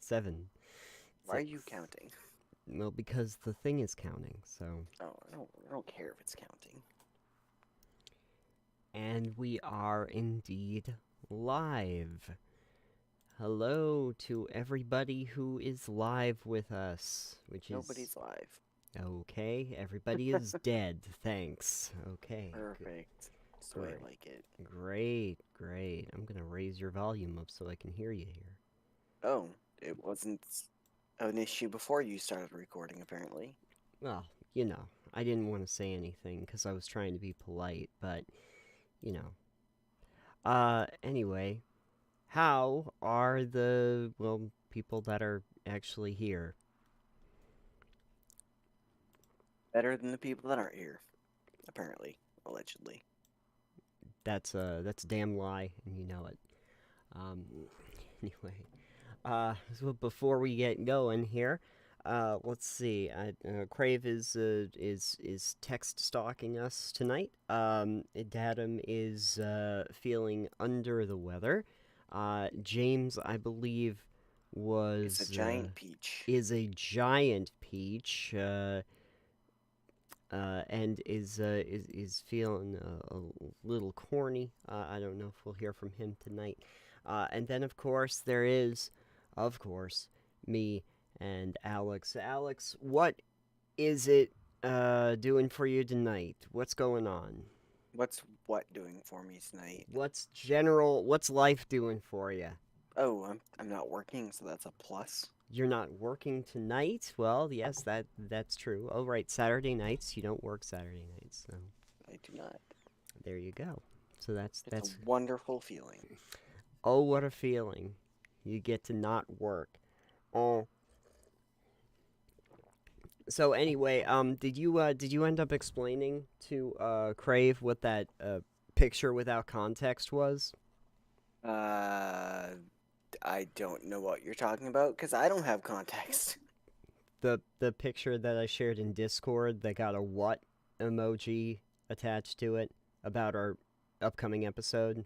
7. Why are you counting? Well, because the thing is counting, so... Oh, I don't care if it's counting. And we are indeed live. Hello to everybody who is live with us, which is... Nobody's live. Okay, everybody is dead, thanks. Okay, Perfect. That's the way great, I like it. great. I'm gonna raise your volume up so I can hear you here. Oh, it wasn't an issue before you started recording, apparently. Well, I didn't want to say anything because I was trying to be polite, but, you know. Anyway, how are the, well, people that are actually here? Better than the people that aren't here, apparently, allegedly. That's a damn lie, and you know it. Um, anyway, so before we get going here, let's see. Crave is text stalking us tonight. Datum is feeling under the weather. James, I believe, It's a was giant peach. is a giant peach. And is feeling a little corny. I don't know if we'll hear from him tonight. And then, of course, there is, of course, me and Alex. Alex, what is it doing for you tonight? What's going on? What's what doing for me tonight? What's life doing for you? Oh, I'm not working, so that's a plus. You're not working tonight? Well, yes, that's true. Oh, right, Saturday nights. You don't work Saturday nights, so I do not. there you go. So that's It's a that's wonderful feeling. Oh, what a feeling. You get to not work. Oh. So anyway, did you end up explaining to Crave what that picture without context was? Uh, I don't know what you're talking about because I don't have context. The picture that I shared in Discord that got a what emoji attached to it about our upcoming episode.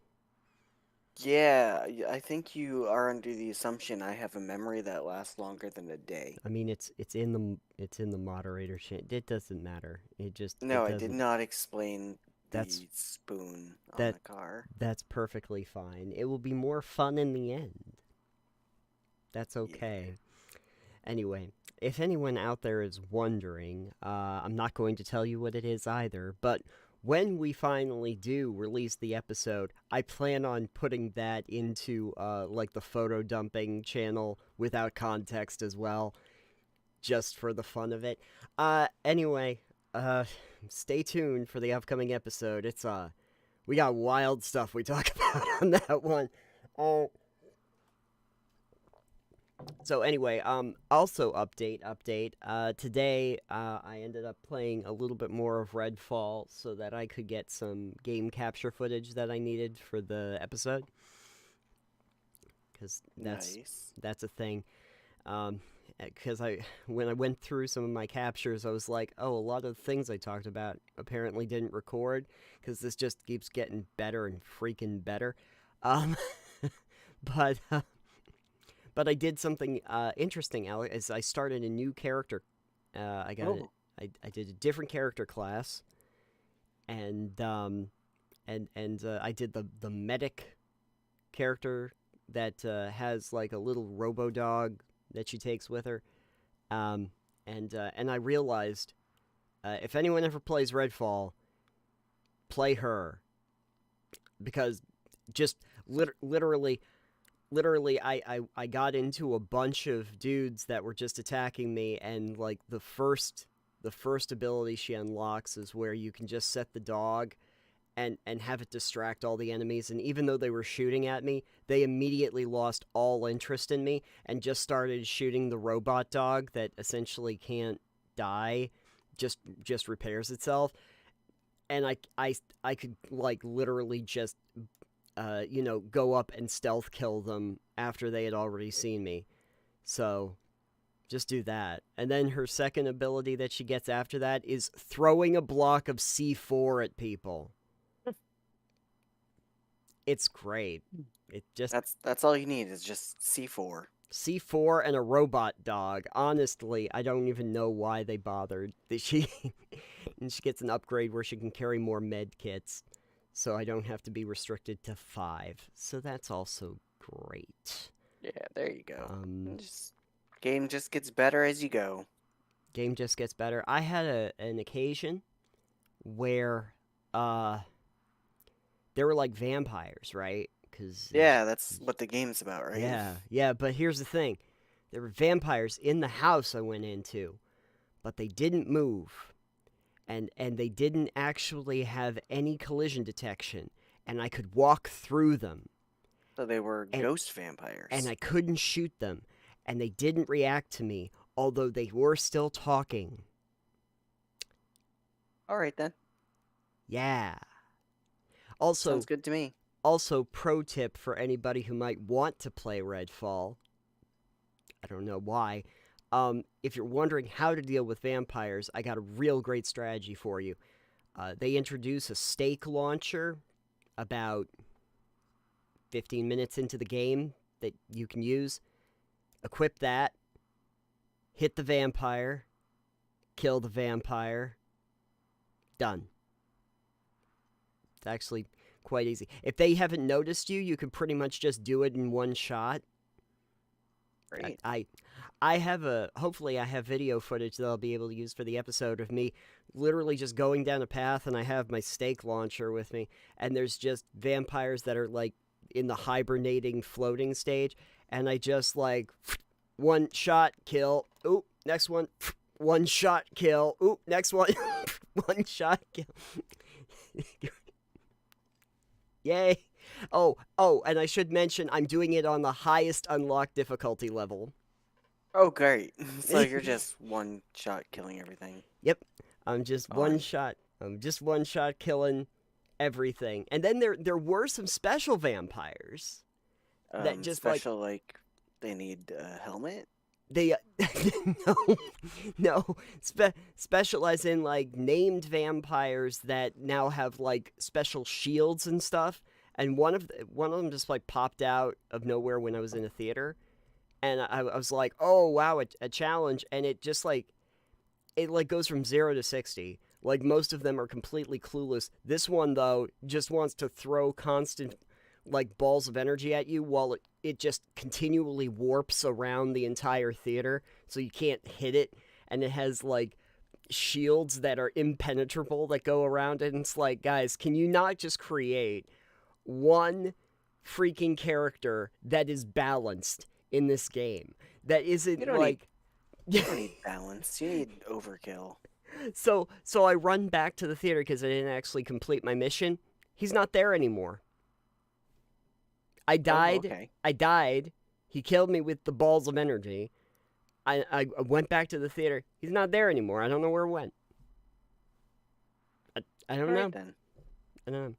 Yeah, I think you are under the assumption I have a memory that lasts longer than a day. I mean, it's in the moderator chat. It doesn't matter. No, It I did doesn't. not explain That's the spoon on that the car. that's perfectly fine. It will be more fun in the end. That's Yeah. okay. Anyway, if anyone out there is wondering, I'm not going to tell you what it is either, but when we finally do release the episode, I plan on putting that into like the photo dumping channel without context as well, just for the fun of it. Anyway, uh, stay tuned for the upcoming episode. It's we got wild stuff we talk about on that one. Uh, So anyway, also update. Today, I ended up playing a little bit more of Redfall so that I could get some game capture footage that I needed for the episode. Because Nice. that's a thing. Because when I went through some of my captures, I was like, oh, a lot of the things I talked about apparently didn't record because this just keeps getting better and freaking better. Um, but. But I did something interesting, Alex. As I started a new character, I got it. Oh, I did a different character class, and I did the medic character that has like a little robo dog that she takes with her. Um, and I realized if anyone ever plays Redfall, play her because just literally I got into a bunch of dudes that were just attacking me, and like the first ability she unlocks is where you can just set the dog and have it distract all the enemies, and even though they were shooting at me, they immediately lost all interest in me and just started shooting the robot dog that essentially can't die, just repairs itself. And I could like literally just go up and stealth kill them after they had already seen me. So just do that. And then her second ability that she gets after that is throwing a block of C4 at people. It's great. It just that's all you need is just C4. C4 and a robot dog. Honestly, I don't even know why they bothered. She and she gets an upgrade where she can carry more med kits, so I don't have to be restricted to 5. So that's also great. Yeah, there you go. Um, Game just gets better as you go. Game just gets better. I had an occasion where there were like vampires, right? Yeah, that's what the game's about, right? Yeah, but here's the thing. There were vampires in the house I went into, but they didn't move. And they didn't actually have any collision detection, and I could walk through them. So they were ghost vampires. And I couldn't shoot them, and they didn't react to me, although they were still talking. All right, then. Yeah. Also, sounds good to me. Also, pro tip for anybody who might want to play Redfall. I don't know why. If you're wondering how to deal with vampires, I got a real great strategy for you. They introduce a stake launcher about 15 minutes into the game that you can use. Equip that. Hit the vampire. Kill the vampire. Done. It's actually quite easy. If they haven't noticed you, you can pretty much just do it in one shot. Great. I have hopefully I have video footage that I'll be able to use for the episode of me literally just going down a path, and I have my stake launcher with me, and there's just vampires that are like in the hibernating floating stage, and I just like one shot kill. Ooh, next one. One shot kill. Ooh, next one. One shot kill. Yay. Oh, and I should mention I'm doing it on the highest unlocked difficulty level. Oh, great. So you're just one shot killing everything. Yep. I'm just one shot killing everything. And then there were some special vampires that just special like they need a helmet. They no specialize in like named vampires that now have like special shields and stuff. And one of them just like popped out of nowhere when I was in a theater, and I was like, oh wow, a challenge, and it just like it like goes from 0 to 60. Like most of them are completely clueless. This one though just wants to throw constant like balls of energy at you while it just continually warps around the entire theater so you can't hit it, and it has like shields that are impenetrable that go around it, and it's like, guys, can you not just create one freaking character that is balanced in this game that isn't like you don't need balance, you need overkill. So I run back to the theater because I didn't actually complete my mission. He's not there anymore. I died. Oh, okay. I died. He killed me with the balls of energy. I went back to the theater. He's not there anymore. I don't know where it went. I don't know. Then. I don't know.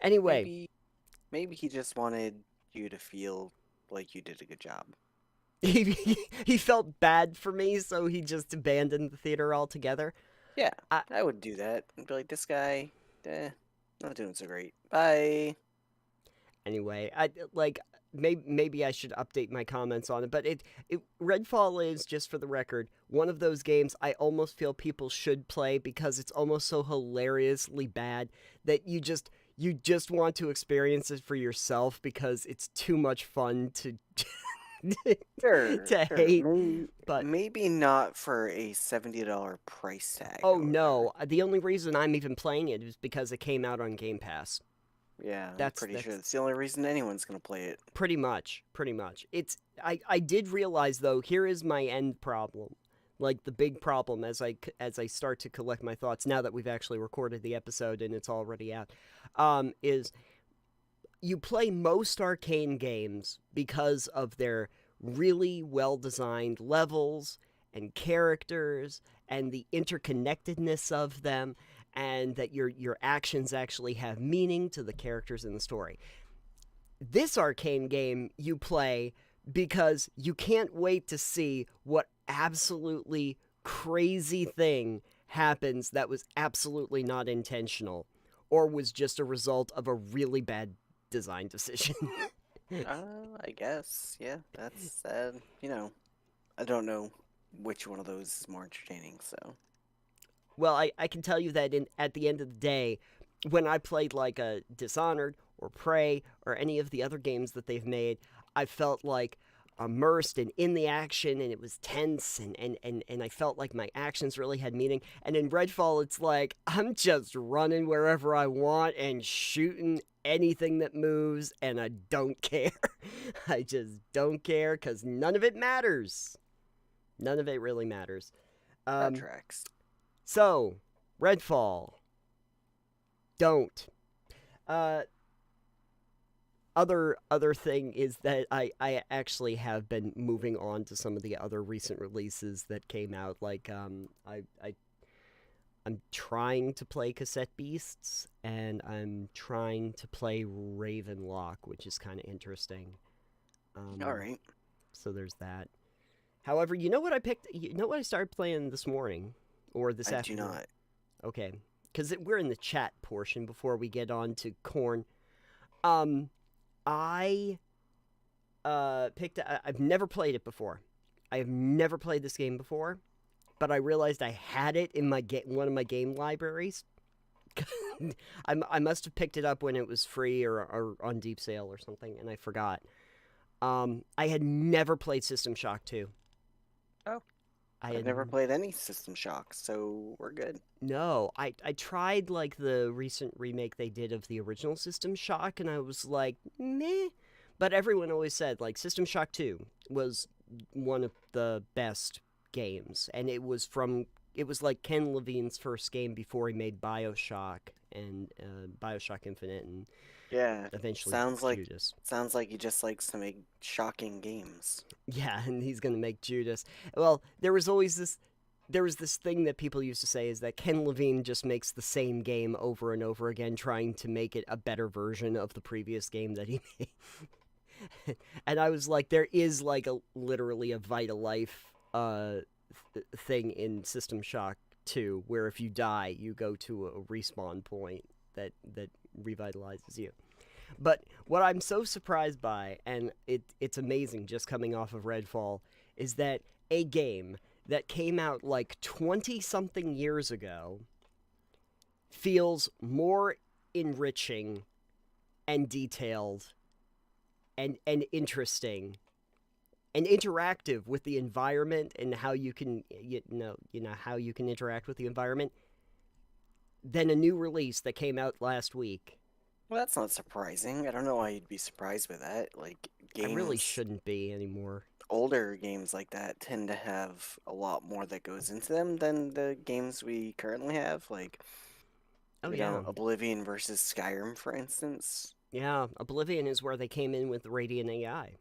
Anyway. Maybe he just wanted you to feel like you did a good job. He felt bad for me, so he just abandoned the theater altogether. Yeah, I would do that. I'd be like, this guy, not doing so great. Bye. Anyway, maybe I should update my comments on it, but Redfall is, just for the record, one of those games I almost feel people should play because it's almost so hilariously bad that you just want to experience it for yourself because it's too much fun to hate. But maybe not for a $70 price tag. Oh no, the only reason I'm even playing it is because it came out on Game Pass. Yeah, I'm pretty sure that's the only reason anyone's gonna play it. Pretty much. I did realize though, here is my end problem. Like the big problem as I start to collect my thoughts now that we've actually recorded the episode and it's already out, is you play most arcane games because of their really well-designed levels and characters and the interconnectedness of them, and that your actions actually have meaning to the characters in the story. This arcane game you play because you can't wait to see what absolutely crazy thing happens that was absolutely not intentional or was just a result of a really bad design decision. I guess. Yeah, that's sad. I don't know which one of those is more entertaining, so. Well, I can tell you that at the end of the day, when I played like a Dishonored or Prey or any of the other games that they've made, I felt like immersed and in the action, and it was tense, and I felt like my actions really had meaning. And in Redfall, it's like I'm just running wherever I want and shooting anything that moves, and I don't care. I just don't care because none of it matters. None of it really matters. That Um, tracks. so, Redfall, don't. Uh, other thing is that I actually have been moving on to some of the other recent releases that came out. Like I'm trying to play Cassette Beasts, and I'm trying to play Ravenlock, which is kind of interesting. All Um, right. so there's that. However, you know what I picked? You know what I started playing this morning or this I do afternoon? not. Okay, because we're in the chat portion before we get on to corn. Um, I picked. I've never played it before. I have never played this game before, but I realized I had it in my one of my game libraries. I must have picked it up when it was free or on deep sale or something, and I forgot. I had never played System Shock 2. Oh, I I've had never played any System Shock, so we're good. no. I tried like the recent remake they did of the original System Shock, and I was like, meh. But everyone always said like System Shock 2 was one of the best games, and it was like Ken Levine's first game before he made Bioshock and Bioshock Infinite, and Yeah, eventually sounds like Judas. sounds like he just likes to make shocking games. Yeah, and he's gonna make Judas. Well, there was this thing that people used to say is that Ken Levine just makes the same game over and over again, trying to make it a better version of the previous game that he made. And I was like, there is like a literally a Vita Life thing in System Shock 2, where if you die, you go to a respawn point that revitalizes you. But what I'm so surprised by, and it's amazing just coming off of Redfall, is that a game that came out like 20 something years ago feels more enriching and detailed and interesting and interactive with the environment and how you can how you can interact with the environment than a new release that came out last week. Well, that's not surprising. I don't know why you'd be surprised by that. Like I really games, shouldn't be anymore. older games like that tend to have a lot more that goes into them than the games we currently have. Like, Oh yeah. Oblivion versus Skyrim, for instance. Yeah, Oblivion is where they came in with Radiant AI.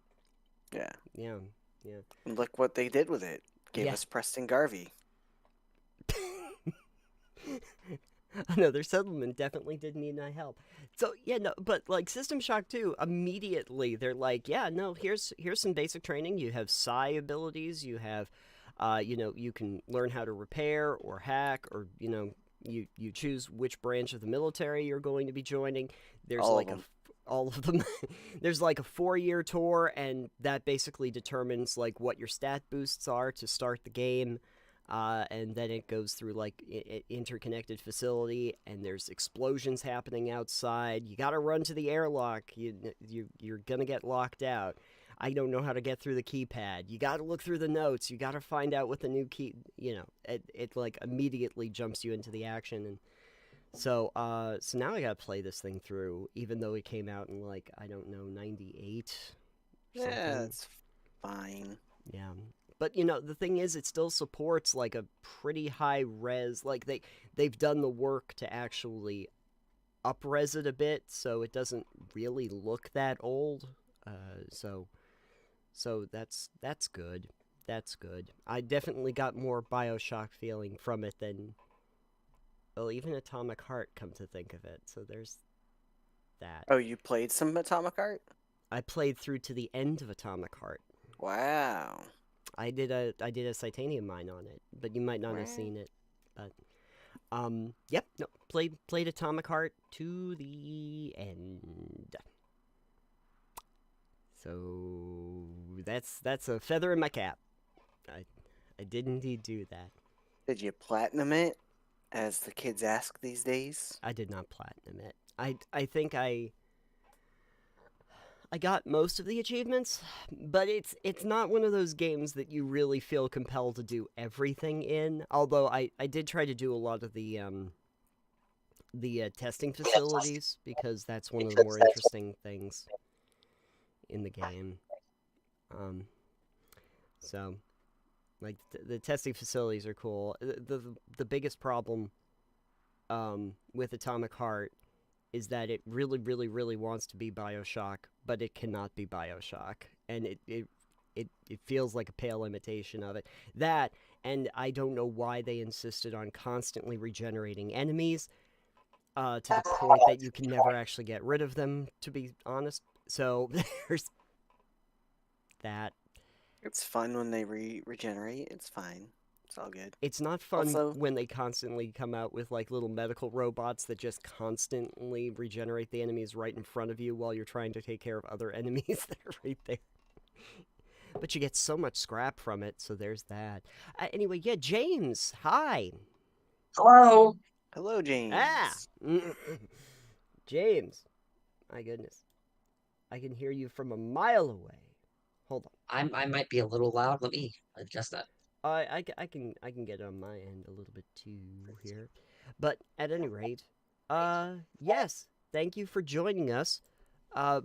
Yeah. Yeah, yeah, And look what they did with it. Gave yeah. us Preston Garvey. Another settlement definitely did need my help. So yeah, no, but like System Shock 2, immediately they're like, yeah, no, here's some basic training. You have psi abilities. You have, you can learn how to repair or hack, or you choose which branch of the military you're going to be joining. There's All of like a them. all of them. There's like a 4-year tour, and that basically determines like what your stat boosts are to start the game. And then it goes through like interconnected facility, and there's explosions happening outside. You got to run to the airlock. You're gonna get locked out. I don't know how to get through the keypad. You got to look through the notes. You got to find out what the new key. It like immediately jumps you into the action, and so now I got to play this thing through, even though it came out in like I don't know '98 Yeah, something. it's fine. Yeah. But the thing is it still supports like a pretty high res, like they've done the work to actually upres it a bit so it doesn't really look that old. So that's good. That's good. I definitely got more BioShock feeling from it than well, even Atomic Heart, come to think of it. So there's that. Oh, you played some Atomic Heart? I played through to the end of Atomic Heart. Wow. I did a titanium mine on it, but you might not have Wow. seen it. But yep, no, played Atomic Heart to the end. So that's a feather in my cap. I I did indeed do that. Did you platinum it, as the kids ask these days? I did not platinum it. I think I got most of the achievements, but it's not one of those games that you really feel compelled to do everything in. Although I did try to do a lot of the testing facilities because that's one of the more interesting things in the game. Um, so like the testing facilities are cool. The biggest problem with Atomic Heart is that it really, really, really wants to be Bioshock, but it cannot be Bioshock, and it feels like a pale imitation of it. That, and I don't know why they insisted on constantly regenerating enemies, to the point that you can never actually get rid of them, to be honest. So there's that. It's fun when they regenerate. It's fine. It's all good. It's not fun Also, when they constantly come out with like little medical robots that just constantly regenerate the enemies right in front of you while you're trying to take care of other enemies that are right there. But you get so much scrap from it, so there's that. Anyway, yeah, James, hi. Hello. hello, Ah, James. James. My goodness, I can hear you from a mile away. Hold on. I might be a little loud. Let me adjust that. I can get on my end a little bit too here, but at any rate, yes, thank you for joining us.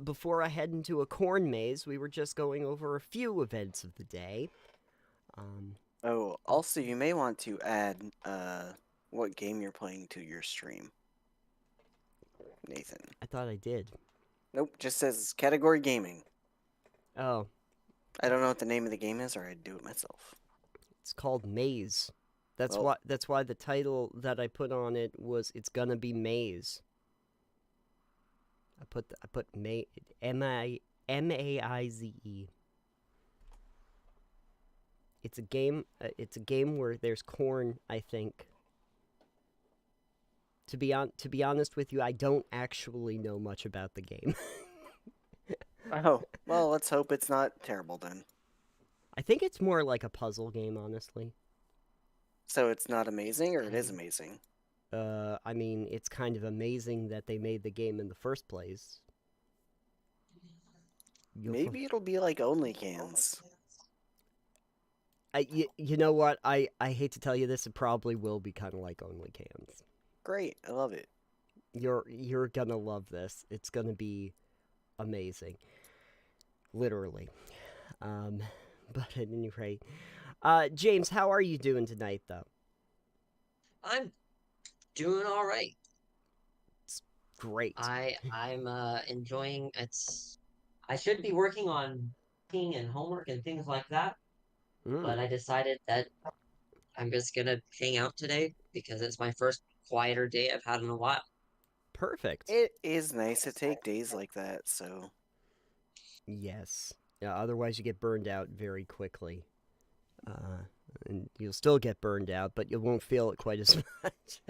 Before I head into a corn maze, we were just going over a few events of the day. Um, Oh, also, you may want to add what game you're playing to your stream, Nathan. I thought I did. Nope, just says category gaming. Oh, I don't know what the name of the game is, or I'd do it myself. it's called Maze. That's Well, why. That's why the title that I put on it was "It's gonna be Maze." I put May Maize. It's a game. It's a game where there's corn. I think. To be honest with you, I don't actually know much about the game. oh, well, let's hope it's not terrible then. I think it's more like a puzzle game, honestly. So it's not amazing, or it is amazing? I mean, it's kind of amazing that they made the game in the first place. Maybe it'll be like Only Cans. You know what? I hate to tell you this, it probably will be kind of like Only Cans. Great, I love it. You're gonna love this. It's gonna be amazing, literally. Um, but at any rate, James, how are you doing tonight, though? I'm doing all right. Great. I'm enjoying it's I should be working on cooking and homework and things like that, Mm, but I decided that I'm just gonna hang out today because it's my first quieter day I've had in a while. perfect. It is nice to take days like that, so Yes. Yeah. Otherwise, you get burned out very quickly. Uh, and you'll still get burned out, but you won't feel it quite as much.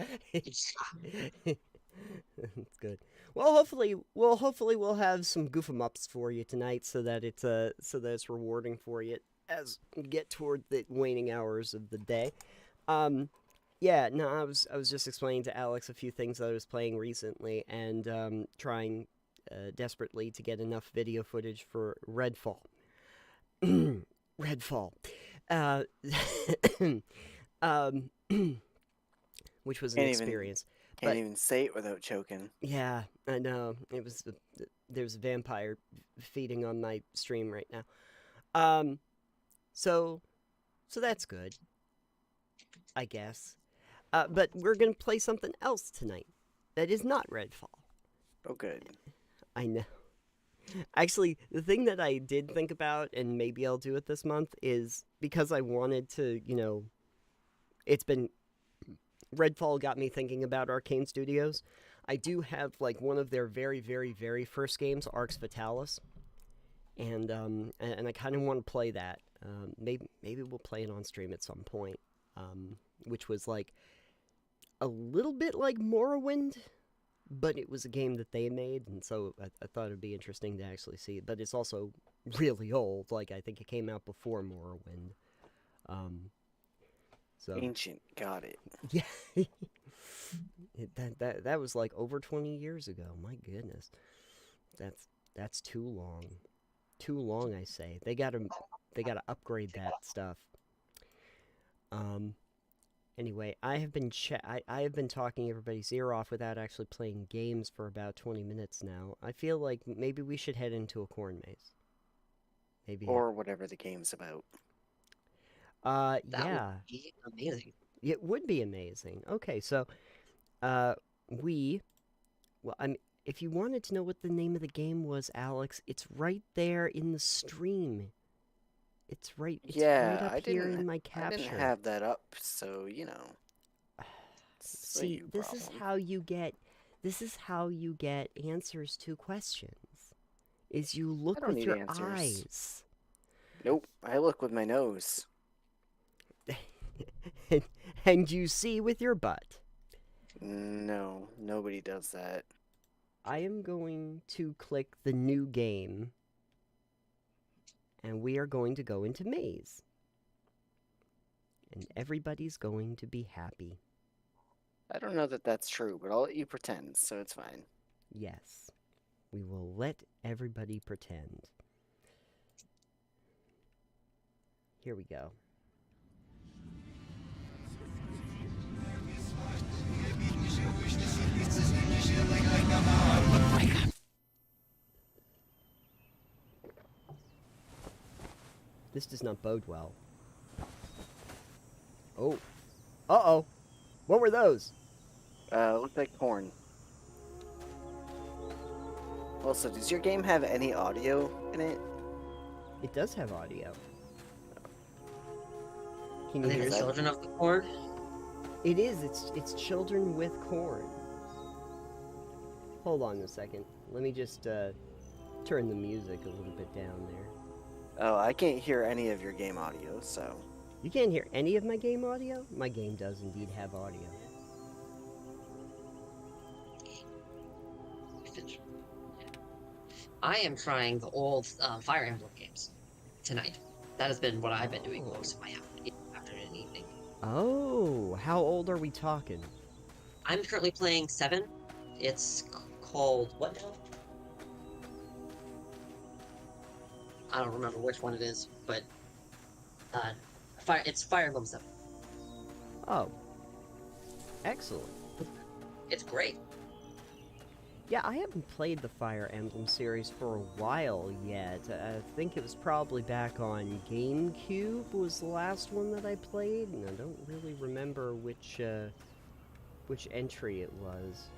That's good. Hopefully we'll have some goof 'em ups for you tonight, so that it's rewarding for you as we get toward the waning hours of the day. Um, yeah, no, I was just explaining to Alex a few things that I was playing recently, and trying desperately to get enough video footage for Redfall. Redfall. Uh, um, which was an can't even experience. can't But even say it without choking. yeah, I know. There's a vampire feeding on my stream right now. Um, so so that's good, I guess. But we're gonna play something else tonight that is not Redfall. Oh, good. I know. Actually, the thing that I did think about, and maybe I'll do it this month, is because I wanted to, it's been Redfall got me thinking about Arcane Studios. I do have like one of their very, very, very first games, Arx Fatalis, and I kind of want to play that. Maybe we'll play it on stream at some point. Which was like a little bit like Morrowind, but it was a game that they made, and so I thought it'd be interesting to actually see. But it's also really old. Like, I think it came out before Morrowind. So Ancient, got it. yeah, that was like over 20 years ago. My goodness, that's too long. Too long, I say. They gotta upgrade that stuff. Um. Anyway, I have been talking everybody's ear off without actually playing games for about 20 minutes now. I feel like maybe we should head into a corn maze. Maybe. Or whatever the game's about. That would Yeah, be amazing. it would be amazing. Okay, so we well, if you wanted to know what the name of the game was, Alex, it's right there in the stream. It's right Yeah, up here in my I didn't capture. have that up, so it's See, your this is problem. how you get answers to questions. Is you I look don't with need your answers. eyes. Nope, I look with my nose. and you see with your butt. No, nobody does that. I am going to click the new game, and we are going to go into Maze. And everybody's going to be happy. I don't know that that's true, but I'll let you pretend, so it's fine. Yes, we will let everybody pretend. Here we go. This does not bode well. Oh. Uh-oh. What were those? Looked like corn. Also, does your game have any audio in it? It does have audio. Can Are you they hear the that? children of the corn? It is. It's children with corn. Hold on a second. Let me just turn the music a little bit down there. Oh, I can't hear any of your game audio, so... You can't hear any of my game audio? My game does indeed have audio. I am trying the old Fire Emblem games tonight. That has been what I've been doing most of my afternoon and evening. Oh, how old are we talking? I'm currently playing 7. It's called what now? I don't remember which one it is, but it's Fire Emblem 7. Oh. Excellent. It's great. Yeah, I haven't played the Fire Emblem series for a while yet. I think it was probably back on GameCube was the last one that I played, and I don't really remember which entry it was.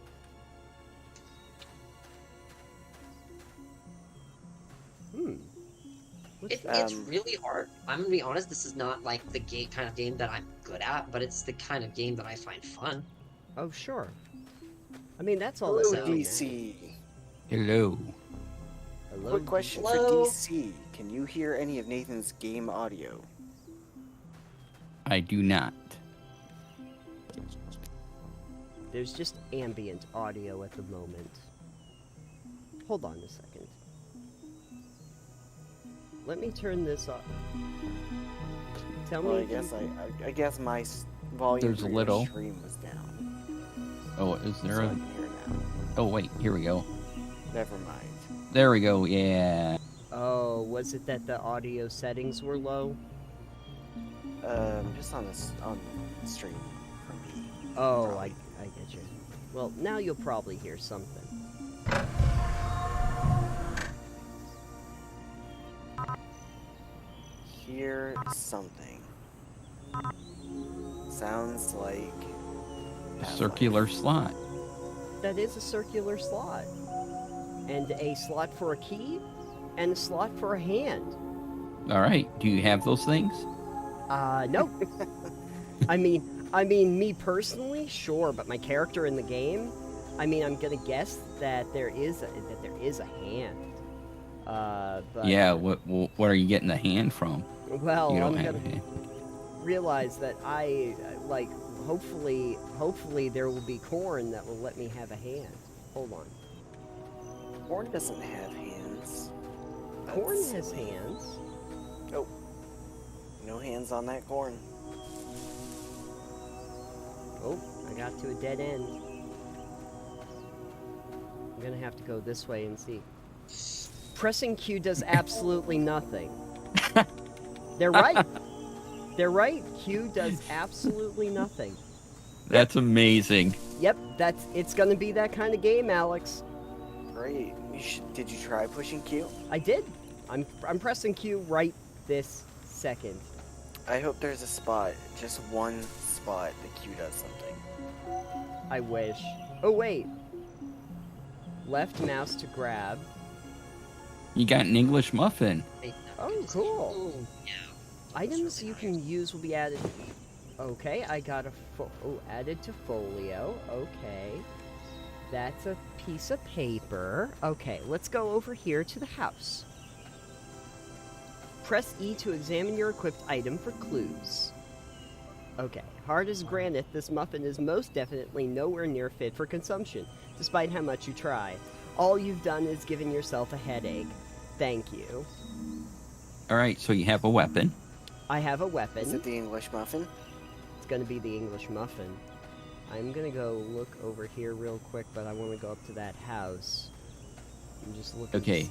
It's really hard. I'm gonna be honest. This is not like the kind of game that I'm good at, but it's the kind of game that I find fun. Oh, sure. I mean, that's all Hello, that really DC. Hello. Hello. Quick question Hello? for DC. Can you hear any of Nathan's game audio? I do not. There's just ambient audio at the moment. Hold on a second. Let me turn this off. Tell Well, me. I guess my volume There's for a your little. stream was down. Oh, is there So I a... can hear now. Oh, wait, here we go. Never mind. There we go, yeah. Oh, was it that the audio settings were low? Just on the stream for me. Oh, Probably. I get you. Well, now you'll probably hear something. Hear something. Sounds like A circular slot. That is a circular slot. And a slot for a key, and a slot for a hand. All right, do you have those things? No. I mean, me personally, sure, but my character in the game, I mean, I'm gonna guess that there is a hand. But Yeah, what are you getting the hand from? well, You don't I'm have gonna a hand. realize that hopefully there will be corn that will let me have a hand. Hold on. corn doesn't have hands. Corn That's has silly. hands. Oh. No hands on that corn. Oh, I got to a dead end. I'm gonna have to go this way and see. Pressing Q does absolutely nothing. They're right. They're right. Q does absolutely nothing. That's amazing. Yep, it's gonna be that kind of game, Alex. Great. Did you try pushing Q? I did. I'm pressing Q right this second. I hope there's a spot, just one spot that Q does something. I wish. Oh wait. Left mouse to grab. You got an English muffin. Wait, no, Oh, just- cool. Ooh, yeah. Items really you can use will be added. Okay, I got added to folio. Okay. That's a piece of paper. Okay, let's go over here to the house. Press E to examine your equipped item for clues. Okay, hard as granite, this muffin is most definitely nowhere near fit for consumption, despite how much you try. All you've done is given yourself a headache. Thank you. All right, so you have a weapon. I have a Is weapon. it the English muffin? It's gonna be the English muffin. I'm gonna go look over here real quick, but I want to go up to that house. I'm just looking. Okay.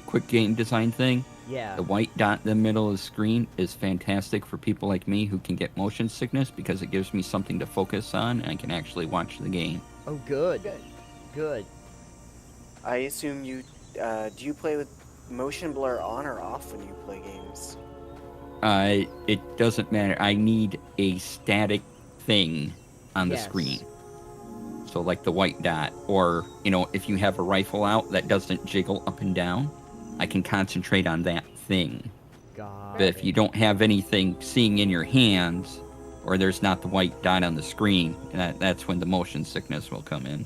Quick game design thing. Yeah. The white dot in the middle of the screen is fantastic for people like me who can get motion sickness because it gives me something to focus on and I can actually watch the game. Oh, good. Good. Good. I assume you, do you play with motion blur on or off when you play games? It doesn't matter. I need a static thing on the Yes. screen. So like the white dot, or, if you have a rifle out that doesn't jiggle up and down, I can concentrate on that thing. God. But if you don't have anything seeing in your hands, or there's not the white dot on the screen, that's when the motion sickness will come in.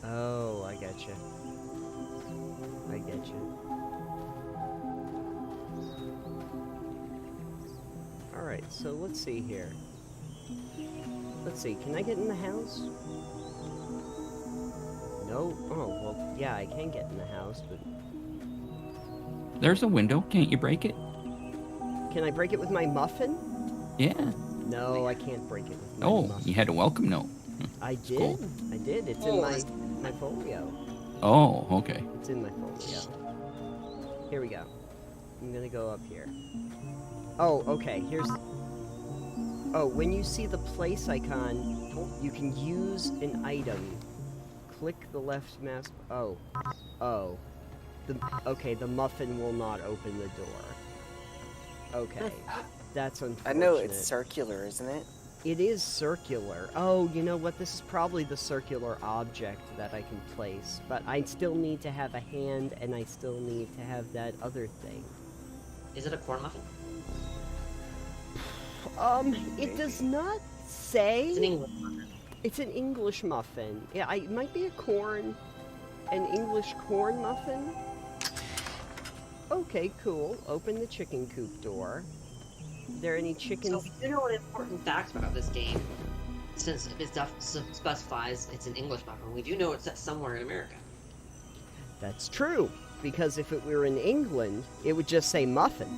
Oh, I get you. I get you. Alright, so let's see here. Let's see, can I get in the house? No? Oh, well, yeah, I can get in the house, but... There's a window. Can't you break it? Can I break it with my muffin? Yeah. No, I can't break it with my Oh, muffin. you had a welcome note. I did. cool. I did. It's Oh, in my folio. Oh, okay. It's in my folio. Here we go. I'm gonna go up here. Oh, okay. Here's... Oh, when you see the place icon, you can use an item. Click the left mouse... Oh. Oh. Okay, the muffin will not open the door. Okay. That's unfortunate. I know it's circular, isn't it? It is circular. Oh, you know what? This is probably the circular object that I can place. But I still need to have a hand, and I still need to have that other thing. Is it a corn muffin? It does not say. It's an English muffin. It's an English muffin. Yeah, it might be an English corn muffin. Okay, cool. Open the chicken coop door. Are there any chickens? So we do know an important fact about this game. Since it specifies it's an English muffin, we do know it's set somewhere in America. That's true, because if it were in England, it would just say muffin.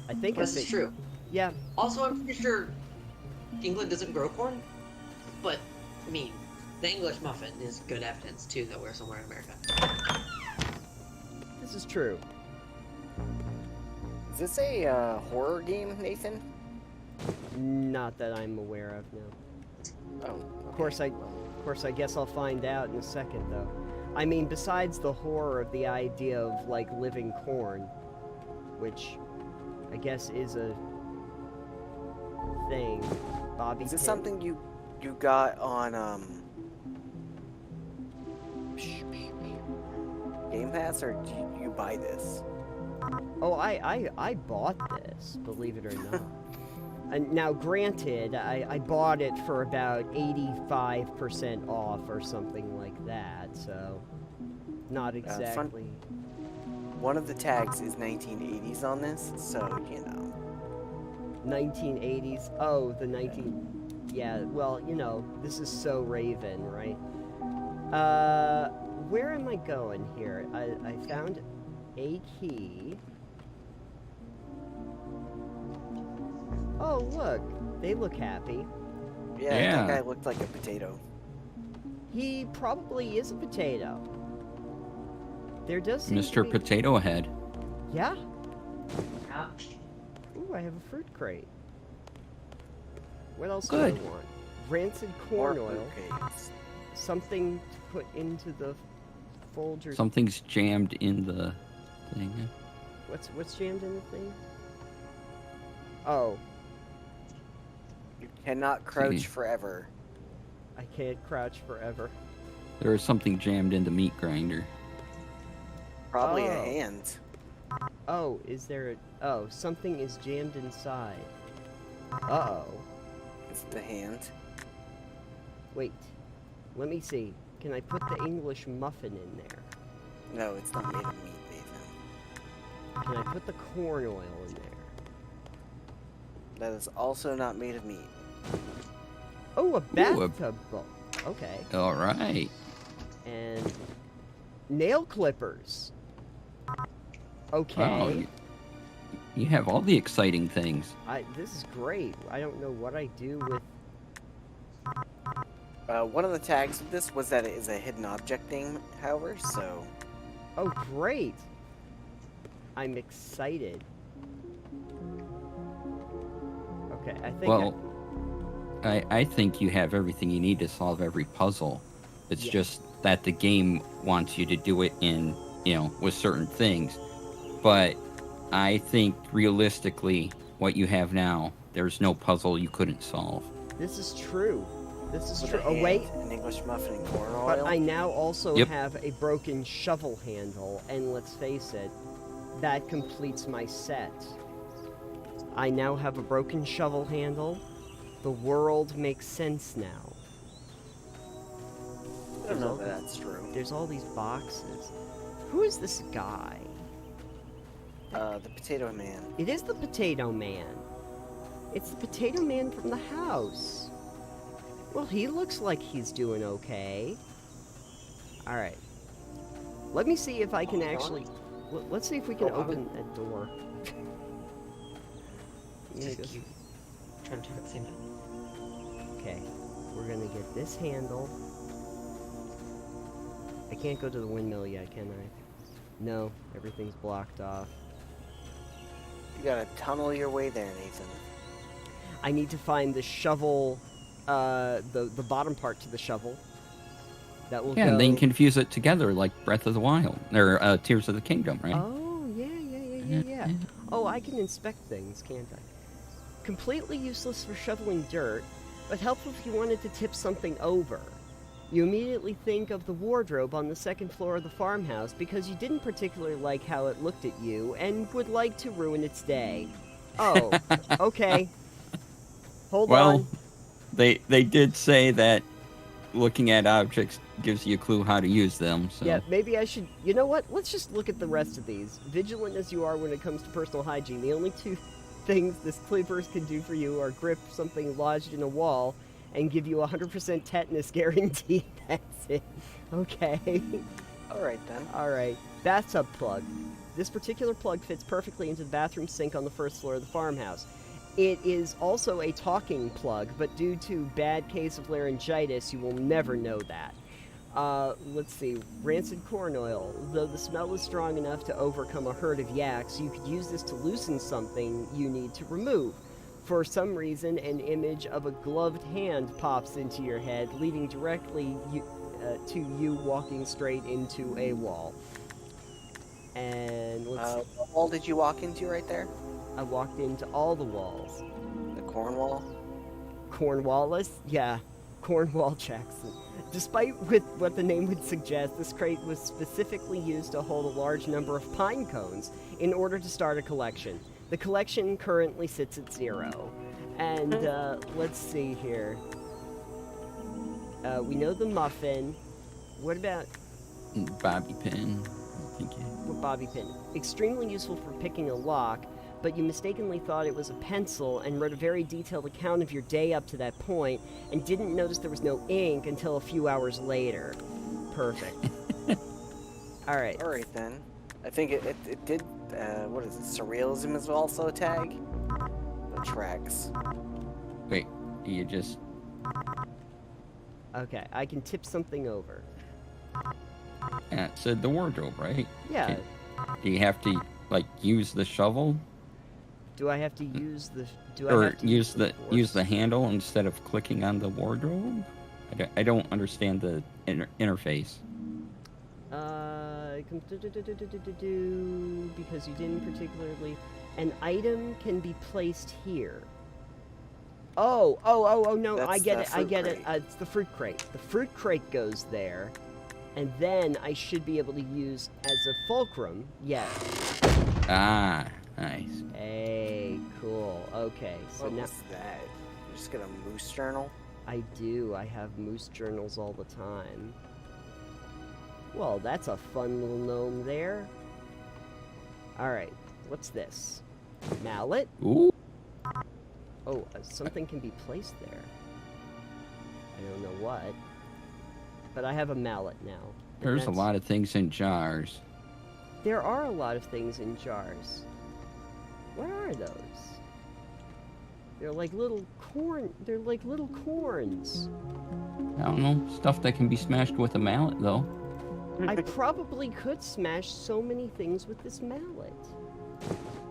I think This is true. Yeah, Also, I'm pretty sure England doesn't grow corn, but I mean, the English muffin is good evidence too that we're somewhere in America. this is true. Is this a horror game, Nathan? Not that I'm aware of, no. Oh, Of course, I guess I'll find out in a second, though. I mean, besides the horror of the idea of, like, living corn, which I guess is a thing. Bobby Is this pin? something you got on Game Pass, or did you buy this? Oh, I bought this, believe it or not. And now, granted, I bought it for about 85% off or something like that, so not exactly. One of the tags is 1980s on this, so you know. 1980s. Oh, the 19. Yeah, well, you know, this is so Raven, right? where am I going here? I found a key. Oh, look. They look happy. Yeah, that guy looked like a potato. He probably is a potato. There does seem to Mr. be... Potato Head. Yeah. Yeah. Ooh, I have a fruit crate. What else Good. do I want? Rancid More corn oil. fruitcakes. Something to put into the Folgers. Something's jammed in the thing. What's jammed in the thing? Oh, You cannot crouch See. forever. I can't crouch forever. There is something jammed in the meat grinder. Probably a Oh. hand. Oh, is there a... Oh, something is jammed inside. Uh-oh. It's the hand. Wait. Let me see. Can I put the English muffin in there? No, it's not made of meat, Nathan. Can I put the corn oil in there? That is also not made of meat. Oh, a a- bathtub bowl. Okay. All right. And nail clippers. Okay. Wow. You have all the exciting things. This is great. I don't know what I do with... One of the tags of this was that it is a hidden object thing, however, so... Oh, great. I'm excited. Okay, I think... Well, I think you have everything you need to solve every puzzle. It's Yeah. just that the game wants you to do it in, with certain things. But I think realistically, what you have now, there's no puzzle you couldn't solve. This is true. This is with true. a Oh, hand, wait. an English muffin and corn oil. But I now also Yep. have a broken shovel handle, and let's face it, that completes my set. I now have a broken shovel handle. The world makes sense now. I don't know if that's true. There's all these boxes. Who is this guy? The potato man. It is the Potato Man. It's the Potato Man from the house. Well, he looks like he's doing okay. Alright. Let me see if I can actually... Let's see if we can Oh, open a door. I'm gonna Just go- keep trying to turn at the same time. Okay. We're gonna get this handle. I can't go to the windmill yet, can I? No, everything's blocked off. You gotta tunnel your way there, Nathan. I need to find the shovel, the bottom part to the shovel. That will Yeah, go... and then confuse it together like Breath of the Wild, or Tears of the Kingdom, right? Oh, yeah. Oh, I can inspect things, can't I? Completely useless for shoveling dirt, but helpful if you wanted to tip something over. You immediately think of the wardrobe on the second floor of the farmhouse because you didn't particularly like how it looked at you and would like to ruin its day. Oh, okay. Hold Well, on. they did say that looking at objects gives you a clue how to use them. So Yeah, maybe I should... You know what? Let's just look at the rest of these. Vigilant as you are when it comes to personal hygiene, the only two things this clippers can do for you are grip something lodged in a wall and give you a 100% tetanus guarantee. That's it. Okay. Alright then. Alright. Bathtub plug. This particular plug fits perfectly into the bathroom sink on the first floor of the farmhouse. It is also a talking plug, but due to bad case of laryngitis, you will never know that. Let's see. Rancid corn oil. Though the smell is strong enough to overcome a herd of yaks, you could use this to loosen something you need to remove. For some reason, an image of a gloved hand pops into your head, leading directly to you walking straight into a wall. And let's see. What wall did you walk into right there? I walked into all the walls. The corn wall? Cornwallis? Yeah, Cornwall Jackson. Despite with what the name would suggest, this crate was specifically used to hold a large number of pine cones in order to start a collection. The collection currently sits at 0. And let's see here. We know the muffin. What about bobby pin. I think what bobby pin? Extremely useful for picking a lock, but you mistakenly thought it was a pencil and wrote a very detailed account of your day up to that point and didn't notice there was no ink until a few hours later. Perfect. Alright. All right then. I think it did. What is it? Surrealism is also a tag. The tracks. Wait, do you just... Okay, I can tip something over. It said the wardrobe, right? Yeah. Do you have to, like, use the shovel? Do I have to use the... Do I Or have to use the force? handle instead of clicking on the wardrobe? I don't understand the interface. It comes because you didn't particularly... An item can be placed here. Oh, no, I That's get the it, I fruit get it. crate. It's the fruit crate. The fruit crate goes there, and then I should be able to use as a fulcrum. Yeah. Ah, nice. Hey, cool. Okay, so What now was that? You just get a moose journal? I do. I have moose journals all the time. Well, that's a fun little gnome there. Alright, what's this? Mallet? Ooh. Oh, something can be placed there. I don't know what. But I have a mallet now. and There's a that's- lot of things in jars. There are a lot of things in jars. What are those? They're like little corn. They're like little corns. I don't know. Stuff that can be smashed with a mallet, though. I probably could smash so many things with this mallet.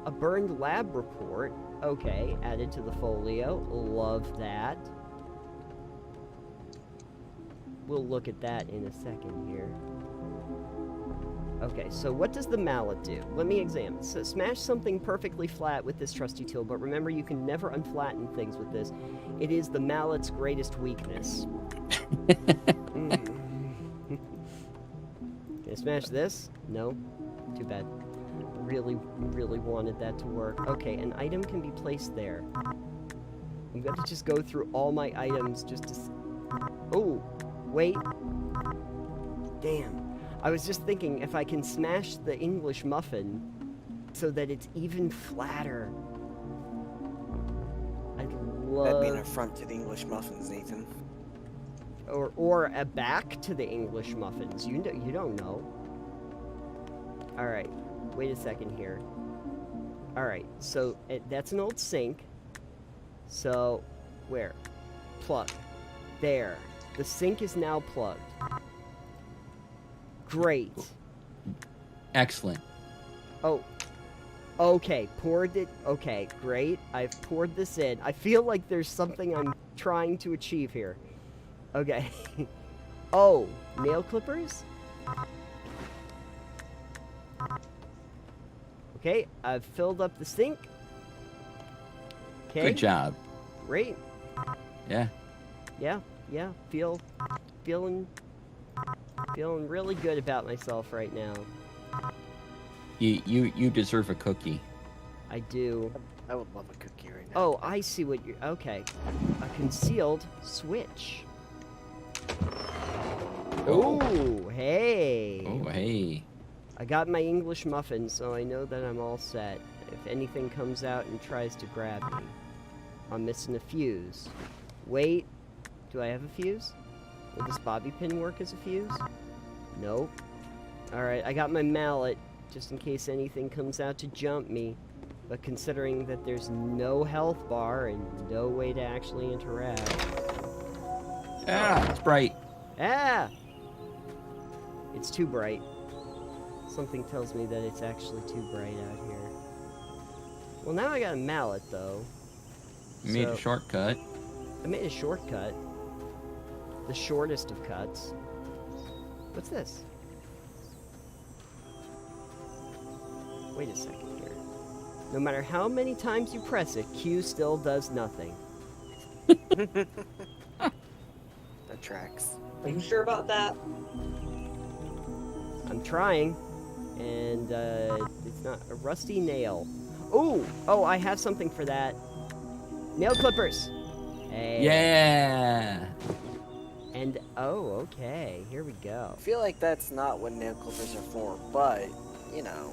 A burned lab report. Okay, added to the folio. Love that. We'll look at that in a second here. Okay, so what does the mallet do? Let me examine. So smash something perfectly flat with this trusty tool, but remember you can never unflatten things with this. It is the mallet's greatest weakness. Can I smash this? No? Too bad. Really wanted that to work. Okay, an item can be placed there. I'm going to just go through all my items just to... Oh, wait. Damn. I was just thinking if I can smash the English muffin so that it's even flatter. I'd love... That'd be an affront to the English muffins, Nathan. Or a back to the English muffins. You don't know. Alright, wait a second here. Alright, so that's an old sink. So, where? Plug. There. The sink is now plugged. Great. Excellent. Oh. Okay, poured it. Okay, great. I've poured this in. I feel like there's something I'm trying to achieve here. Okay. Oh, nail clippers? Okay, I've filled up the sink. Okay. Good job. Great. Yeah. Yeah. Feeling really good about myself right now. You deserve a cookie. I do. I would love a cookie right now. Oh, I see what you're... Okay. A concealed switch. Oh. Oh, hey. Oh, hey. I got my English muffin, so I know that I'm all set. If anything comes out and tries to grab me. I'm missing a fuse. Wait. Do I have a fuse? Will this bobby pin work as a fuse? Nope. Alright, I got my mallet, just in case anything comes out to jump me. But considering that there's no health bar and no way to actually interact... Ah, it's bright. Ah! It's too bright. Something tells me that it's actually too bright out here. Well, now I got a mallet, though. You made So- a shortcut. I made a shortcut. The shortest of cuts. What's this? Wait a second here. No matter how many times you press it, Q still does nothing. That tracks. Are you sure about that? I'm trying. And, it's not a rusty nail. Ooh! Oh, I have something for that. Nail clippers! Hey. Yeah. And, oh, okay. Here we go. I feel like that's not what nail clippers are for, but, you know.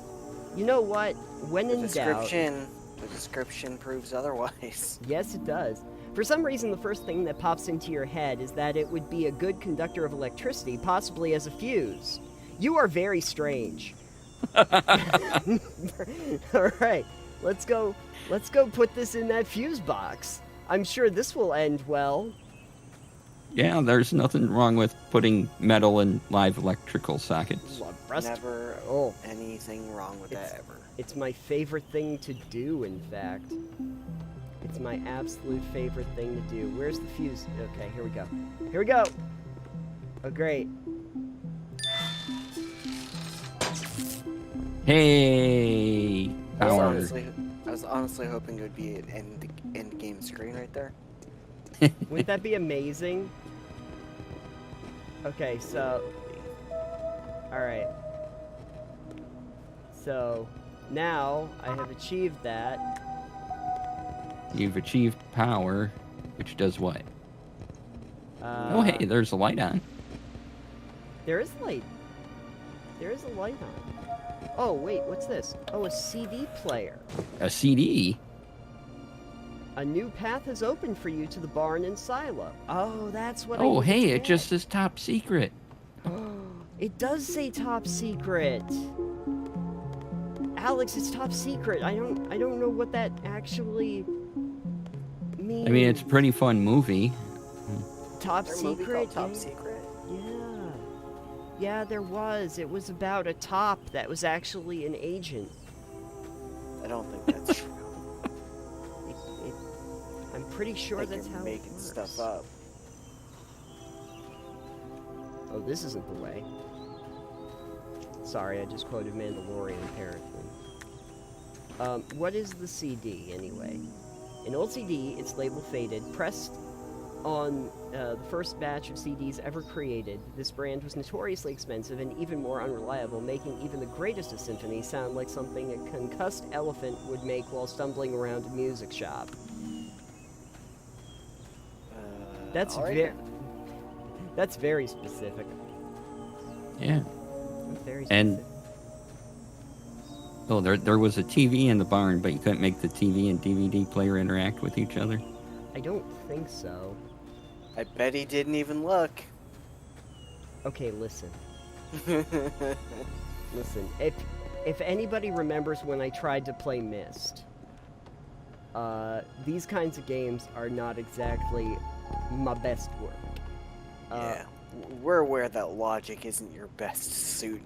You know what? When in doubt... The description proves otherwise. Yes, it does. For some reason, the first thing that pops into your head is that it would be a good conductor of electricity, possibly as a fuse. You are very strange. All right, let's go put this in that fuse box. I'm sure this will end well. Yeah, there's nothing wrong with putting metal in live electrical sockets. Never anything wrong with that ever. It's my favorite thing to do, in fact. It's my absolute favorite thing to do. Where's the fuse? Okay, here we go. Here we go! Oh, great. Hey! Power. I was honestly hoping it would be an end game screen right there. Wouldn't that be amazing? Okay, so... Alright. So, now I have achieved that. You've achieved power, which does what? Oh, hey, there's a light on. There is light. There is a light on. Oh, wait, what's this? Oh, a CD player. A CD? A new path has opened for you to the barn and silo. Oh, that's what I Oh, need to hey, it get. just says top secret. It does say top secret. Alex, it's top secret. I don't know what that actually means. I mean, it's a pretty fun movie. Top Is there a movie secret. called Top Secret? Yeah. Yeah, there was. It was about a top that was actually an agent. I don't think that's true. I'm pretty sure They that's can how make it works. stuff up. Oh, this isn't the way. Sorry, I just quoted Mandalorian apparently. What is the CD anyway? An old CD, its label faded, pressed on the first batch of CDs ever created. This brand was notoriously expensive and even more unreliable, making even the greatest of symphonies sound like something a concussed elephant would make while stumbling around a music shop. That's that's very specific. Yeah. That's very And- specific. Oh, there was a TV in the barn, but you couldn't make the TV and DVD player interact with each other? I don't think so. I bet he didn't even look. Okay, listen. Listen, if anybody remembers when I tried to play Myst, these kinds of games are not exactly my best work. Yeah. We're aware that logic isn't your best suit.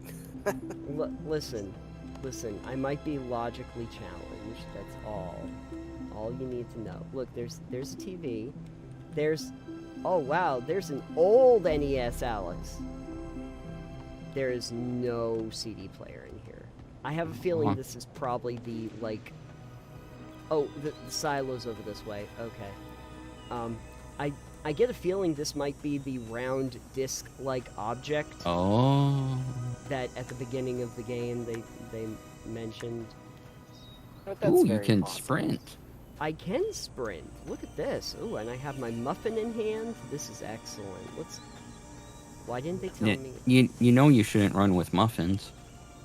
Listen, I might be logically challenged, that's all. All you need to know. Look, there's a TV. Oh wow, there's an old NES, Alex. There is no CD player in here. I have a feeling this is probably the, like... Oh, the silo's over this way. Okay. I get a feeling this might be the round disc-like object that at the beginning of the game they mentioned. But that's Ooh, you very can possible. sprint. I can sprint. Look at this. Ooh, and I have my muffin in hand. This is excellent. Why didn't they tell me? You know you shouldn't run with muffins.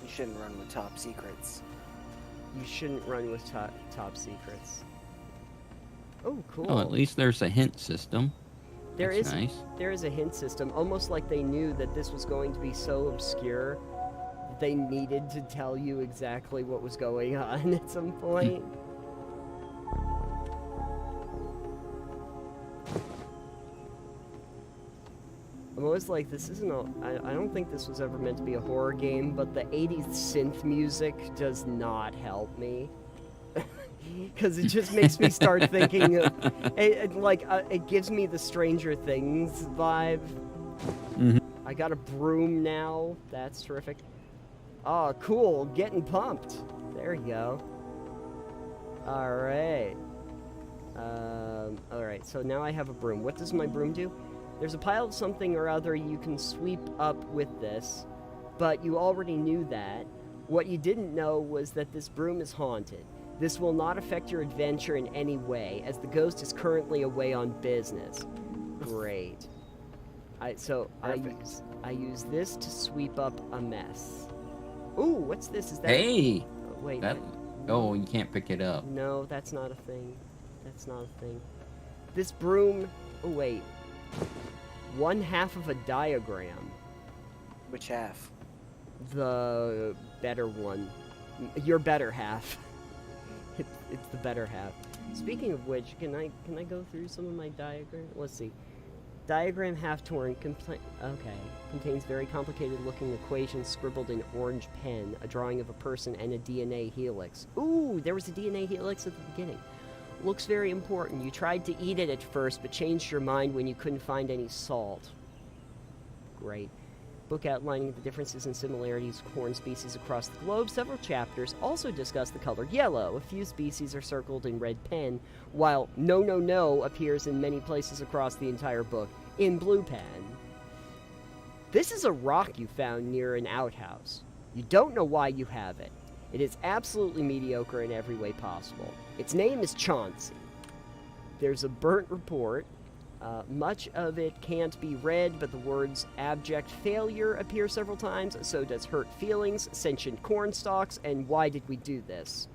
You shouldn't run with top secrets. You shouldn't run with top secrets. Oh, cool. Oh, at least there's a hint system. There That's is nice. There is a hint system, almost like they knew that this was going to be so obscure that they needed to tell you exactly what was going on at some point. I'm always like, this isn't I don't think this was ever meant to be a horror game, but the 80s synth music does not help me. Because it just makes me start thinking of, it gives me the Stranger Things vibe. Mhm. I got a broom now. That's terrific. Oh, cool. Getting pumped. There you go. Alright. Alright, so now I have a broom. What does my broom do? There's a pile of something or other you can sweep up with this, but you already knew that. What you didn't know was that this broom is haunted. This will not affect your adventure in any way, as the ghost is currently away on business. Great. I use this to sweep up a mess. Ooh, what's this? Is that? Hey! Oh, wait. Oh, you can't pick it up. No, that's not a thing. That's not a thing. This broom. Oh wait. One half of a diagram. Which half? the better one. Your better half. It's the better half. Speaking of which, can I go through some of my diagrams? Let's see. Diagram half-torn contains very complicated-looking equations scribbled in orange pen, a drawing of a person, and a DNA helix. Ooh, there was a DNA helix at the beginning. Looks very important. You tried to eat it at first, but changed your mind when you couldn't find any salt. Great. Book outlining the differences and similarities of corn species across the globe. Several chapters also discuss the color yellow. A few species are circled in red pen, while no, no, no appears in many places across the entire book in blue pen. This is a rock you found near an outhouse. You don't know why you have it. It is absolutely mediocre in every way possible. Its name is Chauncey. There's a burnt report. Much of it can't be read, but the words abject failure appear several times, so does hurt feelings, sentient corn stalks, and why did we do this?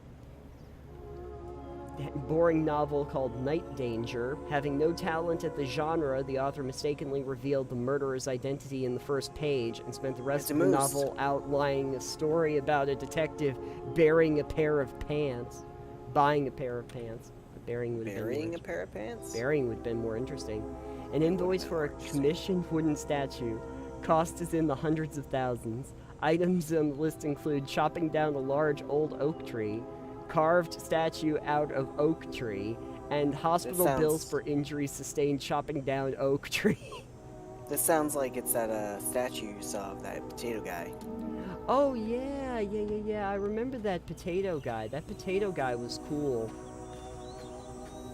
Boring novel called Night Danger. Having no talent at the genre, the author mistakenly revealed the murderer's identity in the first page and spent the rest of the novel outlining a story about a detective burying a pair of pants. Buying a pair of pants. Burying a pair of pants? Burying would have been more interesting. An invoice for a commissioned wooden statue. Cost is in the hundreds of thousands. Items on the list include chopping down a large old oak tree, carved statue out of oak tree, and hospital bills for injuries sustained chopping down oak tree. This sounds like it's that statue you saw of that potato guy. Oh, yeah. I remember that potato guy. That potato guy was cool.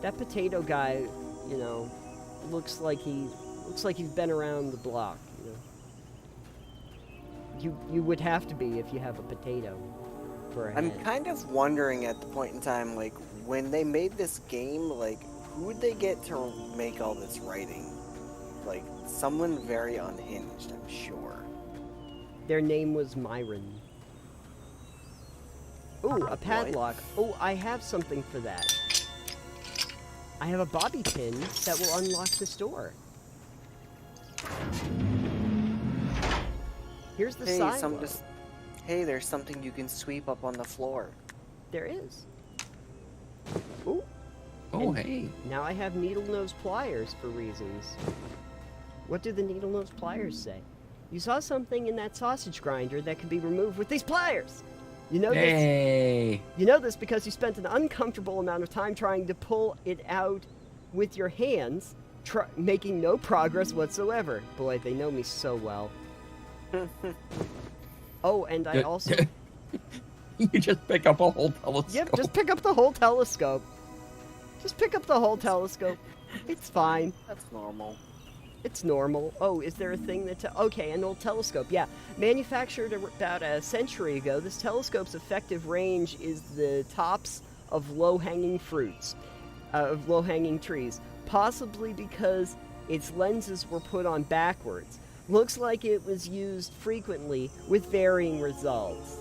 That potato guy, you know, looks like he's been around the block, you know. You would have to be if you have a potato for a head. I'm kind of wondering at the point in time, like, when they made this game, like, who would they get to make all this writing? Like, someone very unhinged, I'm sure. Their name was Myron. Ooh, a padlock. Oh, I have something for that. I have a bobby pin that will unlock this door. Here's the silo. Hey, there's something you can sweep up on the floor. There is. Ooh. Oh, And hey. Now I have needle-nose pliers for reasons. What do the needle-nose pliers say? You saw something in that sausage grinder that could be removed with these pliers. You know this. Hey. You know this because you spent an uncomfortable amount of time trying to pull it out with your hands, making no progress whatsoever. Boy, they know me so well. Oh, and I also... You just pick up a whole telescope. Yep, just pick up the whole telescope. Just pick up the whole telescope. It's fine. That's normal. It's normal. Oh, is there a thing that... okay, an old telescope. Yeah. Manufactured about a century ago, this telescope's effective range is the tops of low-hanging fruits. Of low-hanging trees. Possibly because its lenses were put on backwards. Looks like it was used frequently with varying results.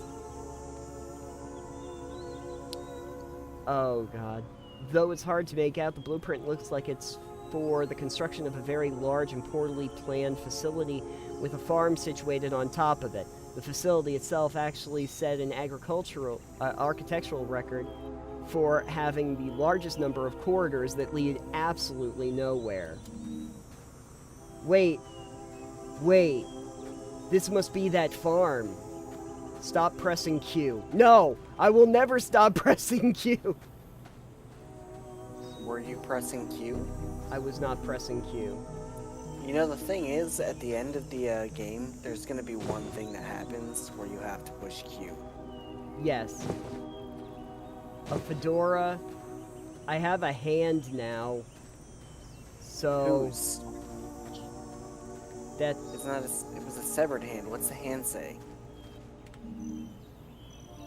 Oh, God. Though it's hard to make out, the blueprint looks like it's for the construction of a very large and poorly planned facility with a farm situated on top of it. The facility itself actually set an architectural record for having the largest number of corridors that lead absolutely nowhere. Wait. This must be that farm. Stop pressing Q. No! I will never stop pressing Q! Were you pressing Q? I was not pressing Q. You know, the thing is, at the end of the game, there's gonna be one thing that happens where you have to push Q. Yes. A fedora. I have a hand now. So... Whose? That... It's not it was a severed hand. What's the hand say?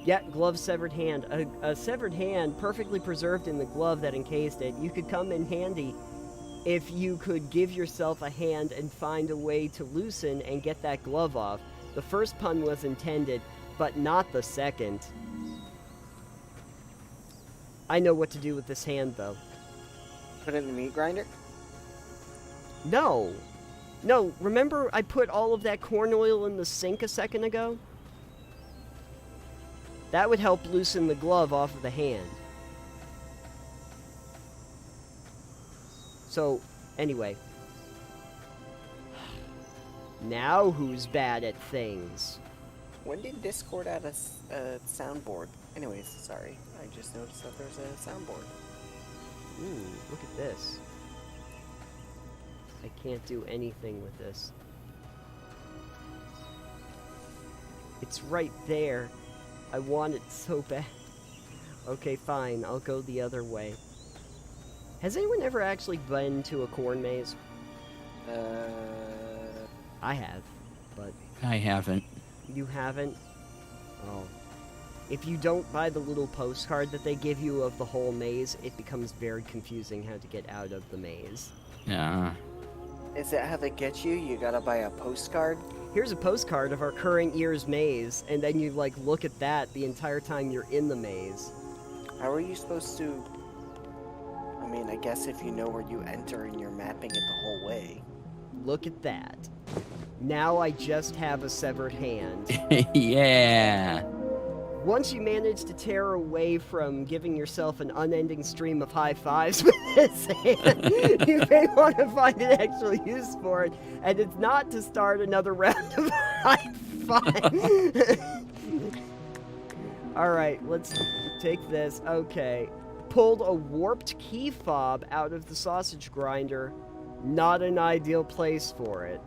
Yeah, glove severed hand. A severed hand perfectly preserved in the glove that encased it. You could come in handy if you could give yourself a hand and find a way to loosen and get that glove off. The first pun was intended, but not the second. I know what to do with this hand, though. Put it in the meat grinder? No. No, remember I put all of that corn oil in the sink a second ago? That would help loosen the glove off of the hand. So, anyway. Now who's bad at things? When did Discord add a soundboard? Anyways, sorry. I just noticed that there's a soundboard. Look at this. I can't do anything with this. It's right there. I want it so bad. Okay, fine. I'll go the other way. Has anyone ever actually been to a corn maze? I have, but... I haven't. You haven't? Oh. If you don't buy the little postcard that they give you of the whole maze, it becomes very confusing how to get out of the maze. Yeah. Is that how they get you? You gotta buy a postcard? Here's a postcard of our current year's maze, and then you, like, look at that the entire time you're in the maze. How are you supposed to... I mean, I guess if you know where you enter and you're mapping it the whole way. Look at that. Now I just have a severed hand. Yeah. Once you manage to tear away from giving yourself an unending stream of high fives with this hand, you may want to find an actual use for it, and it's not to start another round of high fives. Alright, let's take this. Okay. Pulled a warped key fob out of the sausage grinder. Not an ideal place for it.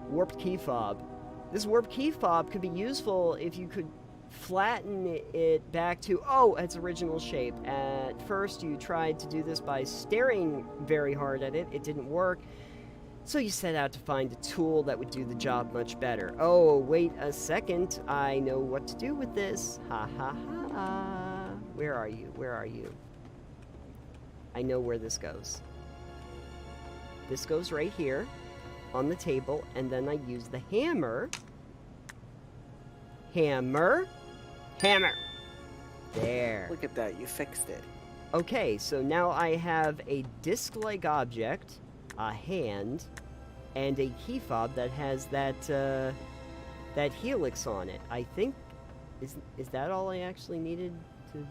Warped key fob. This warped key fob could be useful if you could flatten it back to, its original shape. At first, you tried to do this by staring very hard at it. It didn't work. So you set out to find a tool that would do the job much better. Oh, wait a second. I know what to do with this. Ha ha ha. Where are you? Where are you? I know where this goes. This goes right here on the table, and then I use the hammer. Hammer. Hammer. There. Look at that, you fixed it. Okay, so now I have a disc-like object, a hand, and a key fob that has that that helix on it. I think is that all I actually needed to?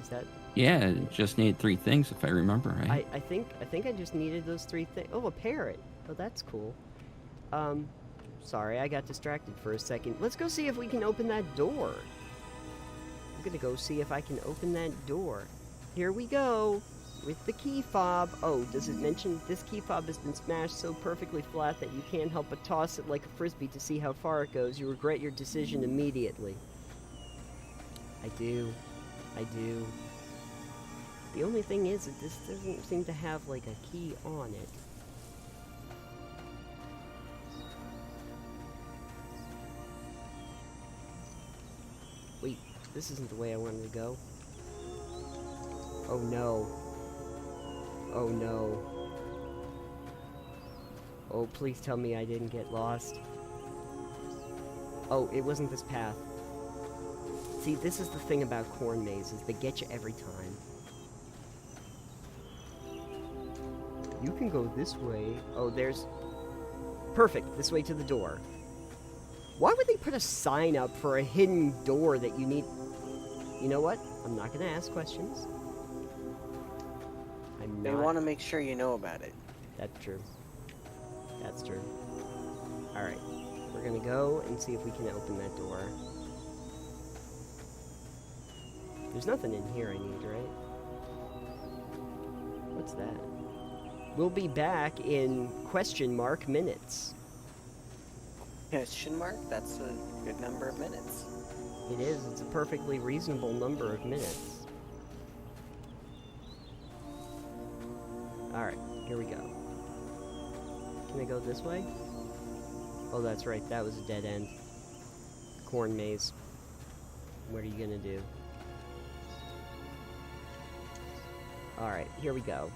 Is that? Yeah, just needed 3 things if I remember right. I think I just needed those 3 things. Oh, a parrot. Oh, that's cool. Sorry, I got distracted for a second. Let's go see if we can open that door. I'm gonna go see if I can open that door. Here we go. With the key fob. Oh, does it mention this key fob has been smashed so perfectly flat that you can't help but toss it like a frisbee to see how far it goes? You regret your decision immediately. I do. I do. The only thing is that this doesn't seem to have, like, a key on it. Wait, this isn't the way I wanted to go. Oh no. Oh no. Oh, please tell me I didn't get lost. Oh, it wasn't this path. See, this is the thing about corn mazes. They get you every time. You can go this way. Oh, there's... Perfect. This way to the door. Why would they put a sign up for a hidden door that you need... You know what? I'm not going to ask questions. I'm not... They want to make sure you know about it. That's true. That's true. Alright. We're going to go and see if we can open that door. There's nothing in here I need, right? What's that? We'll be back in question mark minutes. Question mark? That's a good number of minutes. It is. It's a perfectly reasonable number of minutes. Alright, here we go. Can I go this way? Oh, that's right. That was a dead end. Corn maze. What are you gonna do? Alright, here we go.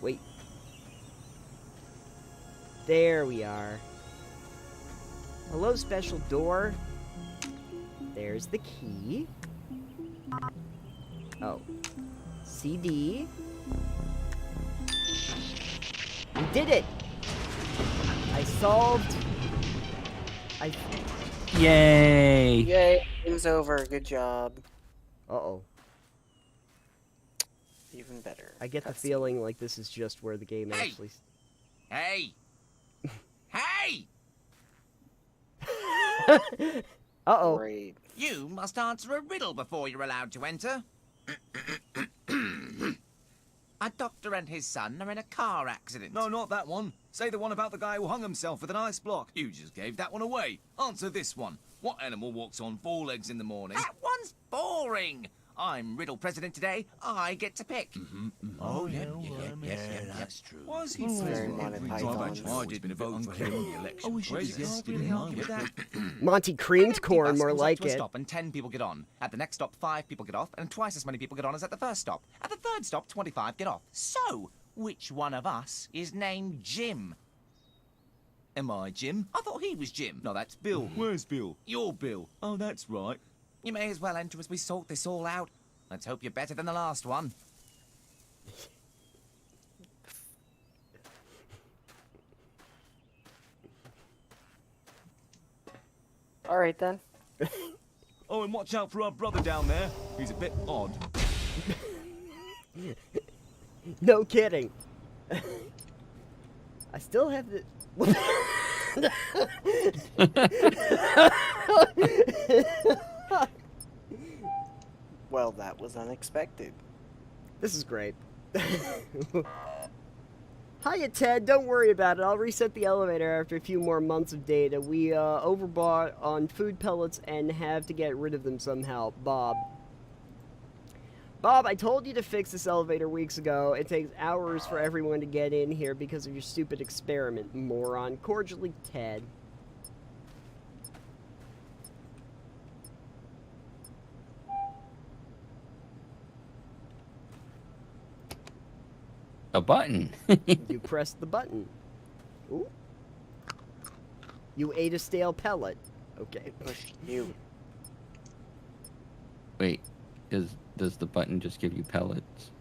Wait. There we are. Hello, special door. There's the key. Oh. CD. We did it! I solved... Yay! Yay! Game's over. Good job. Uh-oh. Even better. I get the Cutscene. feeling like this is just where the game Hey! actually... Hey! Hey! Uh-oh. Great. You must answer a riddle before you're allowed to enter. A doctor and his son are in a car accident. No, not that one. Say the one about the guy who hung himself with an ice block. You just gave that one away. Answer this one. What animal walks on 4 legs in the morning? That one's boring. I'm riddle president today. I get to pick. Oh, yeah, that's true. Why is he Very voting Monty every Python. time? I didn't vote for him in the election. I wish Where's he it existed really in help my with that? Monty creamed An empty corn, bus more pulls up like to a it. stop and 10 people get on. At the next stop, 5 people get off, and twice as many people get on as at the first stop. At the third stop, 25 get off. So, which one of us is named Jim? Am I Jim? I thought he was Jim. No, that's Bill. Where's Bill? You're Bill. Oh, that's right. You may as well enter as we sort this all out. Let's hope you're better than the last one. All right then. Oh, and watch out for our brother down there. He's a bit odd. No kidding. I still have the... Well, that was unexpected. This is great. Hiya, Ted. Don't worry about it. I'll reset the elevator after a few more months of data. We overbought on food pellets and have to get rid of them somehow. Bob. Bob, I told you to fix this elevator weeks ago. It takes hours for everyone to get in here because of your stupid experiment, moron. Cordially, Ted. A button. You pressed the button. Ooh. You ate a stale pellet. Okay. Push you. Wait, does the button just give you pellets?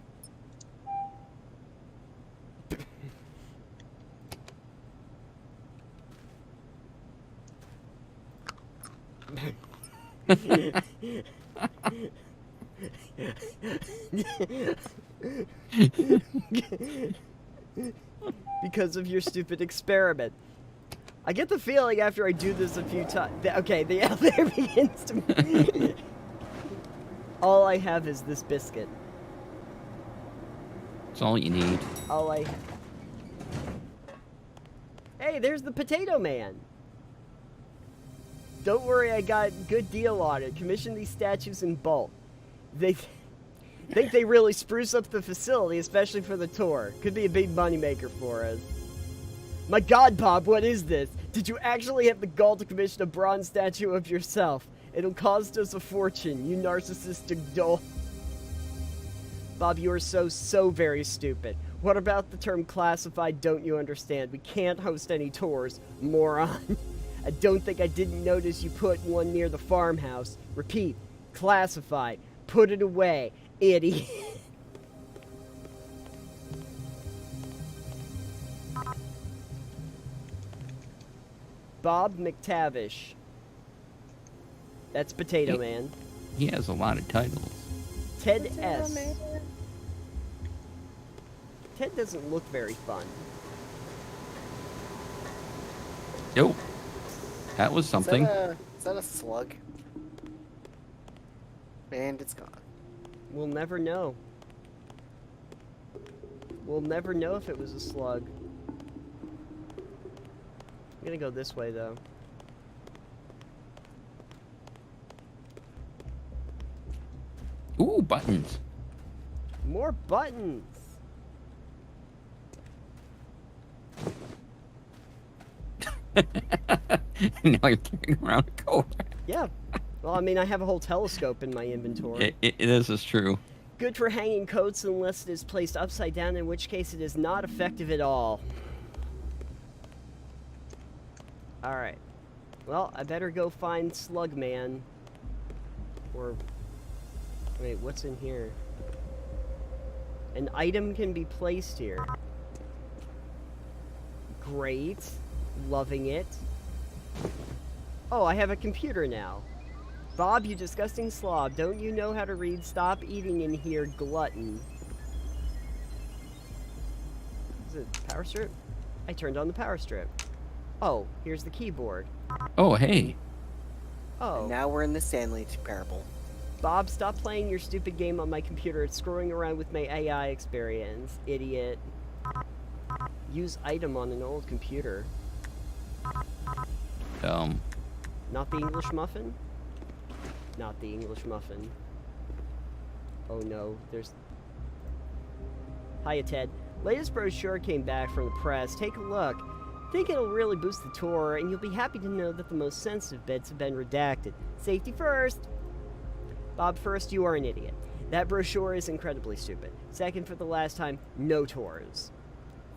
Because of your stupid experiment. I get the feeling after I do this a few times. Okay, the elevator begins to. All I have is this biscuit. That's all you need. All I. Hey, there's the Potato Man. Don't worry, I got good deal on it. Commission these statues in bulk. They think they really spruce up the facility, especially for the tour. Could be a big moneymaker for us. My God, Bob, what is this? Did you actually have the gall to commission a bronze statue of yourself? It'll cost us a fortune, you narcissistic doll. Bob, you are so very stupid. What about the term classified don't you understand? We can't host any tours, moron. I don't think I didn't notice you put one near the farmhouse. Repeat, classified. Put it away, idiot. Bob McTavish. That's Potato Man. He has a lot of titles. Ted S. Ted doesn't look very fun. Yo, that was something. Is that a slug? And it's gone. We'll never know. We'll never know if it was a slug. I'm gonna go this way, though. Ooh, buttons. More buttons! Now you're carrying around a coat. Yeah. Well, I mean, I have a whole telescope in my inventory. This is true. Good for hanging coats unless it is placed upside down, in which case it is not effective at all. Alright. Well, I better go find Slugman. Or... Wait, what's in here? An item can be placed here. Great. Loving it. Oh, I have a computer now. Bob, you disgusting slob. Don't you know how to read? Stop eating in here, glutton. Is it power strip? I turned on the power strip. Oh, here's the keyboard. Oh, hey. Oh. And now we're in the Stanley Parable. Bob, stop playing your stupid game on my computer. It's screwing around with my AI experience, idiot. Use item on an old computer. Not the English muffin? Not the English muffin. Oh no, there's... Hiya, Ted. Latest brochure came back from the press. Take a look. Think it'll really boost the tour, and you'll be happy to know that the most sensitive bits have been redacted. Safety first! Bob, first, you are an idiot. That brochure is incredibly stupid. Second, for the last time, no tours.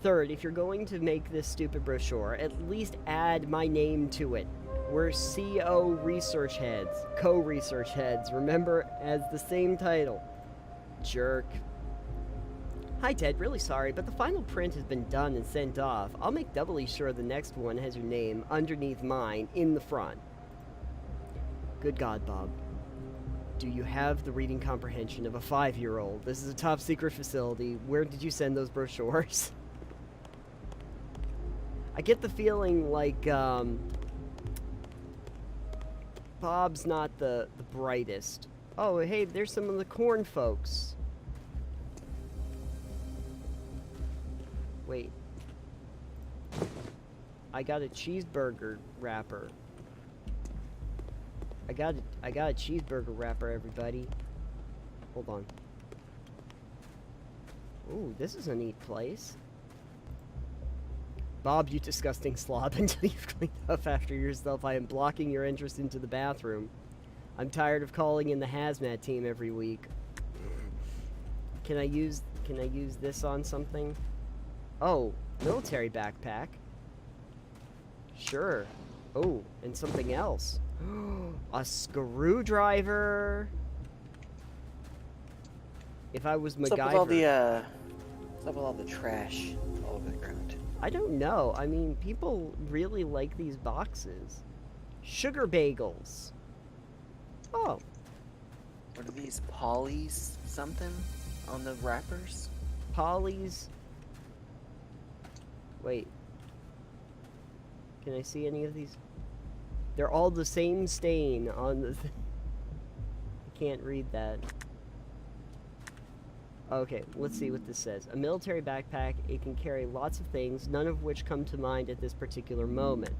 Third, if you're going to make this stupid brochure, at least add my name to it. We're CO research heads, co-research heads, remember, as the same title. Jerk. Hi Ted, really sorry, but the final print has been done and sent off. I'll make doubly sure the next one has your name underneath mine in the front. Good God, Bob. Do you have the reading comprehension of a 5-year-old? This is a top secret facility. Where did you send those brochures? I get the feeling like, Bob's not the brightest. Oh, hey, there's some of the corn folks. Wait. I got a cheeseburger wrapper. I got a cheeseburger wrapper, everybody. Hold on. Ooh, this is a neat place. Bob, you disgusting slob, until you've cleaned up after yourself, I am blocking your entrance into the bathroom. I'm tired of calling in the hazmat team every week. Can I use this on something? Oh, military backpack. Sure. Oh, and something else. A screwdriver. If I was MacGyver. What's up with all the trash all over the ground? I don't know. I mean, people really like these boxes. Sugar bagels. Oh. What are these, Polly's something on the wrappers? Polly's. Wait. Can I see any of these? They're all the same stain on the... I can't read that. Okay, let's see what this says. A military backpack, it can carry lots of things, none of which come to mind at this particular moment.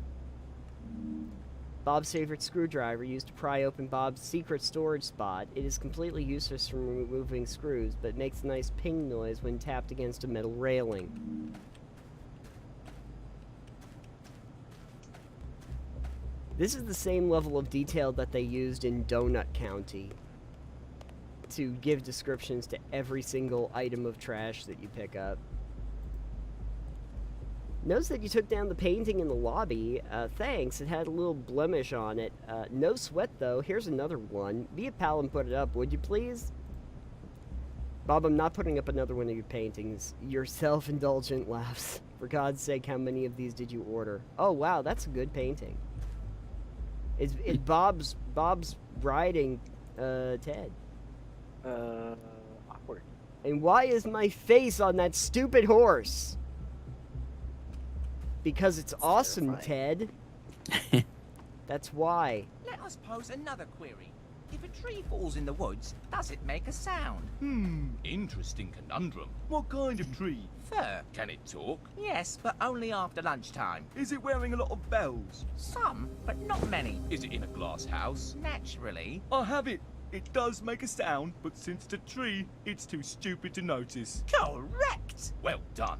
Bob's favorite screwdriver used to pry open Bob's secret storage spot. It is completely useless for removing screws, but makes a nice ping noise when tapped against a metal railing. This is the same level of detail that they used in Donut County to give descriptions to every single item of trash that you pick up. Notice that you took down the painting in the lobby. Thanks, it had a little blemish on it. No sweat though, here's another one. Be a pal and put it up, would you please? Bob, I'm not putting up another one of your paintings. Your self-indulgent laughs. For God's sake, how many of these did you order? Oh wow, that's a good painting. It's Bob's riding Ted. Awkward. And why is my face on that stupid horse? Because it's awesome, terrifying. Ted. That's why. Let us pose another query. If a tree falls in the woods, does it make a sound? Interesting conundrum. What kind of tree? Fir. Can it talk? Yes, but only after lunchtime. Is it wearing a lot of bells? Some, but not many. Is it in a glass house? Naturally. I have it. It does make a sound, but since it's a tree, it's too stupid to notice. Correct! Well done.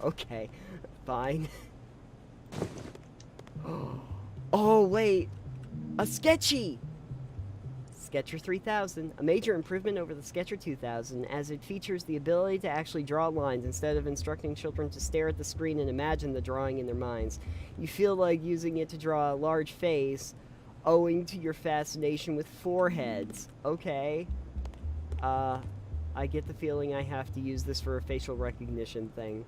Okay, fine. Oh, wait. A Sketchy! Sketcher 3000, a major improvement over the Sketcher 2000, as it features the ability to actually draw lines instead of instructing children to stare at the screen and imagine the drawing in their minds. You feel like using it to draw a large face, owing to your fascination with foreheads. Okay. I get the feeling I have to use this for a facial recognition thing.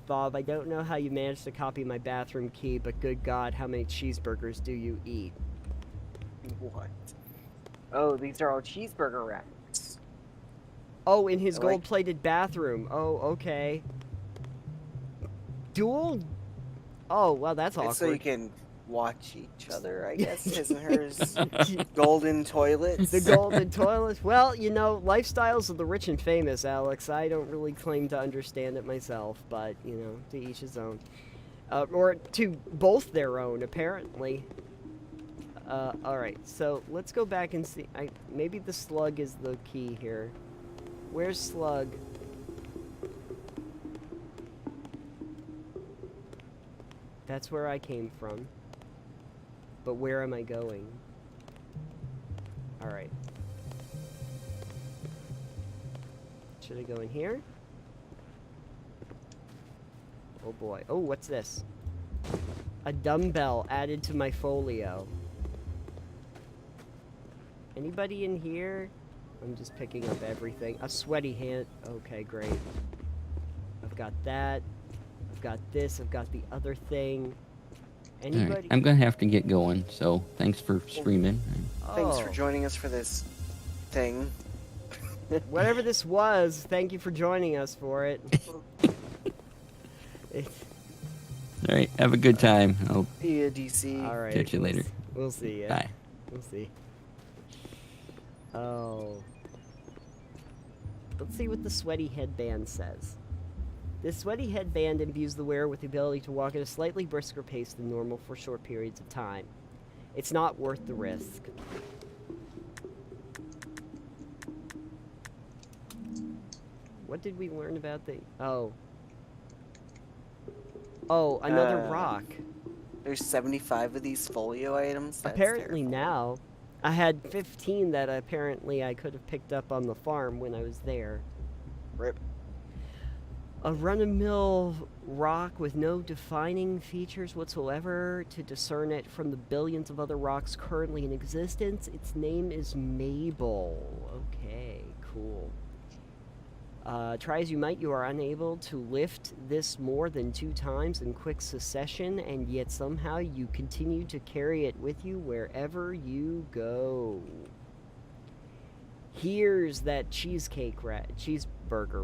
Bob. I don't know how you managed to copy my bathroom key, but good God, how many cheeseburgers do you eat? What? Oh, these are all cheeseburger wraps. Oh, in his I like- gold-plated bathroom. Oh, okay. Dual? Oh, well, that's awkward. It's so you can watch each other, I guess. His and hers golden toilets. The golden toilets. Well, you know, lifestyles of the rich and famous, Alex. I don't really claim to understand it myself, but, you know, to each his own. Or to both their own, apparently. Alright, so let's go back and see. Maybe the slug is the key here. Where's Slug? That's where I came from. But where am I going? Alright. Should I go in here? Oh boy. Oh, what's this? A dumbbell added to my folio. Anybody in here? I'm just picking up everything. A sweaty hand. Okay, great. I've got that. I've got this. I've got the other thing. Anybody? Alright, I'm gonna have to get going, so thanks for streaming. Thanks for Oh. joining us for this thing. Whatever this was, thank you for joining us for it. Alright, have a good time. I'll Yeah, DC. All right. catch you later. We'll see ya. Bye. We'll see. Oh. Let's see what the sweaty headband says. This sweaty headband imbues the wearer with the ability to walk at a slightly brisker pace than normal for short periods of time. It's not worth the risk. What did we learn about the... Oh. Oh, another rock. There's 75 of these folio items. That's Apparently terrifying. now. I had 15 that apparently I could have picked up on the farm when I was there. Rip. A run-of-mill rock with no defining features whatsoever to discern it from the billions of other rocks currently in existence. Its name is Mabel. Okay, cool. Try as you might, you are unable to lift this more than 2 times in quick succession, and yet somehow you continue to carry it with you wherever you go. Here's that cheeseburger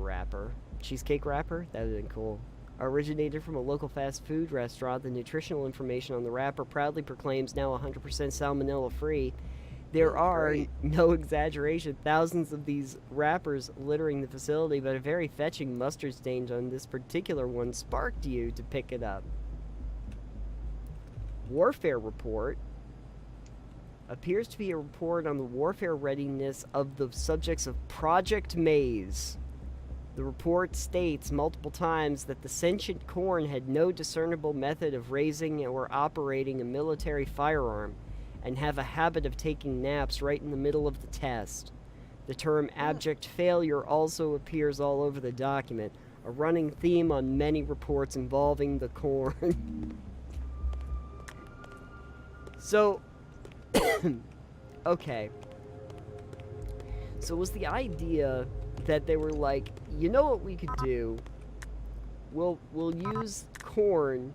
wrapper. Cheesecake wrapper? That would have been cool. Originated from a local fast food restaurant, the nutritional information on the wrapper proudly proclaims now 100% salmonella free. There are, Great. no exaggeration, thousands of these wrappers littering the facility, but a very fetching mustard stain on this particular one sparked you to pick it up. Warfare report appears to be a report on the warfare readiness of the subjects of Project Maize. The report states multiple times that the sentient corn had no discernible method of raising or operating a military firearm, and have a habit of taking naps right in the middle of the test. The term abject failure also appears all over the document, a running theme on many reports involving the corn. So, okay. So was the idea that they were like, you know what we could do? We'll use corn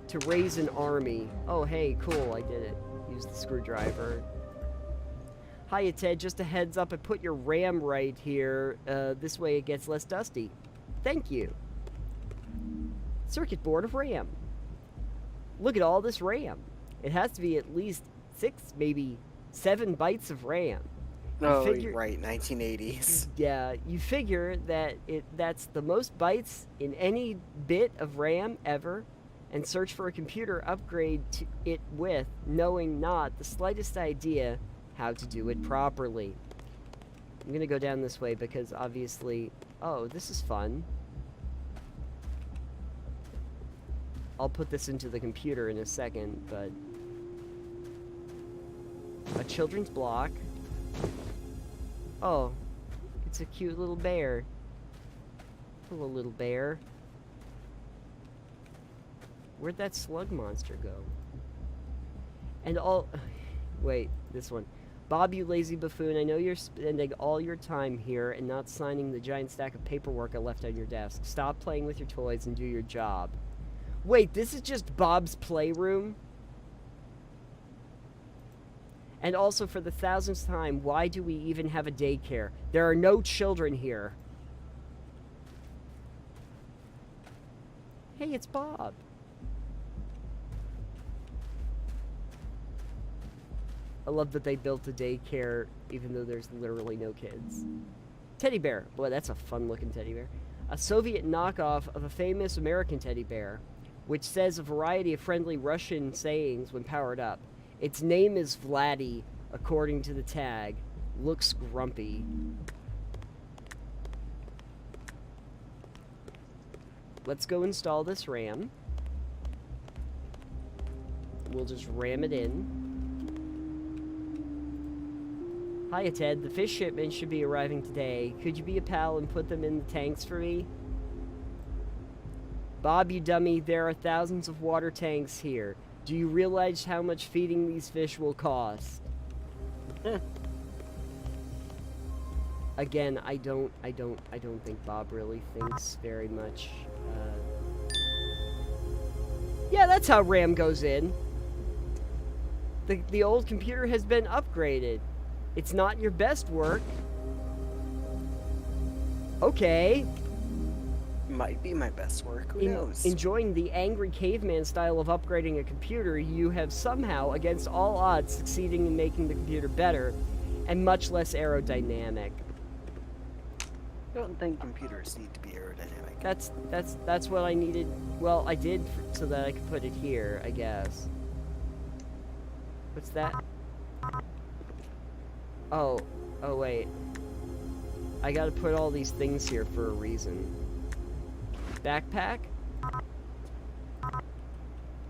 to raise an army. Oh, hey, cool, I did it. Use the screwdriver. Hiya, Ted, just a heads up, I put your RAM right here. This way it gets less dusty. Thank you. Circuit board of RAM. Look at all this RAM. It has to be at least 6, maybe 7 bytes of RAM. Oh, figure- right, 1980s. Yeah, you figure that that's the most bytes in any bit of RAM ever, and search for a computer upgrade to it with, knowing not the slightest idea how to do it properly. I'm gonna go down this way because obviously... Oh, this is fun. I'll put this into the computer in a second, but... A children's block. Oh, it's a cute little bear. Hello, little bear. Where'd that slug monster go? And all... Wait, this one. Bob, you lazy buffoon, I know you're spending all your time here and not signing the giant stack of paperwork I left on your desk. Stop playing with your toys and do your job. Wait, this is just Bob's playroom? And also, for the 1000th time, why do we even have a daycare? There are no children here. Hey, it's Bob. I love that they built a daycare even though there's literally no kids. Teddy bear. Boy, that's a fun-looking teddy bear. A Soviet knockoff of a famous American teddy bear, which says a variety of friendly Russian sayings when powered up. Its name is Vladdy, according to the tag. Looks grumpy. Let's go install this RAM. We'll just ram it in. Hiya, Ted. The fish shipment should be arriving today. Could you be a pal and put them in the tanks for me? Bob, you dummy, there are thousands of water tanks here. Do you realize how much feeding these fish will cost? Again, I don't think Bob really thinks very much. Yeah, that's how RAM goes in. The old computer has been upgraded. It's not your best work. Okay. Might be my best work. Who knows? Enjoying the angry caveman style of upgrading a computer, you have somehow, against all odds, succeeding in making the computer better and much less aerodynamic. I don't think computers need to be aerodynamic. That's what I needed. Well, I did so that I could put it here, I guess. What's that? Oh wait. I gotta put all these things here for a reason. Backpack?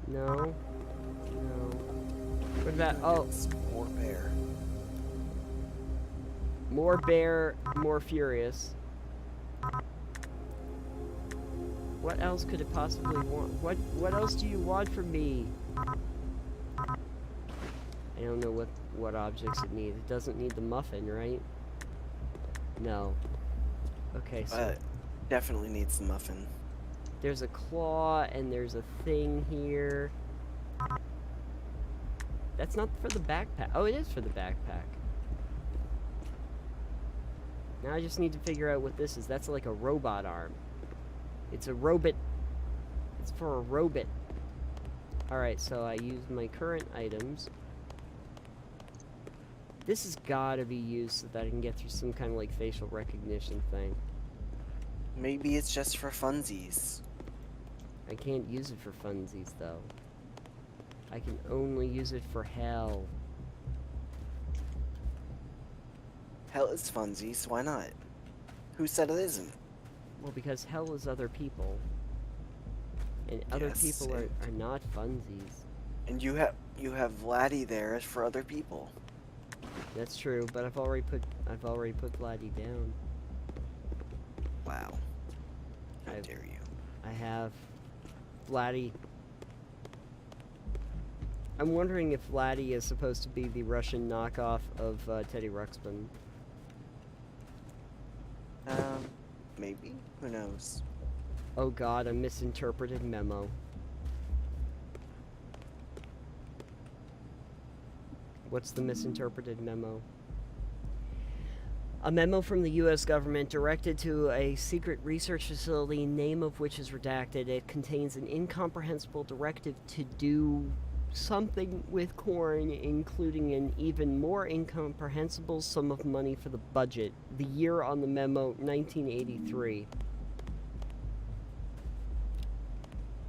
No. No. What about, oh. More bear. More bear, more furious. What else could it possibly want? What else do you want from me? I don't know what objects it needs. It doesn't need the muffin, right? No. Okay, so definitely needs the muffin. There's a claw and there's a thing here. That's not for the backpack. Oh, it is for the backpack. Now I just need to figure out what this is. That's like a robot arm. It's a robot. It's for a robot. Alright, so I use my current items. This has gotta be used so that I can get through some kind of like facial recognition thing. Maybe it's just for funsies. I can't use it for funsies though. I can only use it for hell. Hell is funsies, why not? Who said it isn't? Well, because hell is other people. And other Yes, people are not funsies. And you have Vladdy there for other people. That's true, but I've already put Vladdy down. Wow. How dare you? I have Vladdy. I'm wondering if Vladdy is supposed to be the Russian knockoff of Teddy Ruxpin. Maybe. Who knows? Oh god, a misinterpreted memo. What's the misinterpreted memo? A memo from the U.S. government directed to a secret research facility, name of which is redacted. It contains an incomprehensible directive to do something with corn, including an even more incomprehensible sum of money for the budget. The year on the memo, 1983.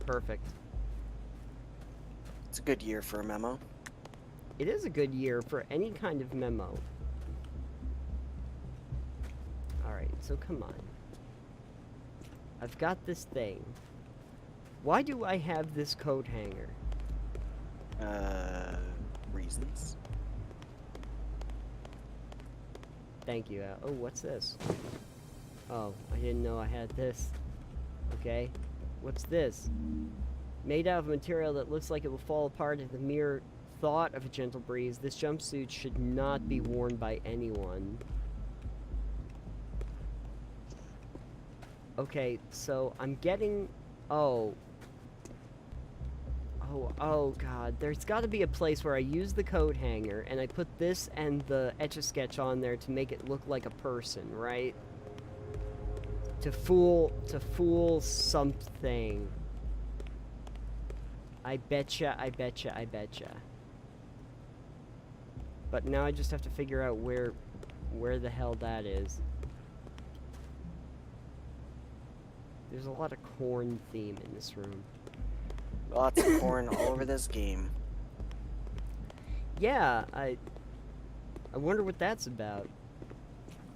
Perfect. It's a good year for a memo. It is a good year for any kind of memo. Alright, so come on. I've got this thing. Why do I have this coat hanger? Reasons. Thank you. Oh, what's this? Oh, I didn't know I had this. Okay. What's this? Made out of material that looks like it will fall apart at the mere thought of a gentle breeze. This jumpsuit should not be worn by anyone. Okay, so I'm getting... Oh, god. There's got to be a place where I use the coat hanger, and I put this and the Etch-a-Sketch on there to make it look like a person, right? To fool something. I betcha. But now I just have to figure out where the hell that is. There's a lot of corn theme in this room. Lots of corn all over this game. Yeah, I wonder what that's about.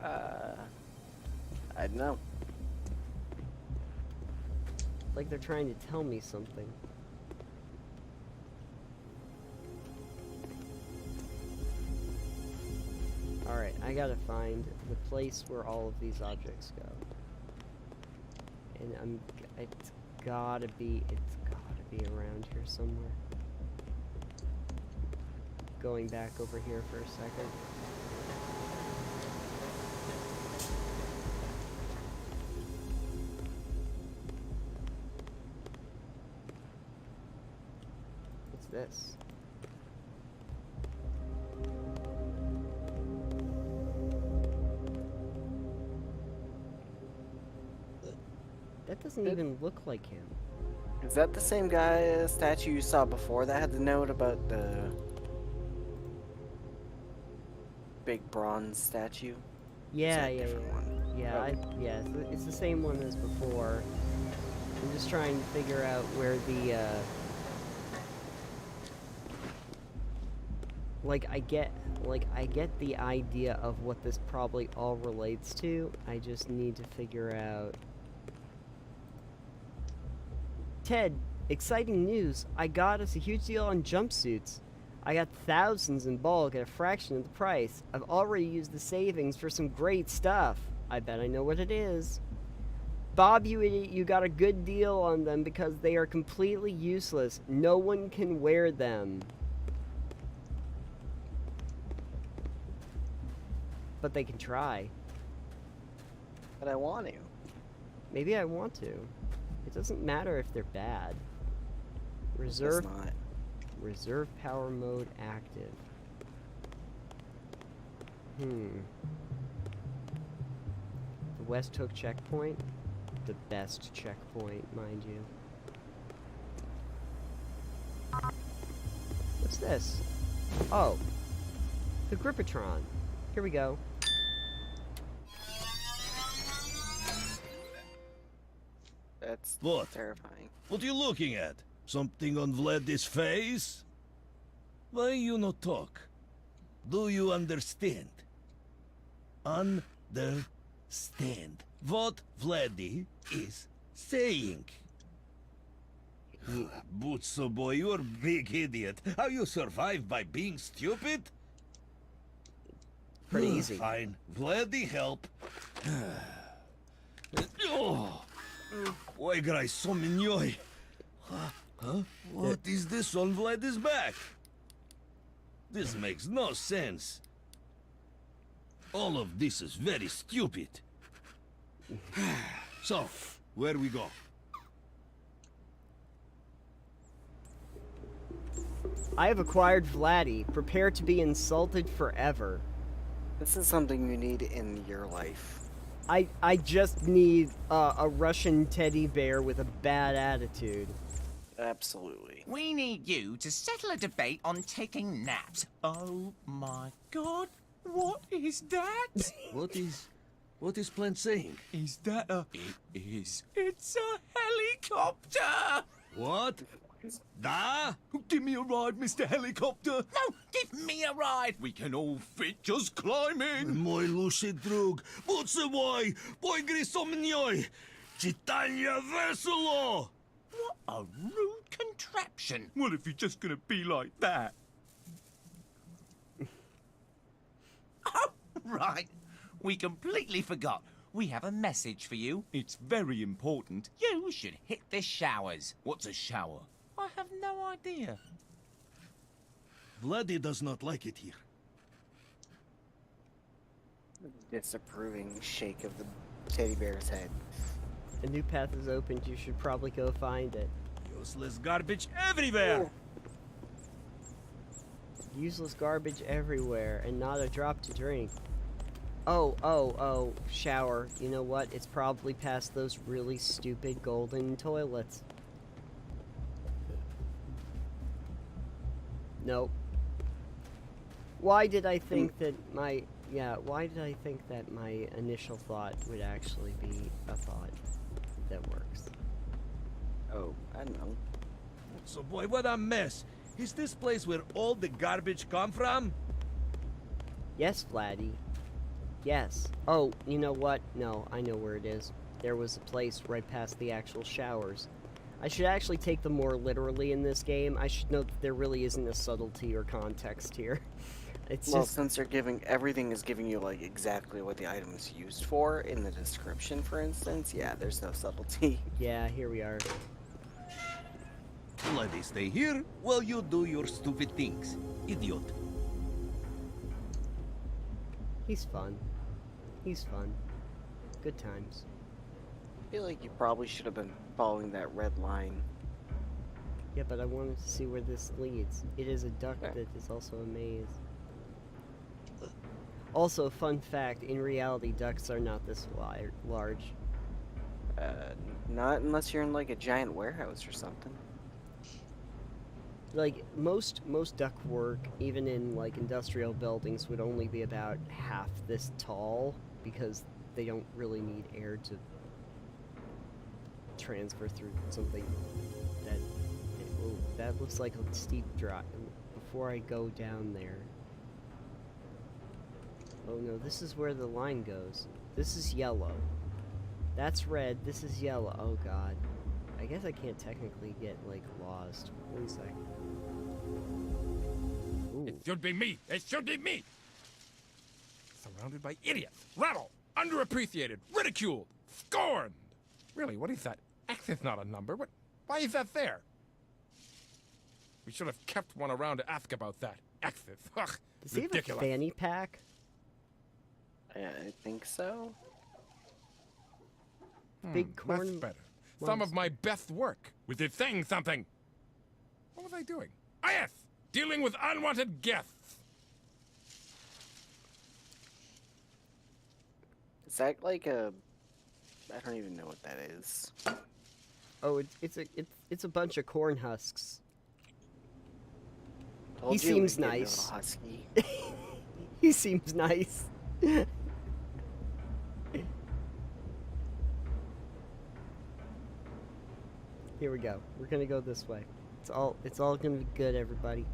I don't know. Like they're trying to tell me something. Alright, I gotta find the place where all of these objects go. And it's gotta be around here somewhere. Going back over here for a second. What's this? That doesn't even look like him. Is that the same guy statue you saw before that had the note about the big bronze statue? Yeah, Is that a different one? Yeah, it's the same one as before. I'm just trying to figure out where the I get the idea of what this probably all relates to. I just need to figure out. Ted, exciting news. I got us a huge deal on jumpsuits. I got thousands in bulk at a fraction of the price. I've already used the savings for some great stuff. I bet I know what it is. Bob, you idiot, you got a good deal on them because they are completely useless. No one can wear them. But they can try. But I want to. Maybe I want to. It doesn't matter if they're bad. It's Reserve not. Reserve power mode active. The West Hook checkpoint. The best checkpoint, mind you. What's this? Oh. The Gripatron. Here we go. That's What? terrifying. What are you looking at? Something on Vlad's face? Why you not talk? Do you understand? Understand what Vladdy is saying. Butso boy, you're a big idiot. How you survive by being stupid? Pretty easy. Fine. Vladdy help. Oh. Oi, grai sominjoj. Huh? What is this on Vlad's back? This makes no sense. All of this is very stupid. So, where we go? I have acquired Vladdy. Prepare to be insulted forever. This is something you need in your life. I just need a Russian teddy bear with a bad attitude. Absolutely. We need you to settle a debate on taking naps. Oh my god, what is that? What is Plant saying? Is that a... It is. It's a helicopter! What? Da? Give me a ride, Mr. Helicopter. No, give me a ride! We can all fit, just climb in! Moj luši drug, Butso boy, gri sominjoj. Čitanje veselo! What a rude contraption! Well, if you're just gonna be like that. Oh, right. We completely forgot. We have a message for you. It's very important. You should hit the showers. What's a shower? I have no idea. Vladdy does not like it here. Disapproving shake of the teddy bear's head. A new path is opened. You should probably go find it. Useless garbage everywhere! Useless garbage everywhere and not a drop to drink. Oh, shower. You know what? It's probably past those really stupid golden toilets. Nope. Why did I think that my... Yeah, why did I think that my initial thought would actually be a thought that works? Oh, I don't know. So boy, what a mess. Is this place where all the garbage come from? Yes, Vladdy. Yes. Oh, you know what? No, I know where it is. There was a place right past the actual showers. I should actually take them more literally in this game. I should note that there really isn't a subtlety or context here. It's Well, just... since they're everything is giving you like exactly what the item is used for in the description, for instance, yeah, there's no subtlety. Yeah, here we are. Vladdy, stay here while you do your stupid things. Idiot. He's fun. He's fun. Good times. I feel like you probably should have been following that red line. Yeah, but I wanted to see where this leads. It is a duck that is also a maze. Also, fun fact, in reality, ducks are not this large. Not unless you're in like a giant warehouse or something. Like, most duck work, even in like industrial buildings, would only be about half this tall, because they don't really need air to transfer through something that... Oh, that looks like a steep drop. Before I go down there... Oh no, this is where the line goes. This is yellow. That's red, this is yellow. Oh god. I guess I can't technically get, like, lost. 1 second. Ooh. It should be me! It should be me! Surrounded by idiots, rabble, underappreciated, ridiculed, scorned! Really, what is that? X is not a number. Why is that there? We should have kept one around to ask about that. X's. Ugh, Does he have a ridiculous. fanny pack? I think so. Big corn... That's better. Some of my best work. Was it saying something? What was I doing? Ah, yes! Dealing with unwanted guests! Is that like a... I don't even know what that is. Oh, it's a bunch of corn husks. Told He you seems we'd get a nice. little husky. He seems nice. Here we go. We're gonna go this way. It's all gonna be good, everybody.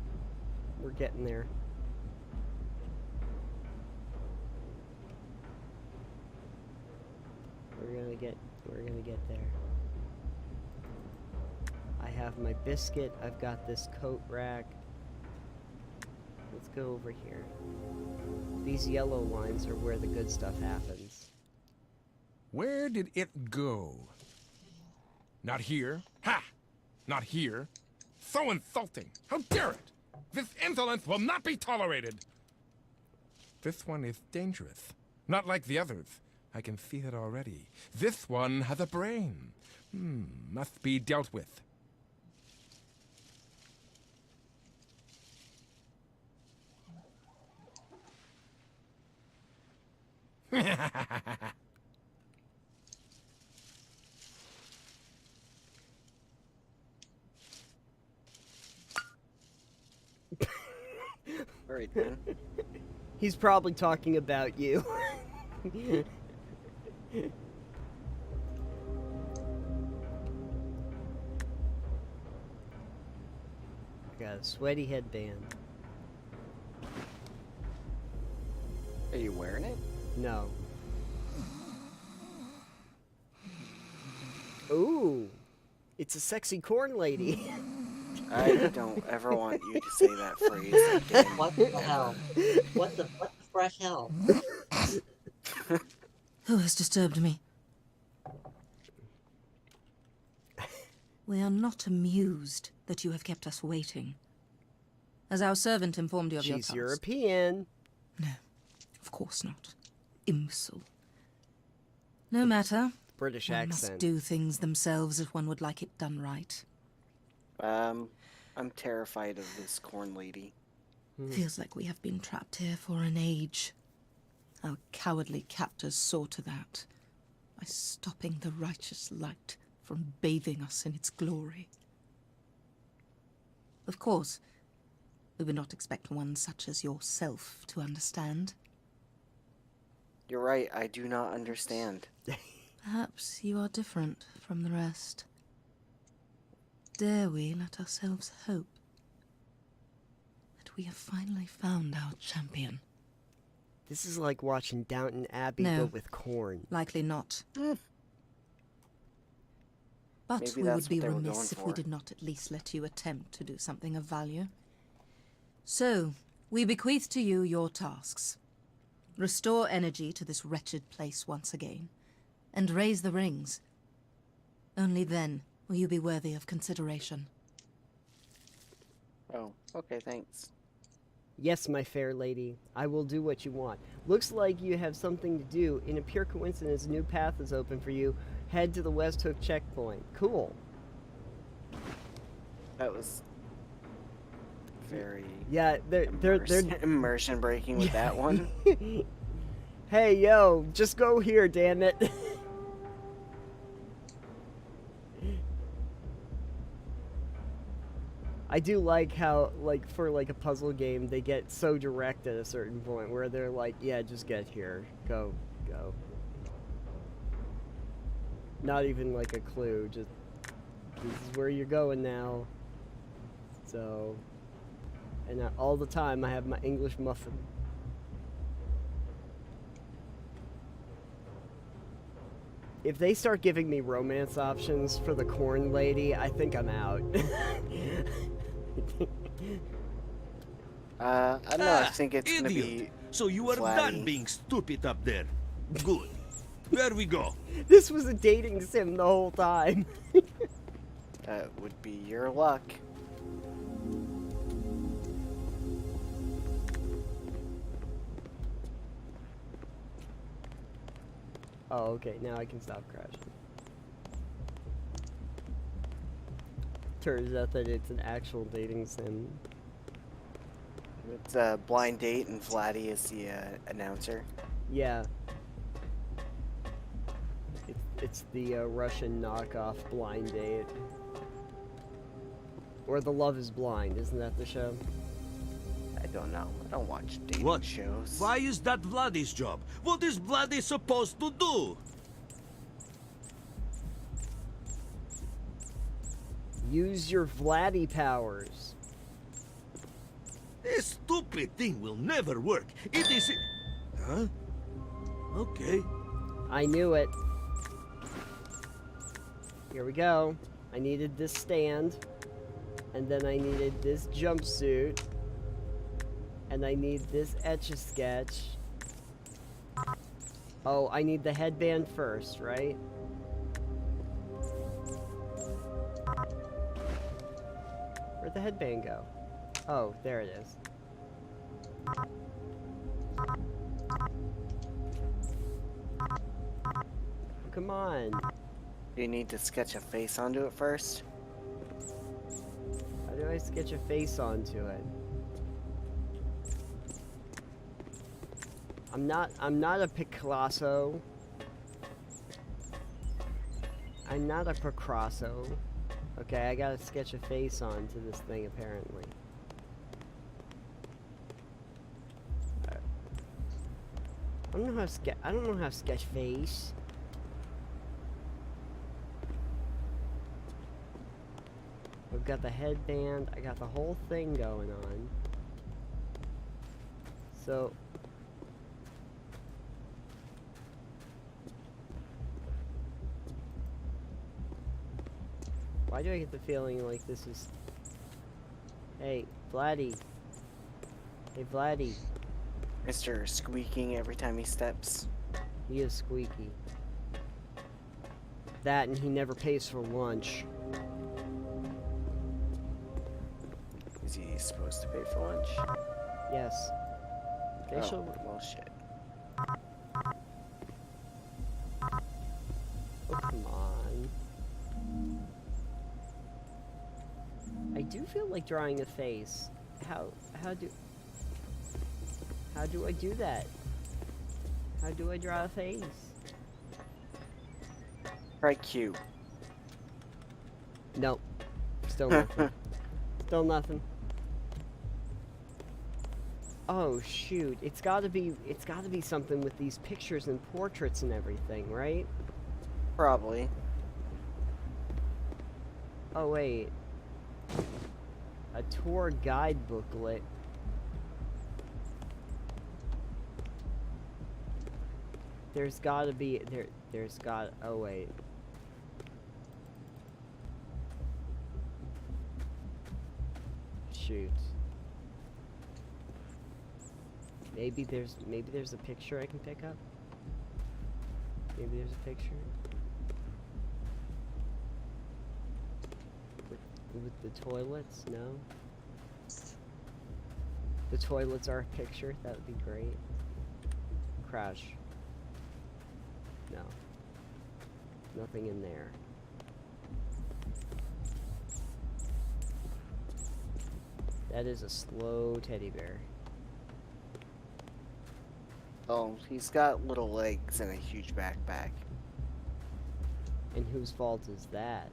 We're getting there. We're gonna get there. I have my biscuit. I've got this coat rack. Let's go over here. These yellow lines are where the good stuff happens. Where did it go? Not here. Ha! Not here. So insulting. How dare it! This insolence will not be tolerated. This one is dangerous. Not like the others. I can see it already. This one has a brain. Must be dealt with. Alright then. He's probably talking about you. Got a sweaty headband. Are you wearing it? No. Ooh. It's a sexy corn lady. I don't ever want you to say that phrase again. What the hell? What the fresh hell? Who has disturbed me? We are not amused that you have kept us waiting. Has our servant informed you of your She's task? European. No, of course not. Imbecile. No matter. British One accent. must do things themselves if one would like it done right. I'm terrified of this corn lady. Feels like we have been trapped here for an age. Our cowardly captors saw to that, by stopping the righteous light from bathing us in its glory. Of course, we would not expect one such as yourself to understand. You're right, I do not understand. Perhaps you are different from the rest. Dare we let ourselves hope that we have finally found our champion? This is like watching Downton Abbey, No. but with corn. Likely not. Mm. But Maybe we that's would be what they were remiss going if we for. did not at least let you attempt to do something of value. So, we bequeath to you your tasks. Restore energy to this wretched place once again, and raise the rings. Only then will you be worthy of consideration. Oh, okay, thanks. Yes, my fair lady, I will do what you want. Looks like you have something to do. In a pure coincidence, a new path is open for you. Head to the West Hook checkpoint. Cool. That was very Yeah, they're immersion breaking with that one. Hey, yo, just go here, damn it. I do like how, like, for, like, a puzzle game, they get so direct at a certain point where they're like, yeah, just get here. Go. Not even, like, a clue. Just, this is where you're going now. So, and all the time I have my English muffin. If they start giving me romance options for the corn lady, I think I'm out. I don't know, I think it's gonna idiot. be So you are flatty. done being stupid up there. Good. Where we go? This was a dating sim the whole time. That would be your luck. Oh, okay, now I can stop crashing. Turns out that it's an actual dating sim. It's a blind date and Vladdy is the announcer. Yeah. It's the Russian knockoff Blind Date. Or The Love is Blind, isn't that the show? I don't know. I don't watch dating What? shows. Why is that Vladdy's job? What is Vladdy supposed to do? Use your Vladdy powers. This stupid thing will never work. It is... Huh? Okay. I knew it. Here we go. I needed this stand. And then I needed this jumpsuit. And I need this Etch-a-Sketch. Oh, I need the headband first, right? Where'd the headband go? Oh, there it is. Come on. Do you need to sketch a face onto it first? How do I sketch a face onto it? I'm not a Picasso. I'm not a Picasso. Okay, I gotta sketch a face onto this thing apparently. I don't know how to sketch face. We've got the headband, I got the whole thing going on. So why do I get the feeling like this is... Hey, Vladdy. Hey, Vladdy. Mr. Squeaking every time he steps. He is squeaky. That and he never pays for lunch. Is he supposed to pay for lunch? Yes. Facial. Oh, well, shit. Oh, come on. I do feel like drawing a face. How do I do that? How do I draw a face? Try Q. Nope. Still nothing. Still nothing. Oh shoot! It's gotta be something with these pictures and portraits and everything, right? Probably. Oh wait. A tour guide booklet. There's gotta be oh wait. Shoot. Maybe there's a picture I can pick up. Maybe there's a picture. With the toilets? No. The toilets are a picture? That would be great. Crash. No. Nothing in there. That is a slow teddy bear. Oh, he's got little legs and a huge backpack. And whose fault is that?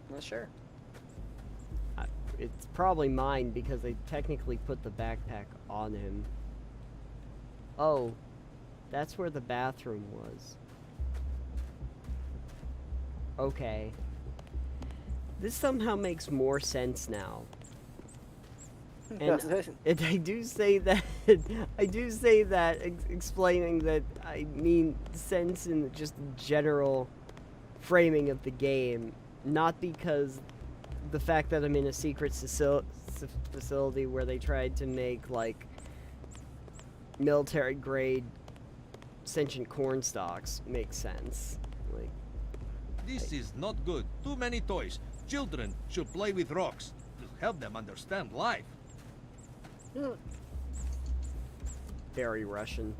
Not sure. It's probably mine because they technically put the backpack on him. Oh, that's where the bathroom was. Okay. This somehow makes more sense now. And I do say that, explaining that I mean sense in just the general framing of the game, not because the fact that I'm in a secret facility where they tried to make, like, military-grade sentient corn stalks makes sense. Like, This is not good. Too many toys. Children should play with rocks to help them understand life. very Russian.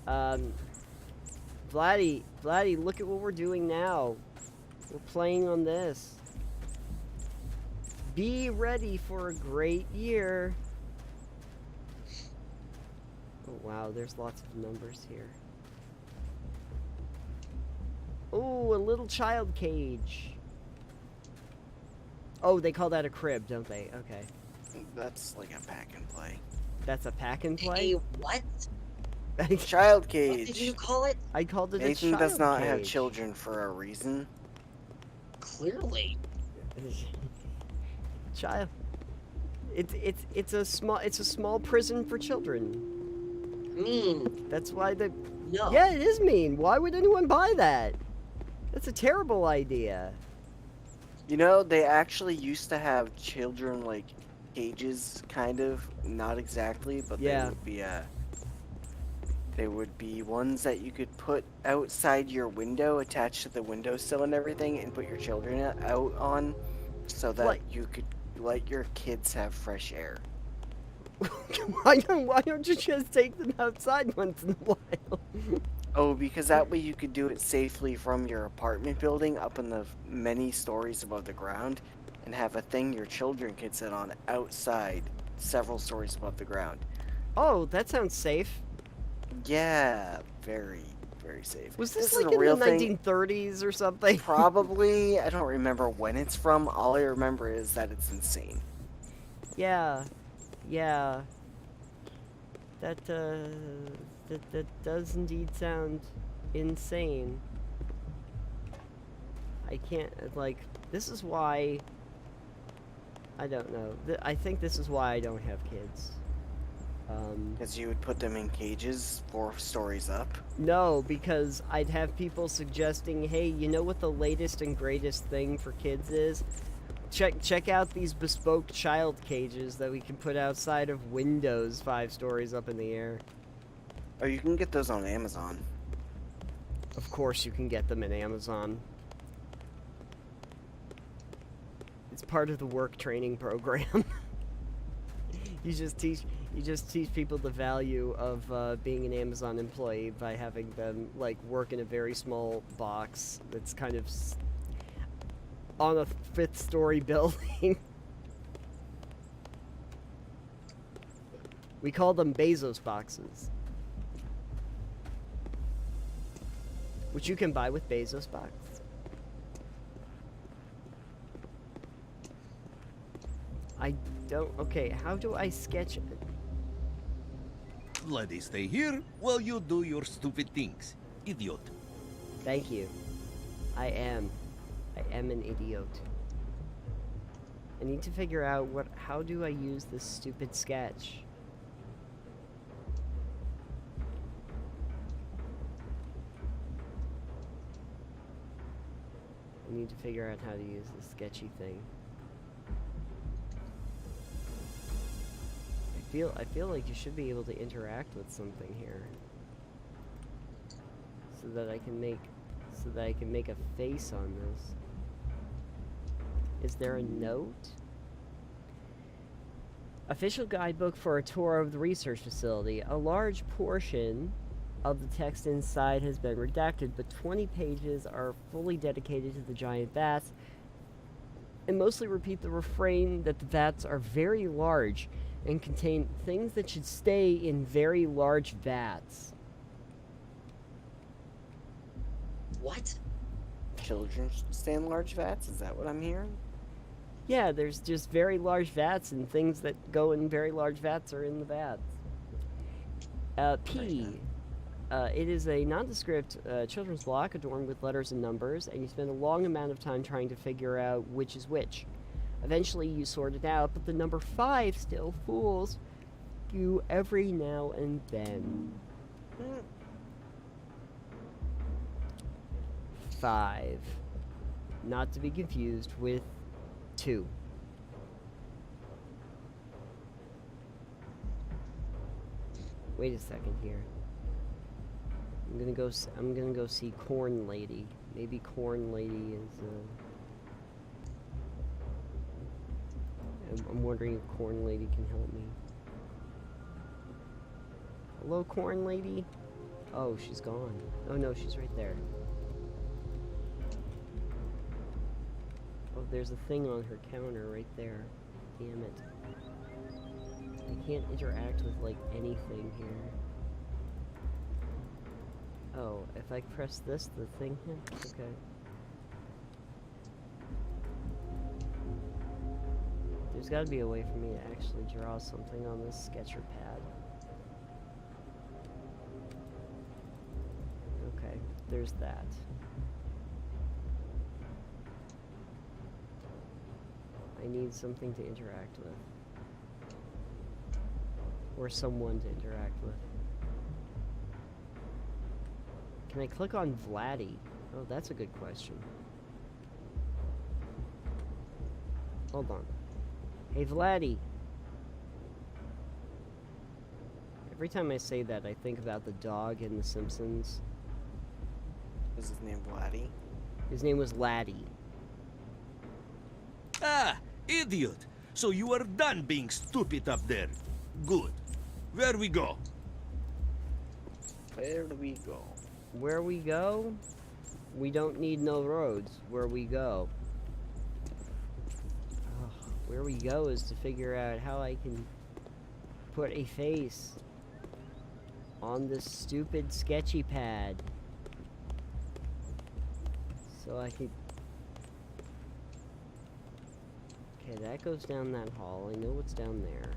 Vladdy, look at what we're doing now. We're playing on this. Be ready for a great year. Oh wow, there's lots of numbers here. Oh, a little child cage. Oh, they call that a crib, don't they? Okay. That's like a pack and play. That's a pack and play? A what? Child What cage. did you call it? I called it a Nathan child does not cage. have children for a reason. Clearly. Child. It's a small prison for children. Mean. That's why the No. Yeah, it is mean. Why would anyone buy that? That's a terrible idea. You know, they actually used to have children like cages, kind of, not exactly, but Yeah. they would be ones that you could put outside your window, attached to the windowsill and everything, and put your children out on, so that Like- you could let your kids have fresh air. why don't you just take them outside once in a while? Oh, because that way you could do it safely from your apartment building up in the many stories above the ground, and have a thing your children could sit on outside several stories above the ground. Oh, that sounds safe. Yeah, very, very safe. Was this is like a in real the thing? 1930s or something? Probably. I don't remember when it's from. All I remember is that it's insane. Yeah. That does indeed sound insane. I can't, like, this is why, I don't know. I think this is why I don't have kids. Because you would put them in cages 4 stories up. No, because I'd have people suggesting, hey, you know what the latest and greatest thing for kids is? Check out these bespoke child cages that we can put outside of windows 5 stories up in the air. Oh, you can get those on Amazon. Of course you can get them in Amazon. It's part of the work training program. You just teach people the value of being an Amazon employee by having them like work in a very small box that's kind of on a 5th story building. We call them Bezos boxes, which you can buy with Bezos box. I don't. Okay, how do I sketch it? Let me stay here while you do your stupid things, idiot. Thank you. I am an idiot. I need to figure out how do I use this stupid sketch? I need to figure out how to use this sketchy thing. I feel like you should be able to interact with something here. So that I can make a face on this. Is there a note? Official guidebook for a tour of the research facility. A large portion of the text inside has been redacted, but 20 pages are fully dedicated to the giant vats and mostly repeat the refrain that the vats are very large and contain things that should stay in very large vats. What? Children should stay in large vats? Is that what I'm hearing? Yeah, there's just very large vats, and things that go in very large vats are in the vats. P. It is a nondescript children's block adorned with letters and numbers, and you spend a long amount of time trying to figure out which is which. Eventually you sort it out, but the number 5 still fools you every now and then. 5. Not to be confused with 2. Wait a second here. I'm gonna go see Corn Lady. Maybe Corn Lady is I'm wondering if Corn Lady can help me. Hello, Corn Lady? Oh, she's gone. Oh no, she's right there. Oh, there's a thing on her counter right there. Damn it. I can't interact with, like, anything here. Oh, if I press this, the thing hits? Okay. There's gotta be a way for me to actually draw something on this sketcher pad. Okay, there's that. I need something to interact with. Or someone to interact with. Can I click on Vladdy? Oh, that's a good question. Hold on. Hey, Vladdy! Every time I say that, I think about the dog in The Simpsons. Was his name Vladdy? His name was Laddie. Ah, idiot! So you are done being stupid up there. Good. Where we go? Where do we go? Where we go? We don't need no roads. Where we go? Where we go is to figure out how I can put a face on this stupid sketchy pad. So I could... Okay, that goes down that hall. I know what's down there.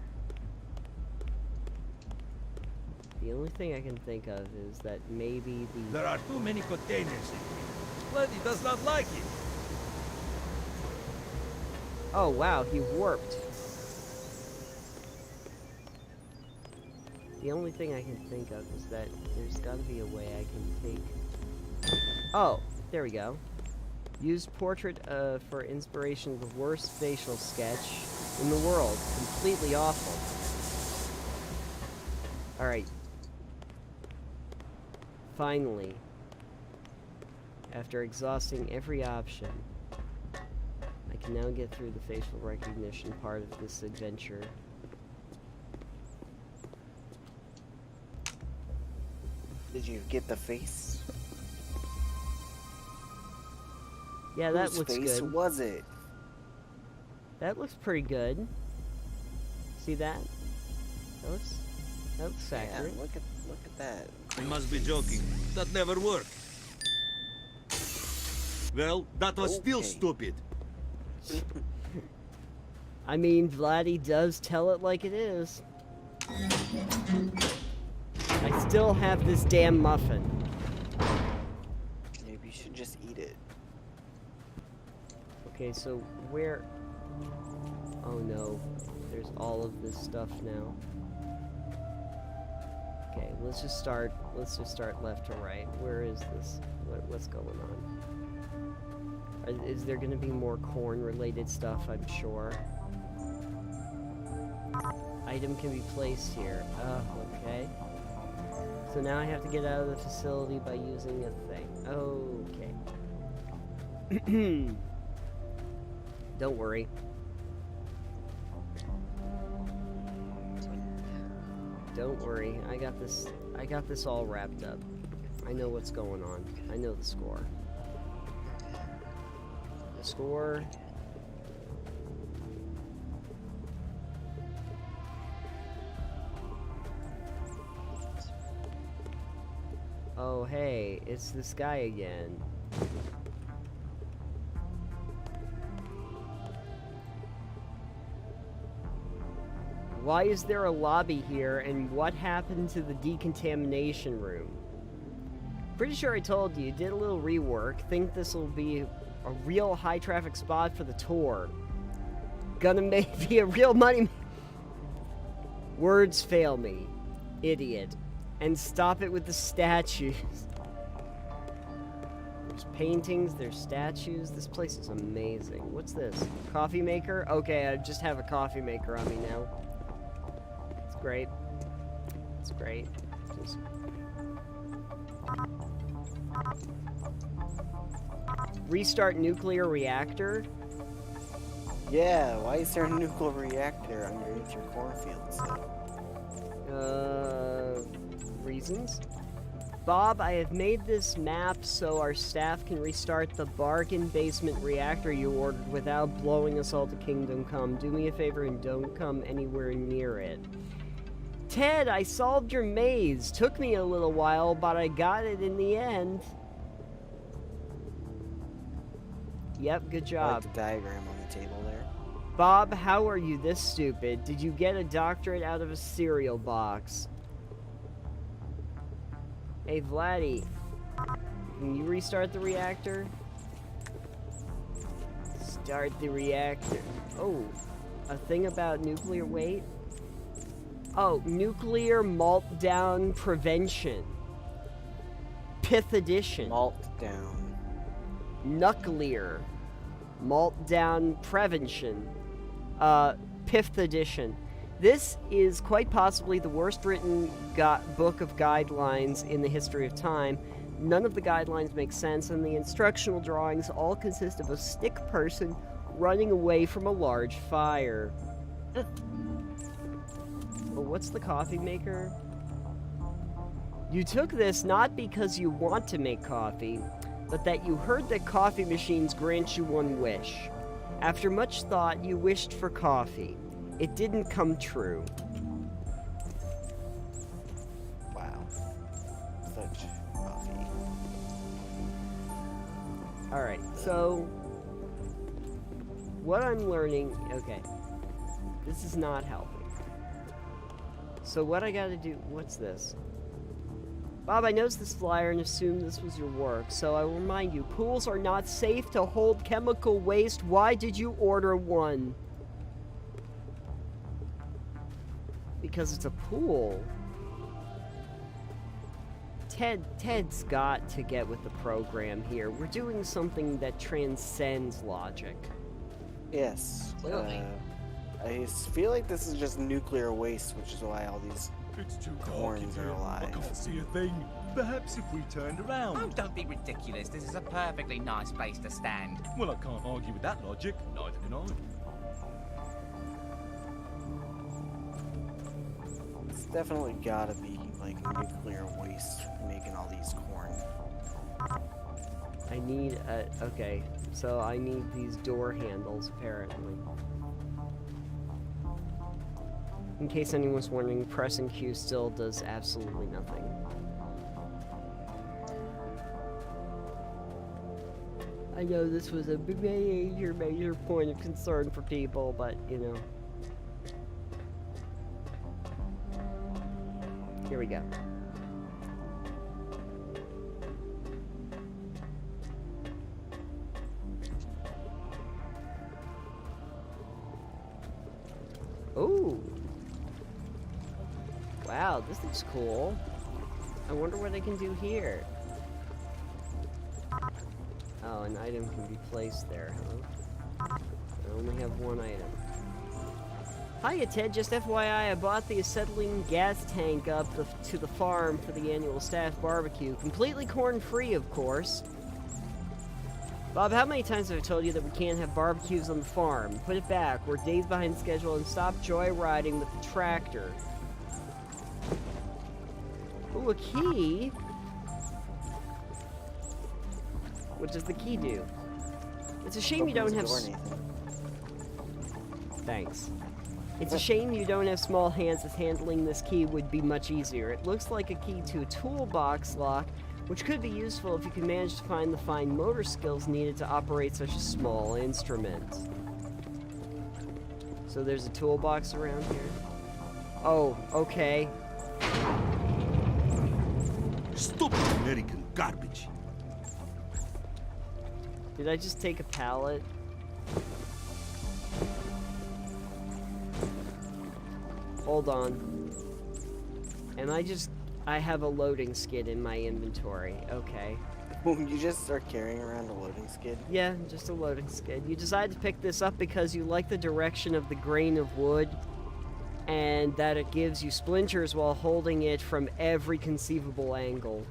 The only thing I can think of is that maybe the... There are too many containers in here. Bloody does not like it. Oh wow, he warped. The only thing I can think of is that there's gotta be a way I can take... Oh, there we go. Used portrait for inspiration of the worst facial sketch in the world. Completely awful. Alright. Finally, after exhausting every option, I can now get through the facial recognition part of this adventure. Did you get the face? Yeah, that Whose looks face good. was it? That looks pretty good. See that? That looks accurate. Yeah, look at that. You must be joking. That never worked. Well, that was still Okay. stupid. I mean, Vladdy does tell it like it is. I still have this damn muffin. Maybe you should just eat it. Okay, so where... Oh no, there's all of this stuff now. Okay, let's just start left to right. Where is this? What's going on? Is there gonna be more corn-related stuff? I'm sure. Item can be placed here. Oh, okay. So now I have to get out of the facility by using a thing. Okay. Don't worry. Don't worry. I got this all wrapped up. I know what's going on. I know the score. The score. Oh, hey, it's this guy again. Why is there a lobby here, and what happened to the decontamination room? Pretty sure I told you, did a little rework. Think this will be a real high traffic spot for the tour. Gonna be a real money. Words fail me, idiot. And stop it with the statues. There's paintings, there's statues. This place is amazing. What's this? Coffee maker? Okay, I just have a coffee maker on me now. It's great. It's great. Just... Restart nuclear reactor? Yeah, why is there a nuclear reactor underneath your cornfields? Reasons? Bob, I have made this map so our staff can restart the bargain basement reactor you ordered without blowing us all to Kingdom Come. Do me a favor and don't come anywhere near it. Ted, I solved your maze. Took me a little while, but I got it in the end. Yep, good I job. like the diagram on the table there. Bob, how are you this stupid? Did you get a doctorate out of a cereal box? Hey, Vladdy, can you restart the reactor? Start the reactor. Oh, a thing about nuclear weight? Oh, nuclear meltdown prevention. Pith edition. Meltdown. Nuclear meltdown prevention. Pith edition. This is quite possibly the worst written book of guidelines in the history of time. None of the guidelines make sense, and the instructional drawings all consist of a stick person running away from a large fire. Oh, what's the coffee maker? You took this not because you want to make coffee, but that you heard that coffee machines grant you one wish. After much thought, you wished for coffee. It didn't come true. Wow. Such coffee. Alright, so... what I'm learning... Okay. This is not helping. So what I gotta do... What's this? Bob, I noticed this flyer and assumed this was your work, so I will remind you, pools are not safe to hold chemical waste. Why did you order one? Because it's a pool. Ted's got to get with the program here. We're doing something that transcends logic. Yes. Clearly. I feel like this is just nuclear waste, which is why all these It's too dark in horns are here. I alive. can't see a thing. Perhaps if we turned around. Oh, don't be ridiculous. This is a perfectly nice place to stand. Well, I can't argue with that logic. Neither can I. It's definitely gotta be like nuclear waste making all these corn. I need okay, so I need these door handles apparently. In case anyone's wondering, pressing Q still does absolutely nothing. I know this was a major point of concern for people, but you know. Here we go. Ooh. Wow, this looks cool. I wonder what I can do here. Oh, an item can be placed there, huh? I only have one item. Hiya, Ted. Just FYI, I bought the acetylene gas tank up to the farm for the annual staff barbecue. Completely corn-free, of course. Bob, how many times have I told you that we can't have barbecues on the farm? Put it back. We're days behind schedule and stop joyriding with the tractor. Ooh, a key? What does the key do? It's a shame you don't have... Thanks. It's a shame you don't have small hands, as handling this key would be much easier. It looks like a key to a toolbox lock, which could be useful if you can manage to find the fine motor skills needed to operate such a small instrument. So there's a toolbox around here? Oh, okay. Stupid American garbage. Did I just take a pallet? Hold on. I have a loading skid in my inventory. Okay. You just start carrying around a loading skid? Yeah, just a loading skid. You decided to pick this up because you like the direction of the grain of wood and that it gives you splinters while holding it from every conceivable angle.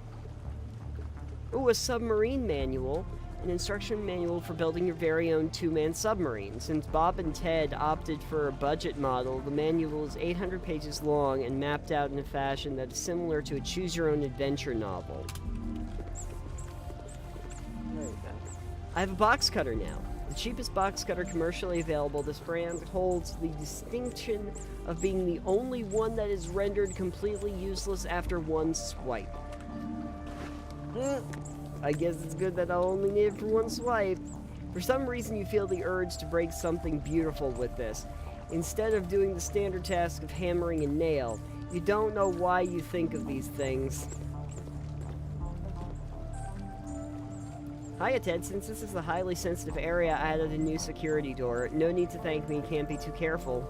Ooh, a submarine manual. An instruction manual for building your very own two-man submarine. Since Bob and Ted opted for a budget model, the manual is 800 pages long and mapped out in a fashion that is similar to a choose-your-own-adventure novel. There you go. I have a box cutter now. The cheapest box cutter commercially available, this brand holds the distinction of being the only one that is rendered completely useless after one swipe. I guess it's good that I'll only need it for one swipe. For some reason you feel the urge to break something beautiful with this. Instead of doing the standard task of hammering a nail, you don't know why you think of these things. Hiya, Ted. Since this is a highly sensitive area, I added a new security door. No need to thank me, can't be too careful.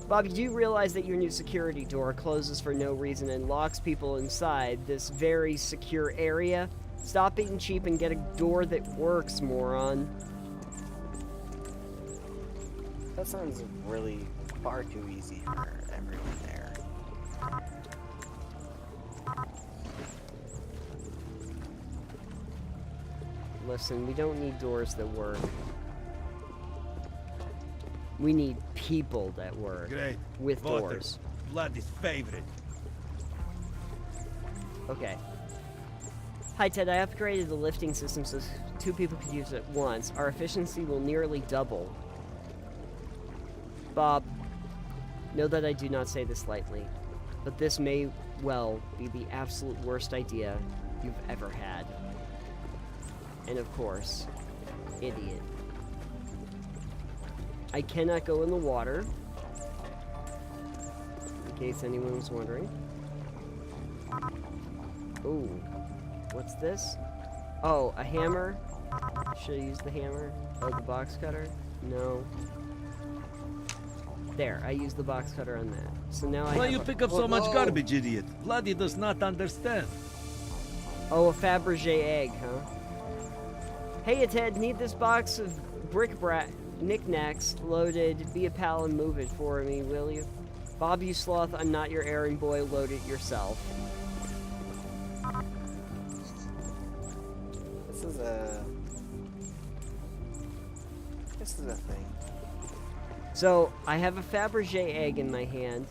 Bob, you do realize that your new security door closes for no reason and locks people inside this very secure area? Stop being cheap and get a door that works, moron. That sounds really far too easy for everyone there. Listen, we don't need doors that work. We need people that work. Great. With Voter. doors. Bloody favorite. Okay. Hi, Ted. I upgraded the lifting system so 2 people could use it at once. Our efficiency will nearly double. Bob, know that I do not say this lightly, but this may well be the absolute worst idea you've ever had. And of course, idiot. I cannot go in the water, in case anyone was wondering. Ooh, what's this? Oh, a hammer? Should I use the hammer? Oh, the box cutter? No. There, I used the box cutter on that. So now I Why have you a... pick up so Whoa, much whoa. garbage, idiot? Bloody does not understand. Oh, a Fabergé egg, huh? Hey, Ted, need this box of bric-a-brac. knickknacks loaded. Be a pal and move it for me, will you? Bob, you sloth, I'm not your errand boy. Load it yourself. This is a thing. So, I have a Fabergé egg in my hand.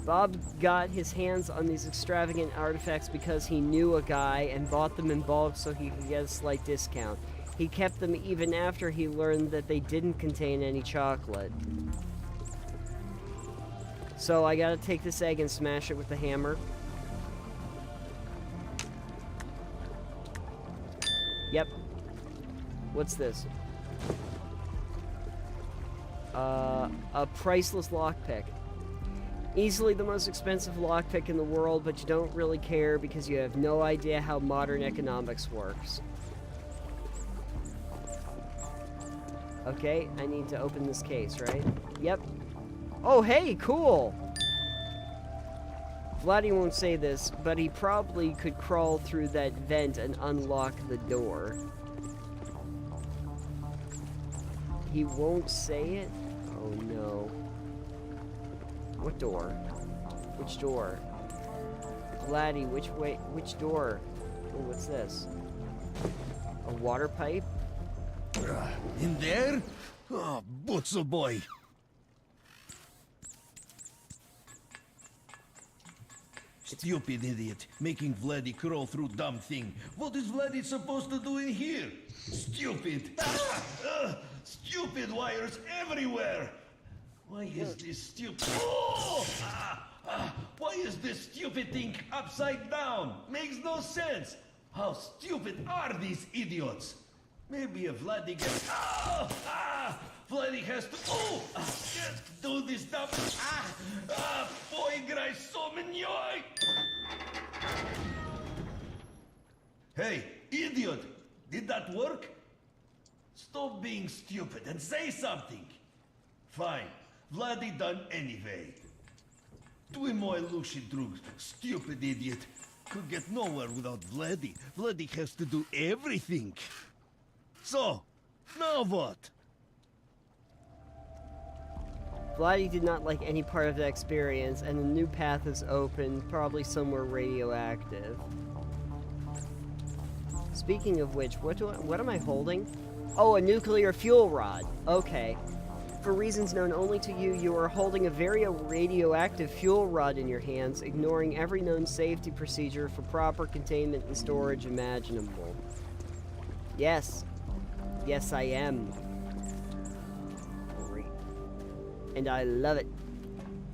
Bob got his hands on these extravagant artifacts because he knew a guy and bought them in bulk so he could get a slight discount. He kept them even after he learned that they didn't contain any chocolate. So I gotta take this egg and smash it with the hammer. Yep. What's this? A priceless lockpick. Easily the most expensive lockpick in the world, but you don't really care because you have no idea how modern economics works. Okay, I need to open this case, right? Yep. Oh, hey, cool! Vladdy won't say this, but he probably could crawl through that vent and unlock the door. He won't say it? Oh, no. What door? Which door? Vladdy, which way? Which door? Oh, what's this? A water pipe? In there? Oh, Butzel boy. Stupid idiot, making Vladdy crawl through dumb thing. What is Vladdy supposed to do in here? Stupid. Stupid wires everywhere. Why is this stupid? Oh! Why is this stupid thing upside down? Makes no sense. How stupid are these idiots? Maybe if Vladdy gets... Vladdy has to... do this stuff. Boy, graj so menjoj! Hey, idiot! Did that work? Stop being stupid and say something. Fine. Vladdy done anyway. Twój moj luši drug, stupid idiot. Could get nowhere without Vladdy. Vladdy has to do everything. So, now what? Vladdy did not like any part of the experience, and a new path is open, probably somewhere radioactive. Speaking of which, what am I holding? Oh, a nuclear fuel rod. Okay. For reasons known only to you, you are holding a very radioactive fuel rod in your hands, ignoring every known safety procedure for proper containment and storage imaginable. Yes. Yes, I am. Great. And I love it.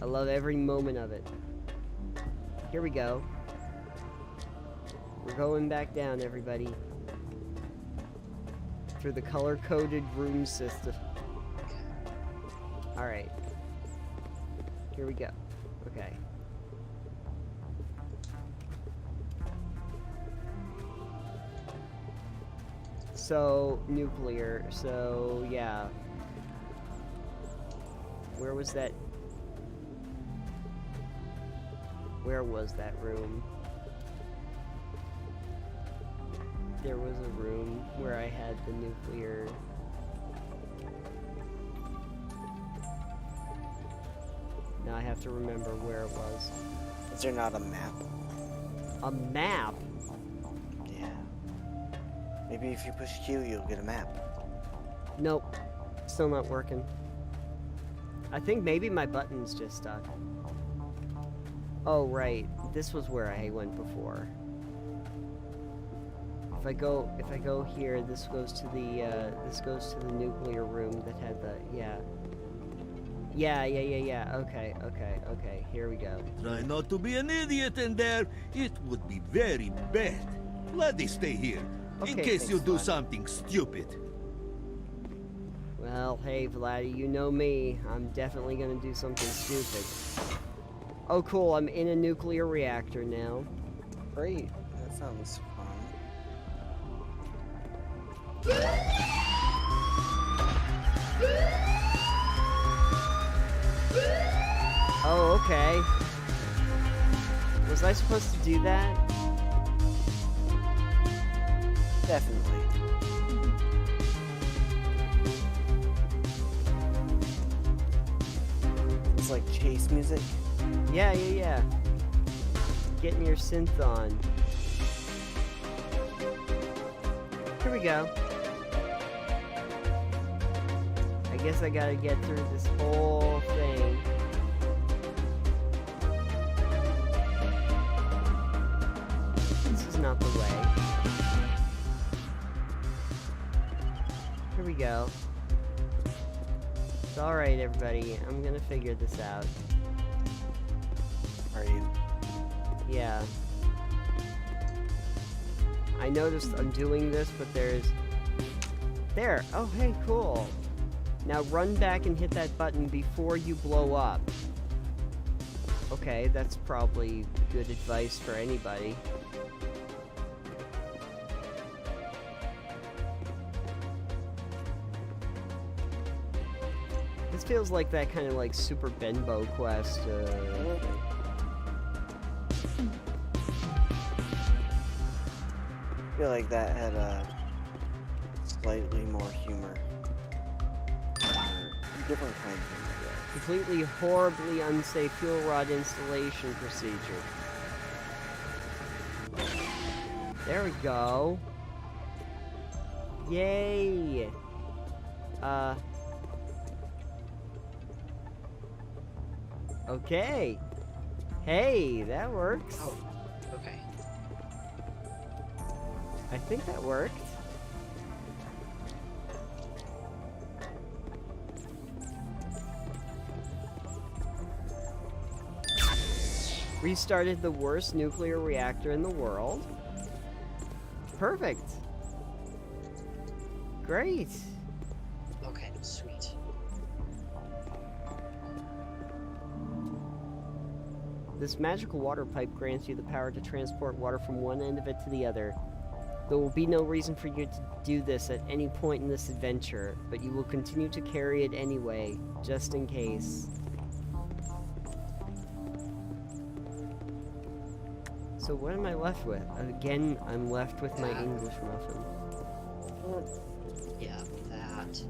I love every moment of it. Here we go. We're going back down, everybody. Through the color-coded room system. Alright. Here we go. Okay. So, nuclear. So, yeah. Where was that? Where was that room? There was a room where I had the nuclear... Now I have to remember where it was. Is there not a map? A map? Yeah. Maybe if you push Q, you'll get a map. Nope. Still not working. I think maybe my button's just stuck. Oh, right. This was where I went before. If I go here, this goes to the nuclear room that had the, yeah. Yeah. Okay. Here we go. Try not to be an idiot in there. It would be very bad. Vladdy, stay here. Okay, in case you thanks, do Vladdy. something stupid. Well, hey, Vladdy, you know me. I'm definitely gonna do something stupid. Oh, cool. I'm in a nuclear reactor now. Great. That sounds fun. Oh, okay. Was I supposed to do that? Definitely. It's like chase music. Yeah. Getting your synth on. Here we go. I guess I gotta get through this whole thing. This is not the way. Here we go. It's alright, everybody. I'm gonna figure this out. Are you? Yeah. I noticed I'm doing this, but there's... There! Oh, hey, cool! Now run back and hit that button before you blow up. Okay, that's probably good advice for anybody. This feels like that kind of like Super Benbow quest. I feel like that had a slightly more humor. Different kind of humor, yeah. Completely horribly unsafe fuel rod installation procedure. There we go. Yay! Okay. Hey, that works. Oh, okay. I think that worked. Restarted the worst nuclear reactor in the world. Perfect. Great. Okay, sweet. This magical water pipe grants you the power to transport water from one end of it to the other. There will be no reason for you to do this at any point in this adventure, but you will continue to carry it anyway, just in case. So what am I left with? Again, I'm left with my English muffin. Yeah, that.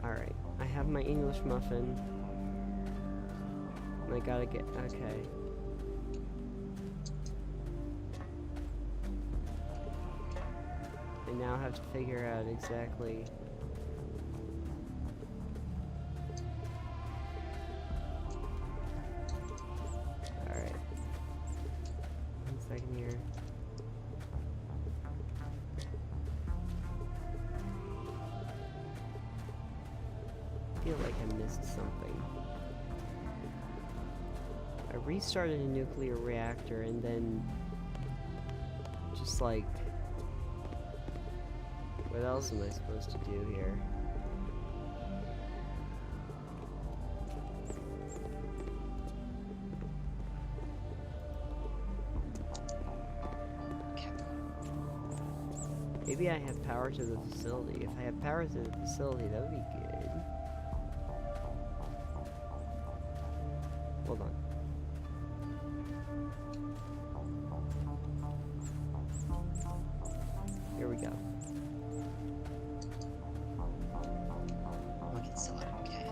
Alright, I have my English muffin. And I gotta get... okay. I now have to figure out exactly... Alright. 1 second here. I feel like I missed something. I restarted a nuclear reactor and then just like, what else am I supposed to do here? Maybe I have power to the facility. If I have power to the facility, that would be good. Hold on. Here we go. Look at Sod, okay.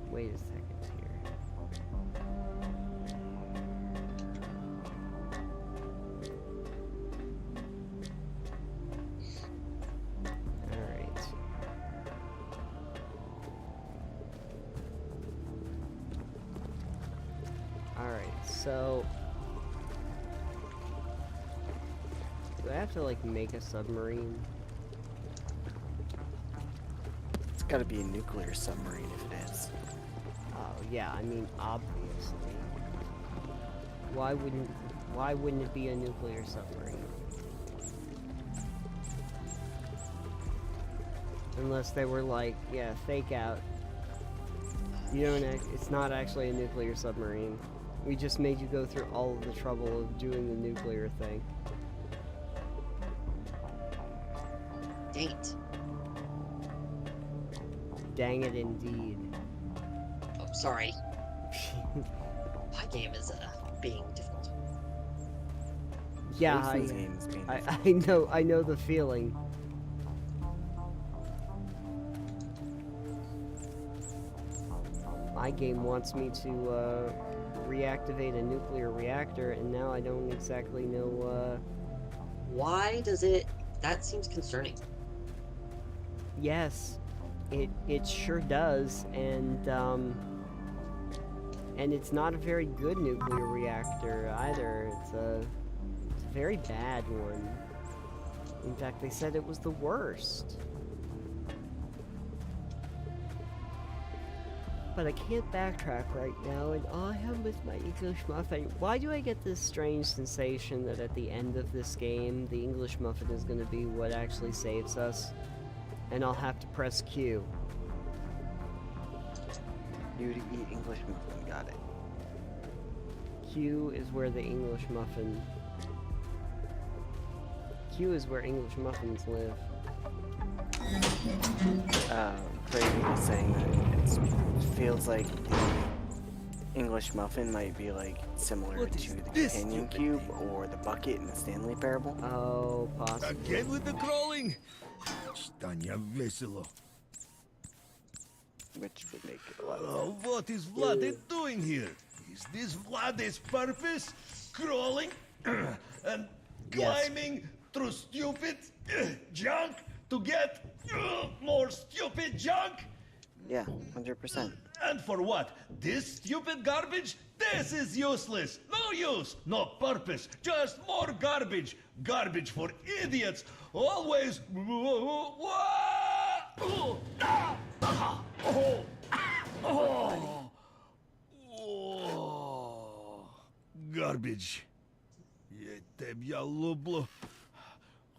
Wait a second here. Alright. Alright, so... do I have to, like, make a submarine? It's gotta be a nuclear submarine if it is. Oh, yeah, I mean, obviously. Why wouldn't it be a nuclear submarine? Unless they were like, yeah, fake out. You don't it's not actually a nuclear submarine. We just made you go through all of the trouble of doing the nuclear thing. Dang it. Dang it indeed. Oh, sorry. My game is being difficult. Yeah, Jason's game is being I know the feeling. My game wants me to reactivate a nuclear reactor, and now I don't exactly know. Why does it? That seems concerning. Yes, it sure does, and it's not a very good nuclear reactor either. It's a very bad one. In fact, they said it was the worst. But I can't backtrack right now, and all I have is my English muffin. Why do I get this strange sensation that at the end of this game, the English muffin is going to be what actually saves us? And I'll have to press Q. You to eat English muffin, got it. Q is where the English muffin... Q is where English muffins live. Craig was saying that it feels like the English muffin might be like similar to the companion cube or the bucket in the Stanley Parable. Oh, possibly. Again with the crawling? Stania veselo. Which would make it a lot of Oh, what is Vlade doing here? Is this Vlade's purpose? Crawling and climbing through stupid junk to get more stupid junk? Yeah, 100%. And for what? This stupid garbage? This is useless. No use, no purpose. Just more garbage. Garbage for idiots. Always. Garbage.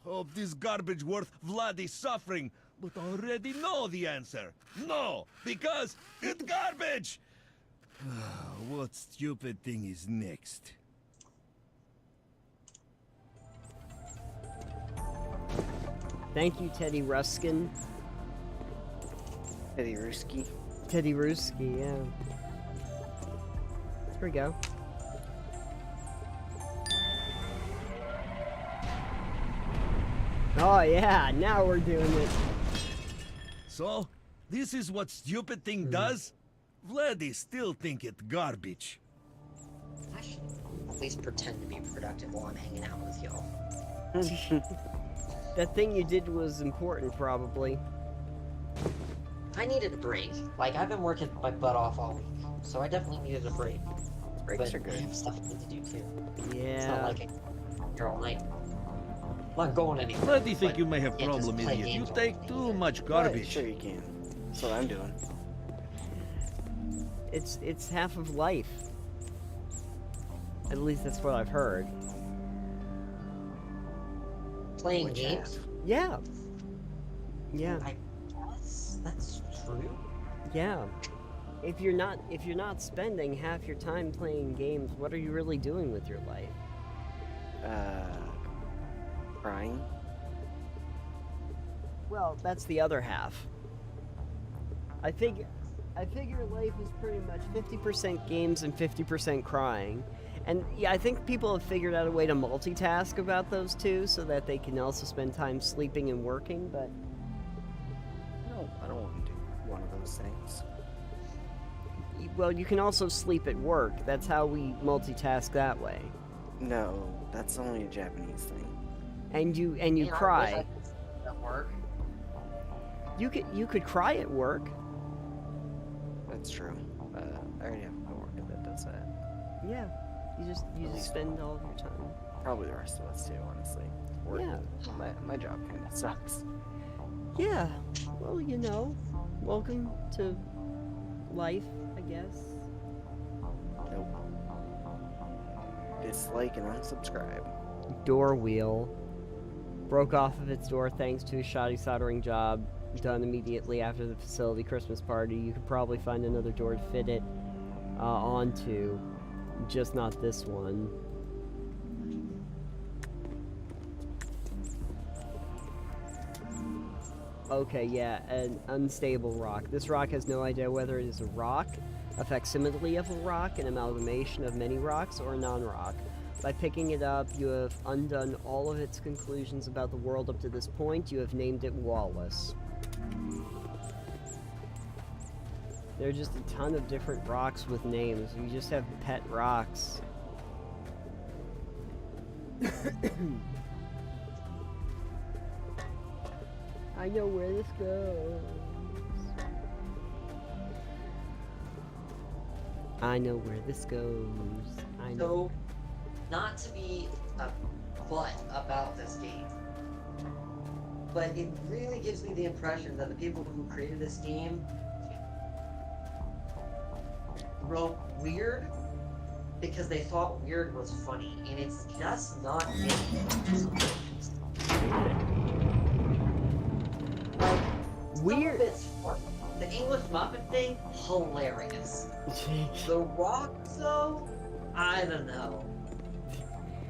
Hope this garbage worth Vladi's suffering, but I already know the answer. No, because it's garbage. What stupid thing is next? Thank you, Teddy Ruskin. Teddy Ruski. Teddy Ruski, yeah. Here we go. Oh yeah, now we're doing it. So, this is what stupid thing does? Vladdy still think it garbage. I should at least pretend to be productive while I'm hanging out with y'all. That thing you did was important, probably. I needed a break. Like, I've been working my butt off all week, so I definitely needed a break. Breaks But are I good. have stuff I need to do too. Yeah. It's not like I can here all night. I'm not going anywhere. Vladdy think but you may have can't just problem, play idiot. You games all take day. too much Right, garbage. sure you can. That's what I'm doing. It's half of life. At least that's what I've heard. Playing Which games? Yeah. Yeah. I guess that's true. Yeah. If you're not spending half your time playing games, what are you really doing with your life? Crying. Well, that's the other half. I figure life is pretty much 50% games and 50% crying. And yeah, I think people have figured out a way to multitask about those two so that they can also spend time sleeping and working, but I don't want to do one of those things. well, you can also sleep at work. That's how we multitask that way. No, that's only a Japanese thing. And you Man, I wish I cry. could sleep at work. You could cry at work. That's true. I already have a coworker that does that. Yeah. You just spend all of your time. Probably the rest of us too, honestly. Work. Yeah. My job kind of sucks. Yeah. Well, welcome to life, I guess. Nope. Dislike and unsubscribe. Door wheel broke off of its door thanks to a shoddy soldering job done immediately after the facility Christmas party. You could probably find another door to fit it onto, just not this one. Okay, yeah, an unstable rock. This rock has no idea whether it is a rock, A facsimile of a rock, an amalgamation of many rocks, or a non-rock. By picking it up, you have undone all of its conclusions about the world up to this point. You have named it Wallace. There are just a ton of different rocks with names. You just have pet rocks. I know where this goes. I know where this goes. I know. So, not to be a butt about this game, but it really gives me the impression that the people who created this game wrote weird because they thought weird was funny, and it's just not it. Like, Weird. some of it's funny. The English Muffin thing, hilarious. The Rock, though, I don't know.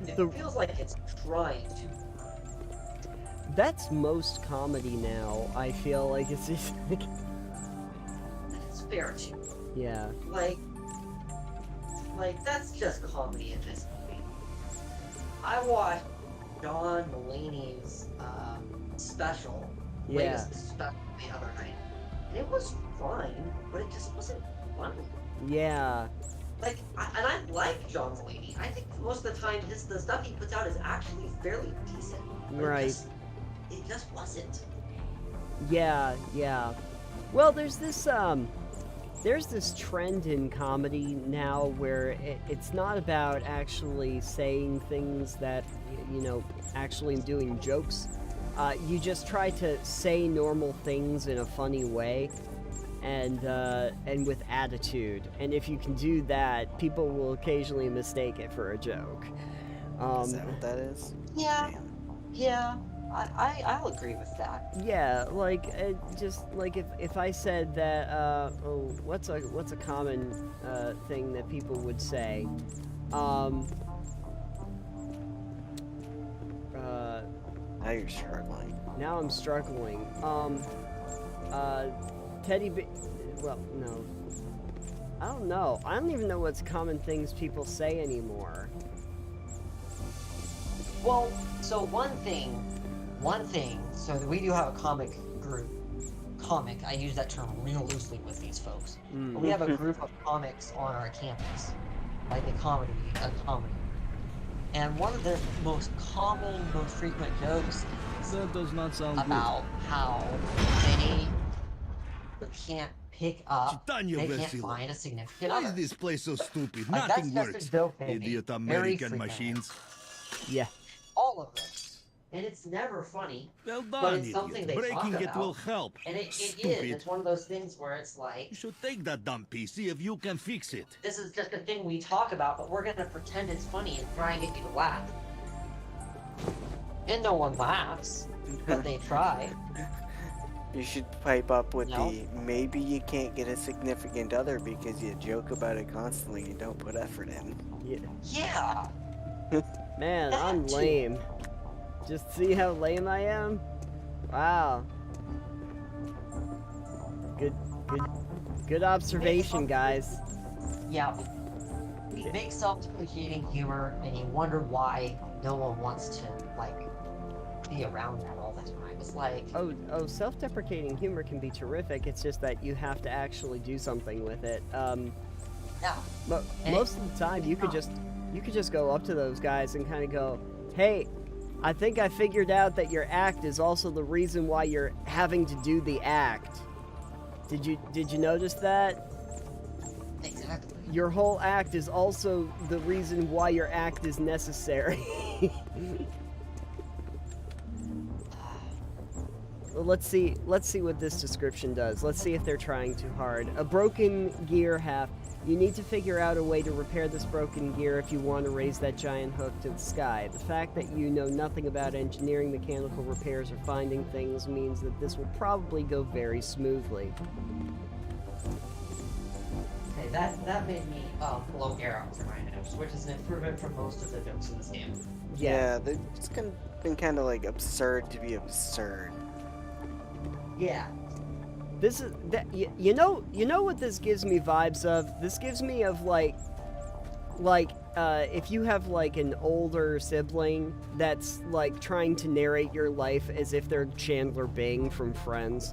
It feels like it's trying to. That's most comedy now. I feel like it's just like... That's fair too. Yeah. Like that's just comedy in this movie. I watched John Mulaney's special, latest special the other night, and it was fine, but it just wasn't funny. Yeah. Like, I like John Mulaney. I think most of the time, the stuff he puts out is actually fairly decent. But Right. It just wasn't. Yeah, yeah. Well, there's this trend in comedy now where it's not about actually saying things that, you know, actually doing jokes. You just try to say normal things in a funny way. And with attitude, and if you can do that, people will occasionally mistake it for a joke. Is that what that is? Yeah, yeah, I'll agree with that. Yeah, like just like if I said that, what's a common thing that people would say? Now you're struggling. Now I'm struggling. Well, no. I don't know. I don't even know what's common things people say anymore. Well, so one thing, so we do have a comic group. I use that term real loosely with these folks. But we have a group of comics on our campus, like a comedy. And one of the most common, most frequent jokes is That does not sound about how they can't pick up, Titania they can't Vesila. find a significant Why other. is this place so stupid? Like, Nothing that's just works. a joke they Idiot make, very American frequently. machines. Yeah. All of them. And it's never funny, Well but done, it's something idiot. they talk Breaking it about. will help. And it is. Stupid. It's one of those things where it's like, You should take that dumb piece, see if you can fix it. this is just a thing we talk about, but we're gonna pretend it's funny and try and get you to laugh. And no one laughs, but they try. You should pipe up with No. the maybe you can't get a significant other because you joke about it constantly and don't put effort in. Yeah. Man, That I'm too. lame. Just see how lame I am? Wow. Good observation, guys. Yeah. We make self-deprecating humor, and you wonder why no one wants to, like, be around that all the time. It's like, Oh, self-deprecating humor can be terrific. It's just that you have to actually do something with it. yeah. Most of the time, you could just go up to those guys and kind of go, "Hey, I think I figured out that your act is also the reason why you're having to do the act. Did you notice that? Exactly. Your whole act is also the reason why your act is necessary." Well, let's see what this description does. Let's see if they're trying too hard. A broken gear half. You need to figure out a way to repair this broken gear if you want to raise that giant hook to the sky. The fact that you know nothing about engineering, mechanical repairs, or finding things means that this will probably go very smoothly. Okay, that made me blow air out through my nose, which is an improvement from most of the jokes in this game. Yeah, it's been kind of like absurd to be absurd. Yeah. This is that you know what this gives me vibes of? This gives me of like if you have like an older sibling that's like trying to narrate your life as if they're Chandler Bing from Friends.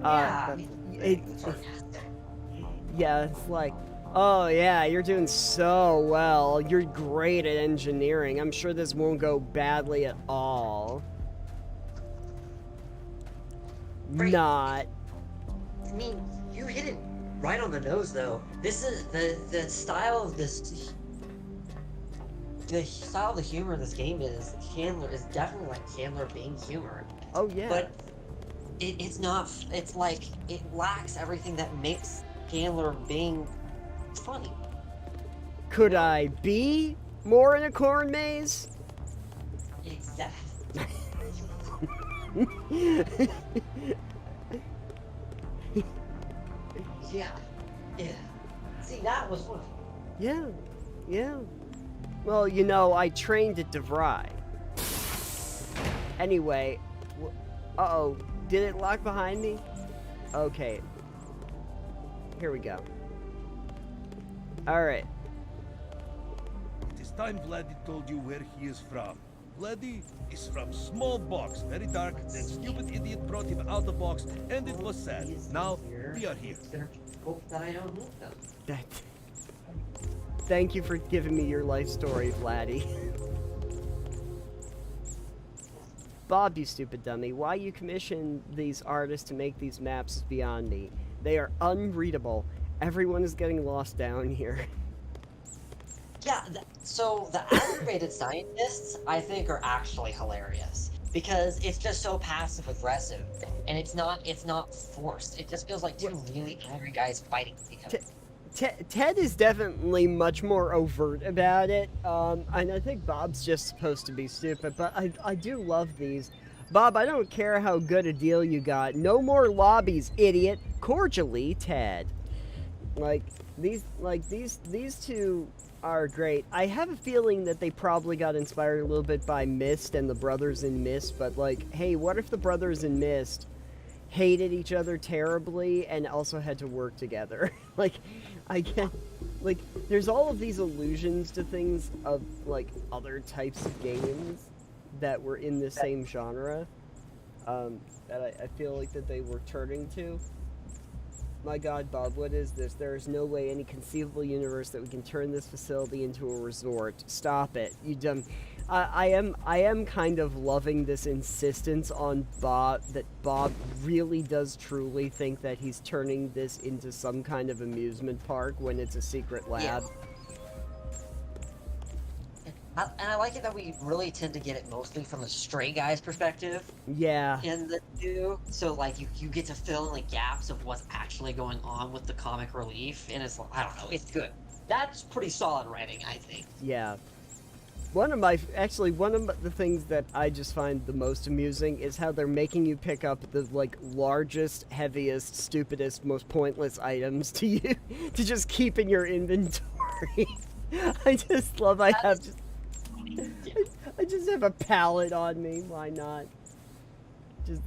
Yeah. Yeah, it's like, oh yeah, you're doing so well. You're great at engineering. I'm sure this won't go badly at all. Right. Not. I mean, you hit it right on the nose, though. This is the style of this. The style of the humor in this game is Chandler is definitely like Chandler Bing humor. Oh yeah. But it's not. It's like it lacks everything that makes Chandler Bing funny. Could I be more in a corn maze? Exactly. Yeah. See, that was funny. Yeah. Well, you know, I trained at DeVry. Anyway, uh-oh, did it lock behind me? Okay. Here we go. Alright. It is time Vladdy told you where he is from. Vladdy is from small box, very dark, then stupid idiot brought him out the box, and it was sad. Now, we are here. Hope that I don't move them. Thank you for giving me your life story, Vladdy. Bob, you stupid dummy, why you commissioned these artists to make these maps is beyond me. They are unreadable. Everyone is getting lost down here. Yeah, so the aggravated scientists, I think, are actually hilarious. Because it's just so passive-aggressive, and it's not forced. It just feels like two really angry guys fighting each other. Ted is definitely much more overt about it, and I think Bob's just supposed to be stupid, but I do love these. Bob, I don't care how good a deal you got. No more lobbies, idiot. Cordially, Ted. These two are great. I have a feeling that they probably got inspired a little bit by Myst and the brothers in Myst, but like, hey, what if the brothers in Myst hated each other terribly and also had to work together? There's all of these allusions to things of, like, other types of games that were in the same genre, that I feel like that they were turning to. My god, Bob, what is this? There is no way any conceivable universe that we can turn this facility into a resort. Stop it, you dumb... I am kind of loving this insistence on Bob, that Bob really does truly think that he's turning this into some kind of amusement park when it's a secret lab. Yeah. And I like it that we really tend to get it mostly from a stray guy's perspective. Yeah. In the two, so like you get to fill in the gaps of what's actually going on with the comic relief, and it's, I don't know, it's good. That's pretty solid writing, I think. Yeah. One of the things that I just find the most amusing is how they're making you pick up the, like, largest, heaviest, stupidest, most pointless items to just keep in your inventory. I just love I just have a palette on me. Why not? Just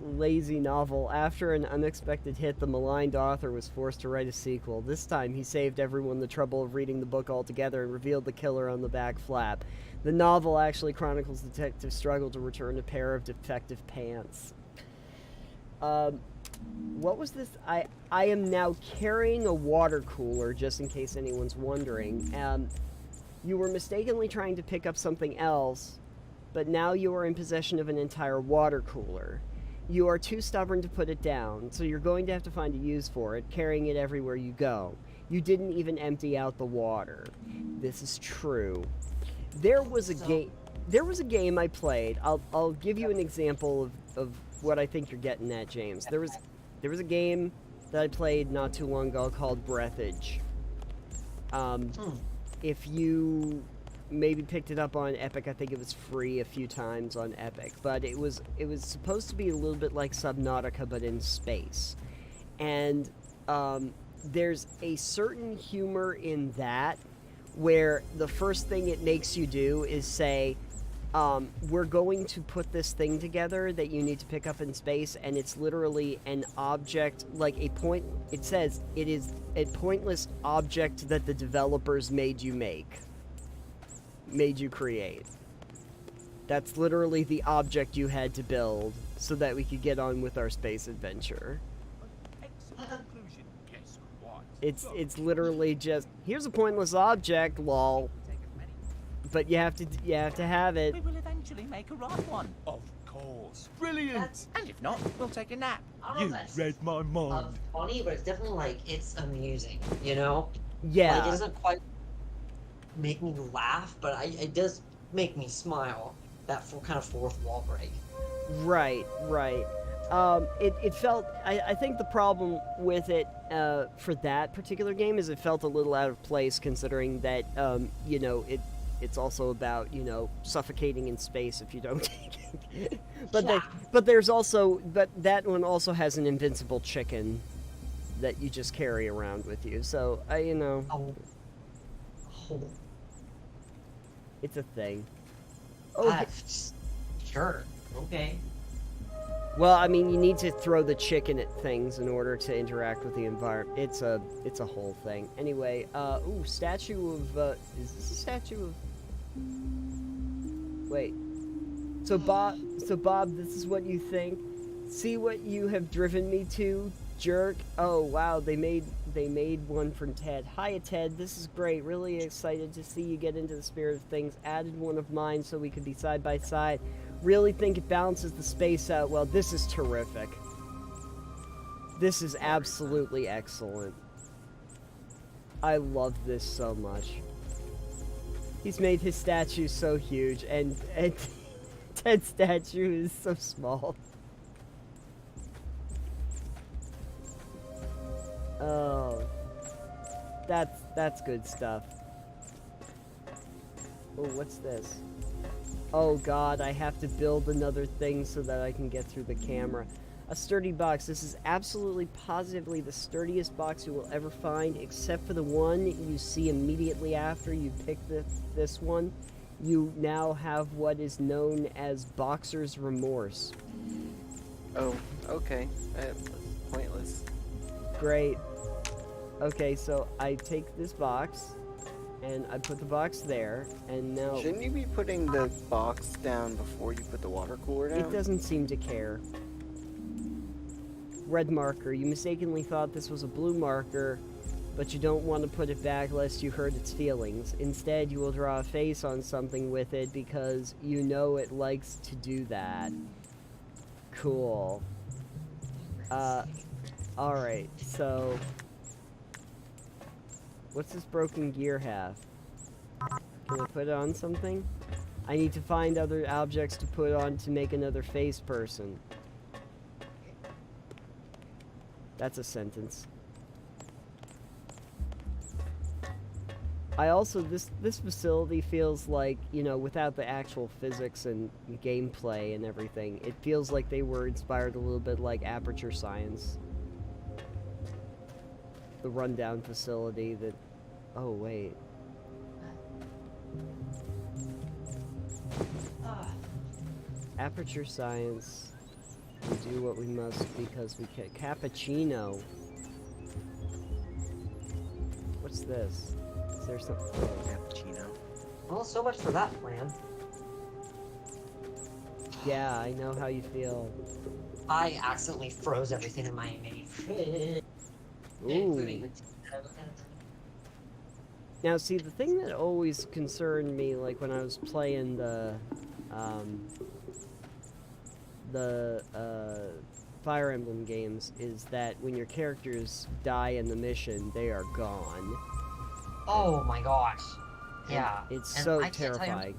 lazy novel. After an unexpected hit, the maligned author was forced to write a sequel. This time, he saved everyone the trouble of reading the book altogether and revealed the killer on the back flap. The novel actually chronicles the detective's struggle to return a pair of defective pants. What was this? I am now carrying a water cooler, just in case anyone's wondering. You were mistakenly trying to pick up something else, but now you are in possession of an entire water cooler. You are too stubborn to put it down, so you're going to have to find a use for it, carrying it everywhere you go. You didn't even empty out the water. This is true. There was a game I played. I'll give you an example of what I think you're getting at, James. There was a game that I played not too long ago called Breathage. If you maybe picked it up on Epic, I think it was free a few times on Epic, but it was supposed to be a little bit like Subnautica but in space. And there's a certain humor in that where the first thing it makes you do is say, we're going to put this thing together that you need to pick up in space, and it's literally an object, like a point. It says it is a pointless object that the developers made you create. That's literally the object you had to build so that we could get on with our space adventure. It's literally just, here's a pointless object, lol. But you have to have it. We will eventually make a right one. Of course. Brilliant. And if not, we'll take a nap. I don't You know if that's read my mind. funny, but it's definitely like it's amusing, you know? Yeah. Like it doesn't quite make me laugh, but it does make me smile. That kind of fourth wall break. Right. It felt. I think the problem with it for that particular game is it felt a little out of place, considering that you know, it's also about, you know, suffocating in space if you don't take it. But there's also, but that one also has an invincible chicken that you just carry around with you. So you know, it's a thing. Oh, Sure. Okay. well, I mean, you need to throw the chicken at things in order to interact with the environment. It's a whole thing. Anyway, ooh, statue of, is this a statue of... Wait. So Bob, this is what you think? See what you have driven me to, jerk? Oh, wow, they made one from Ted. Hiya, Ted, this is great. Really excited to see you get into the spirit of things. Added one of mine so we could be side by side. Really think it balances the space out well. This is terrific. This is absolutely excellent. I love this so much. He's made his statue so huge, and Ted's statue is so small. Oh, that's good stuff. Oh, what's this? Oh god, I have to build another thing so that I can get through the camera. A sturdy box. This is absolutely positively the sturdiest box you will ever find, except for the one you see immediately after you pick this one. You now have what is known as Boxer's Remorse. Oh, okay. Pointless. Great. Okay, so I take this box, and I put the box there, and now... Shouldn't you be putting the box down before you put the water cooler down? It doesn't seem to care. Red marker. You mistakenly thought this was a blue marker, but you don't want to put it back lest you hurt its feelings. Instead, you will draw a face on something with it because you know it likes to do that. Cool. Alright, so... What's this broken gear have? Can I put it on something? I need to find other objects to put on to make another face person. That's a sentence. I also, this facility feels like, you know, without the actual physics and gameplay and everything, it feels like they were inspired a little bit like Aperture Science. The rundown facility that... Oh, wait. Aperture Science. We do what we must because we can. Cappuccino. What's this? Is there something? Oh, Cappuccino. Well, so much for that plan. Yeah, I know how you feel. I accidentally froze everything in my image. Ooh. Now, see, the thing that always concerned me, like when I was playing the Fire Emblem games, is that when your characters die in the mission, they are gone. Oh my gosh. Yeah. It's And so I can't tell you- terrifying.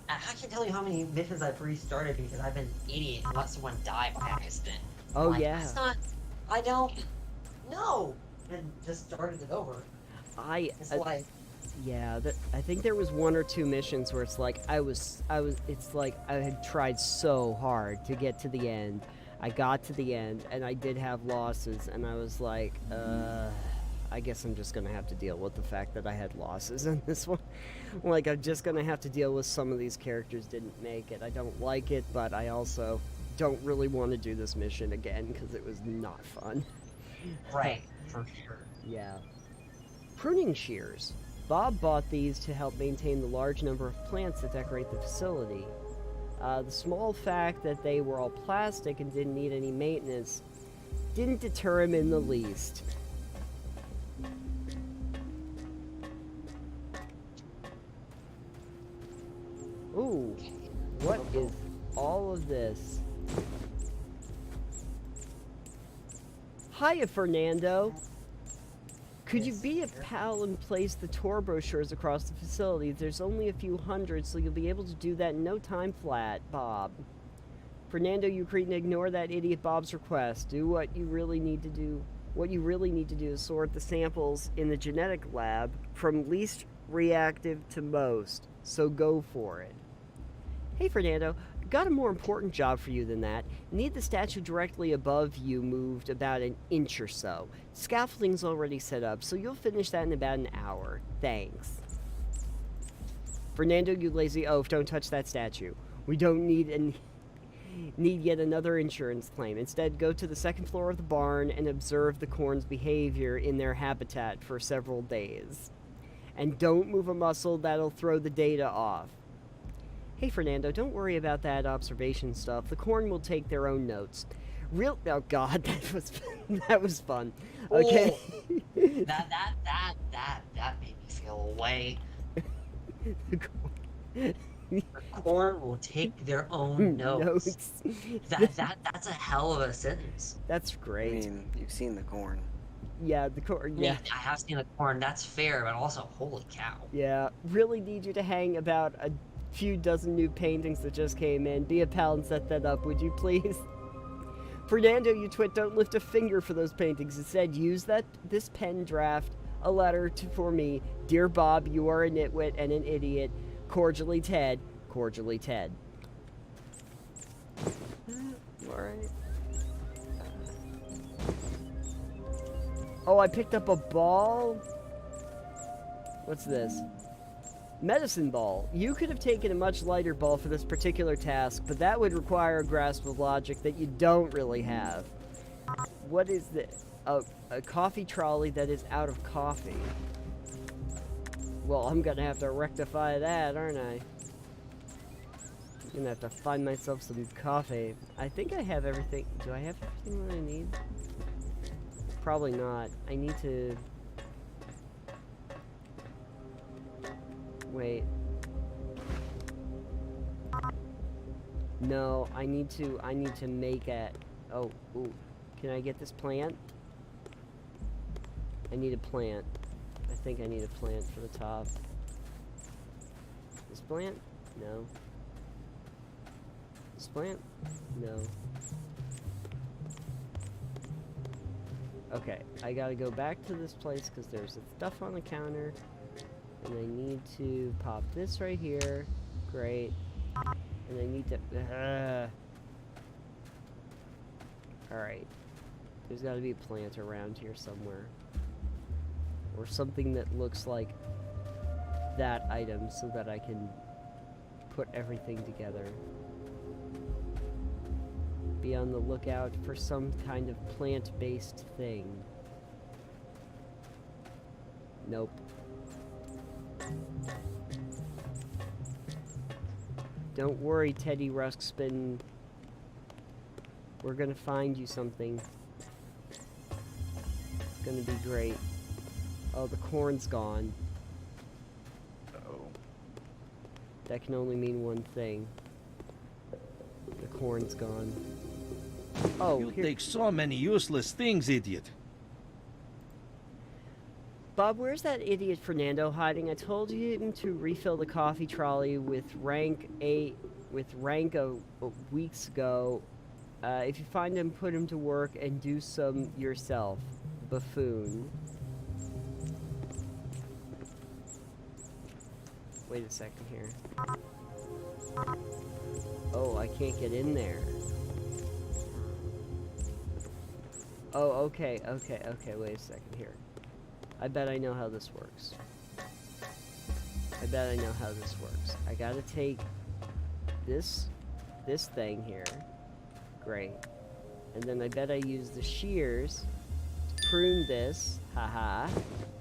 I can't tell you how many missions I've restarted because I've been an idiot and let someone die by accident. Oh, Like, yeah. That's not. I don't. No. And just started it over. It's like. Yeah, I think there was one or two missions where it's like it's like I had tried so hard to get to the end. I got to the end and I did have losses and I was like, I guess I'm just gonna have to deal with the fact that I had losses in this one. Like, I'm just gonna have to deal with some of these characters didn't make it. I don't like it, but I also don't really want to do this mission again because it was not fun. Right, for sure. Yeah. Pruning shears. Bob bought these to help maintain the large number of plants that decorate the facility. The small fact that they were all plastic and didn't need any maintenance didn't deter him in the least. Ooh, what is all of this? Hiya, Fernando. Could you be a pal and place the tour brochures across the facility? There's only a few hundred, so you'll be able to do that in no time flat, Bob. Fernando, you cretin, ignore that idiot Bob's request. Do what you really need to do. What you really need to do is sort the samples in the genetic lab from least reactive to most, so go for it. Hey, Fernando, got a more important job for you than that. Need the statue directly above you moved about an inch or so. Scaffolding's already set up, so you'll finish that in about an hour. Thanks. Fernando, you lazy oaf, don't touch that statue. We don't need yet another insurance claim. Instead, go to the second floor of the barn and observe the corn's behavior in their habitat for several days. And don't move a muscle, that'll throw the data off. Hey, Fernando, don't worry about that observation stuff. The corn will take their own notes. Oh God, that was fun. Okay. Oh, that made me feel away. The corn will take their own notes. That's a hell of a sentence. That's great. I mean, you've seen the corn. Yeah, the corn. Yeah, I have seen the corn. That's fair, but also, holy cow. Yeah, really need you to hang about a few dozen new paintings that just came in. Be a pal and set that up, would you please? Fernando, you twit, don't lift a finger for those paintings. Instead, use this pen draft a letter for me. Dear Bob, you are a nitwit and an idiot. Cordially, Ted. Cordially, Ted. Alright. Oh, I picked up a ball? What's this? Medicine ball. You could have taken a much lighter ball for this particular task, but that would require a grasp of logic that you don't really have. What is this? A coffee trolley that is out of coffee. Well, I'm gonna have to rectify that, aren't I? I'm gonna have to find myself some coffee. I think I have everything. Do I have everything that I need? Probably not. I need to... Wait. No, I need to make it. Oh, ooh. Can I get this plant? I need a plant. I think I need a plant for the top. This plant? No. This plant? No. Okay, I gotta go back to this place because there's stuff on the counter. And I need to pop this right here. Great. And I need to... Alright. There's gotta be a plant around here somewhere. Or something that looks like that item so that I can put everything together. Be on the lookout for some kind of plant-based thing. Nope. Don't worry, Teddy Ruskspin. We're gonna find you something. It's gonna be great. Oh, the corn's gone. Uh-oh. That can only mean one thing. The corn's gone. Oh, You here. take so many useless things, idiot. Bob, where's that idiot Fernando hiding? I told him to refill the coffee trolley with rank weeks ago. If you find him, put him to work and do some yourself. Buffoon. Wait a second here. Oh, I can't get in there. Oh, okay, wait a second here. I bet I know how this works. I bet I know how this works. I gotta take this thing here. Great. And then I bet I use the shears to prune this. Haha.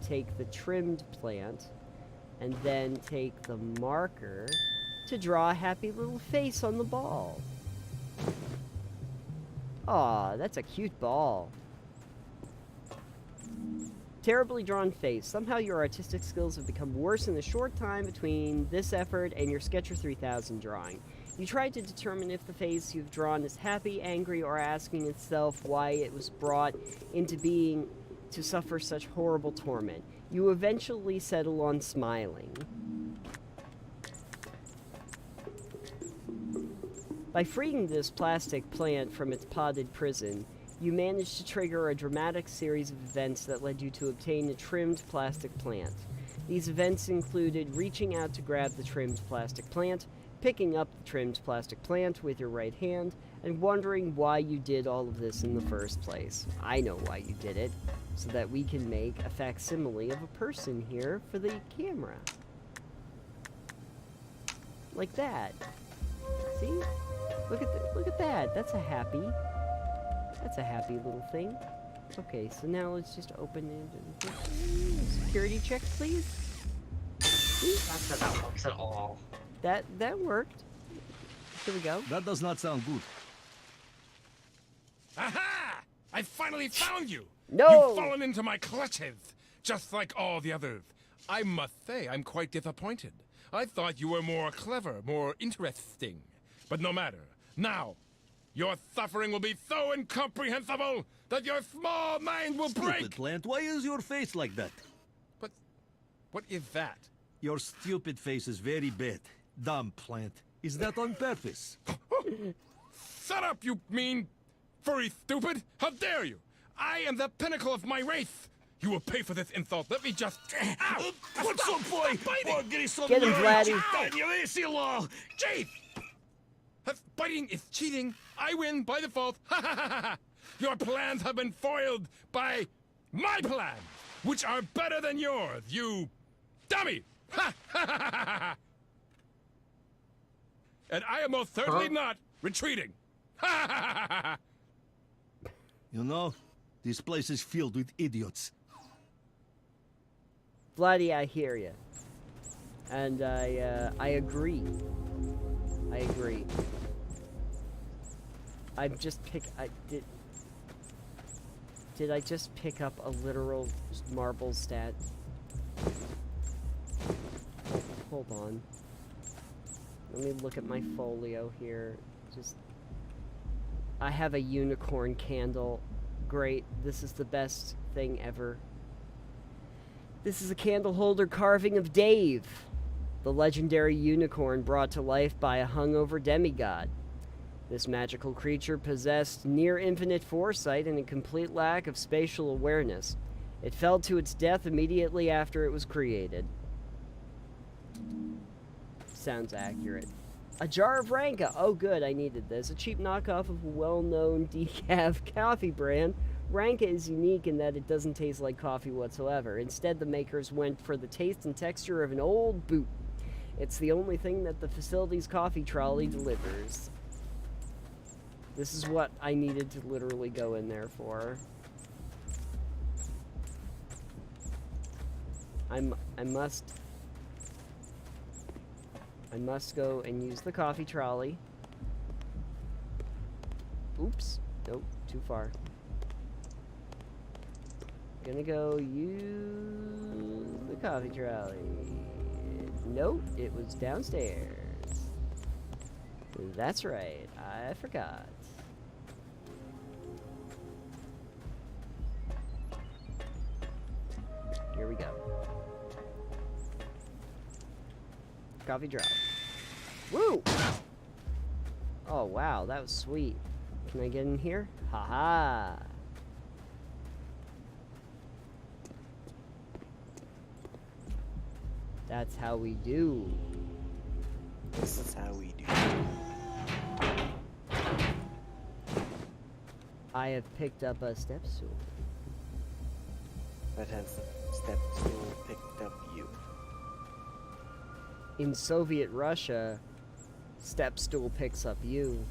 Take the trimmed plant. And then take the marker to draw a happy little face on the ball. Aw, that's a cute ball. Terribly drawn face. Somehow your artistic skills have become worse in the short time between this effort and your Sketcher 3000 drawing. You try to determine if the face you've drawn is happy, angry, or asking itself why it was brought into being to suffer such horrible torment. You eventually settle on smiling. By freeing this plastic plant from its potted prison, you managed to trigger a dramatic series of events that led you to obtain a trimmed plastic plant. These events included reaching out to grab the trimmed plastic plant, picking up the trimmed plastic plant with your right hand, and wondering why you did all of this in the first place. I know why you did it, so that we can make a facsimile of a person here for the camera. Like that. See? Look at that. That's a happy little thing. Okay, so now let's just open it and security check, please. That's not how that works at all. That worked. Here we go. That does not sound good. Aha! I finally found you! No! You've fallen into my clutches, just like all the others. I must say, I'm quite disappointed. I thought you were more clever, more interesting. But no matter. Now, your suffering will be so incomprehensible that your small mind will break! Stupid plant, why is your face like that? But what is that? Your stupid face is very bad. Dumb plant. Is that on purpose? Shut up, you mean furry stupid! How dare you! I am the pinnacle of my race! You will pay for this insult. Let me just... Ow! What's up, boy? Get him, Vladdy. Chief! If biting is cheating, I win by default. Ha ha ha ha! Your plans have been foiled by my plans, which are better than yours, you dummy! Ha ha ha ha ha! And I am most certainly not retreating. Ha ha ha ha ha! You know, this place is filled with idiots. Vladdy, I hear you. And I agree. I agree. Did I just pick up a literal marble stat? Hold on. Let me look at my folio here. I have a unicorn candle. Great. This is the best thing ever. This is a candle holder carving of Dave, the legendary unicorn brought to life by a hungover demigod. This magical creature possessed near-infinite foresight and a complete lack of spatial awareness. It fell to its death immediately after it was created. Sounds accurate. A jar of Ranka. Oh good, I needed this. A cheap knockoff of a well-known decaf coffee brand. Ranka is unique in that it doesn't taste like coffee whatsoever. Instead, the makers went for the taste and texture of an old boot. It's the only thing that the facility's coffee trolley delivers. This is what I needed to literally go in there for. I must go and use the coffee trolley. Oops. Nope, too far. Gonna go use the coffee trolley. Nope, it was downstairs. That's right, I forgot. Here we go. Coffee drop. Woo! Oh wow, that was sweet. Can I get in here? Haha! That's how we do. This is how we do. I have picked up a step stool. That has Step stool picked up you. In Soviet Russia, step stool picks up you.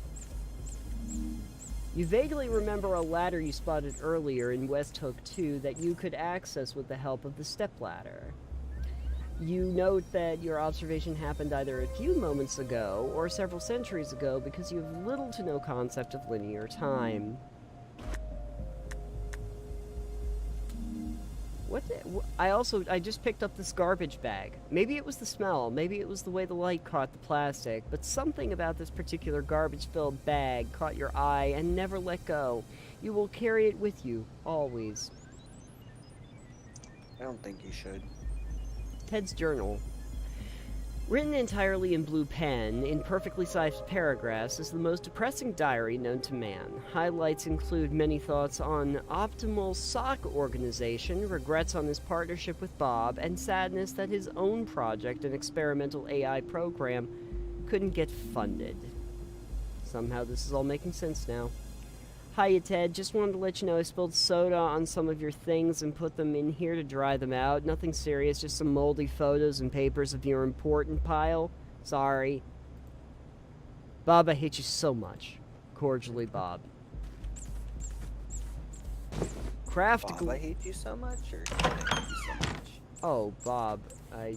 You vaguely remember a ladder you spotted earlier in West Hook 2 that you could access with the help of the stepladder. You note that your observation happened either a few moments ago or several centuries ago because you have little to no concept of linear time. I just picked up this garbage bag. Maybe it was the smell, maybe it was the way the light caught the plastic, but something about this particular garbage-filled bag caught your eye and never let go. You will carry it with you, always. I don't think you should. Ted's journal. Written entirely in blue pen, in perfectly sized paragraphs, is the most depressing diary known to man. Highlights include many thoughts on optimal sock organization, regrets on his partnership with Bob, and sadness that his own project, an experimental AI program, couldn't get funded. Somehow this is all making sense now. Hiya, Ted. Just wanted to let you know I spilled soda on some of your things and put them in here to dry them out. Nothing serious, just some moldy photos and papers of your important pile. Sorry. Bob, I hate you so much. Cordially, Bob. Bob, I hate you so much, or I hate you so much? Oh, Bob, I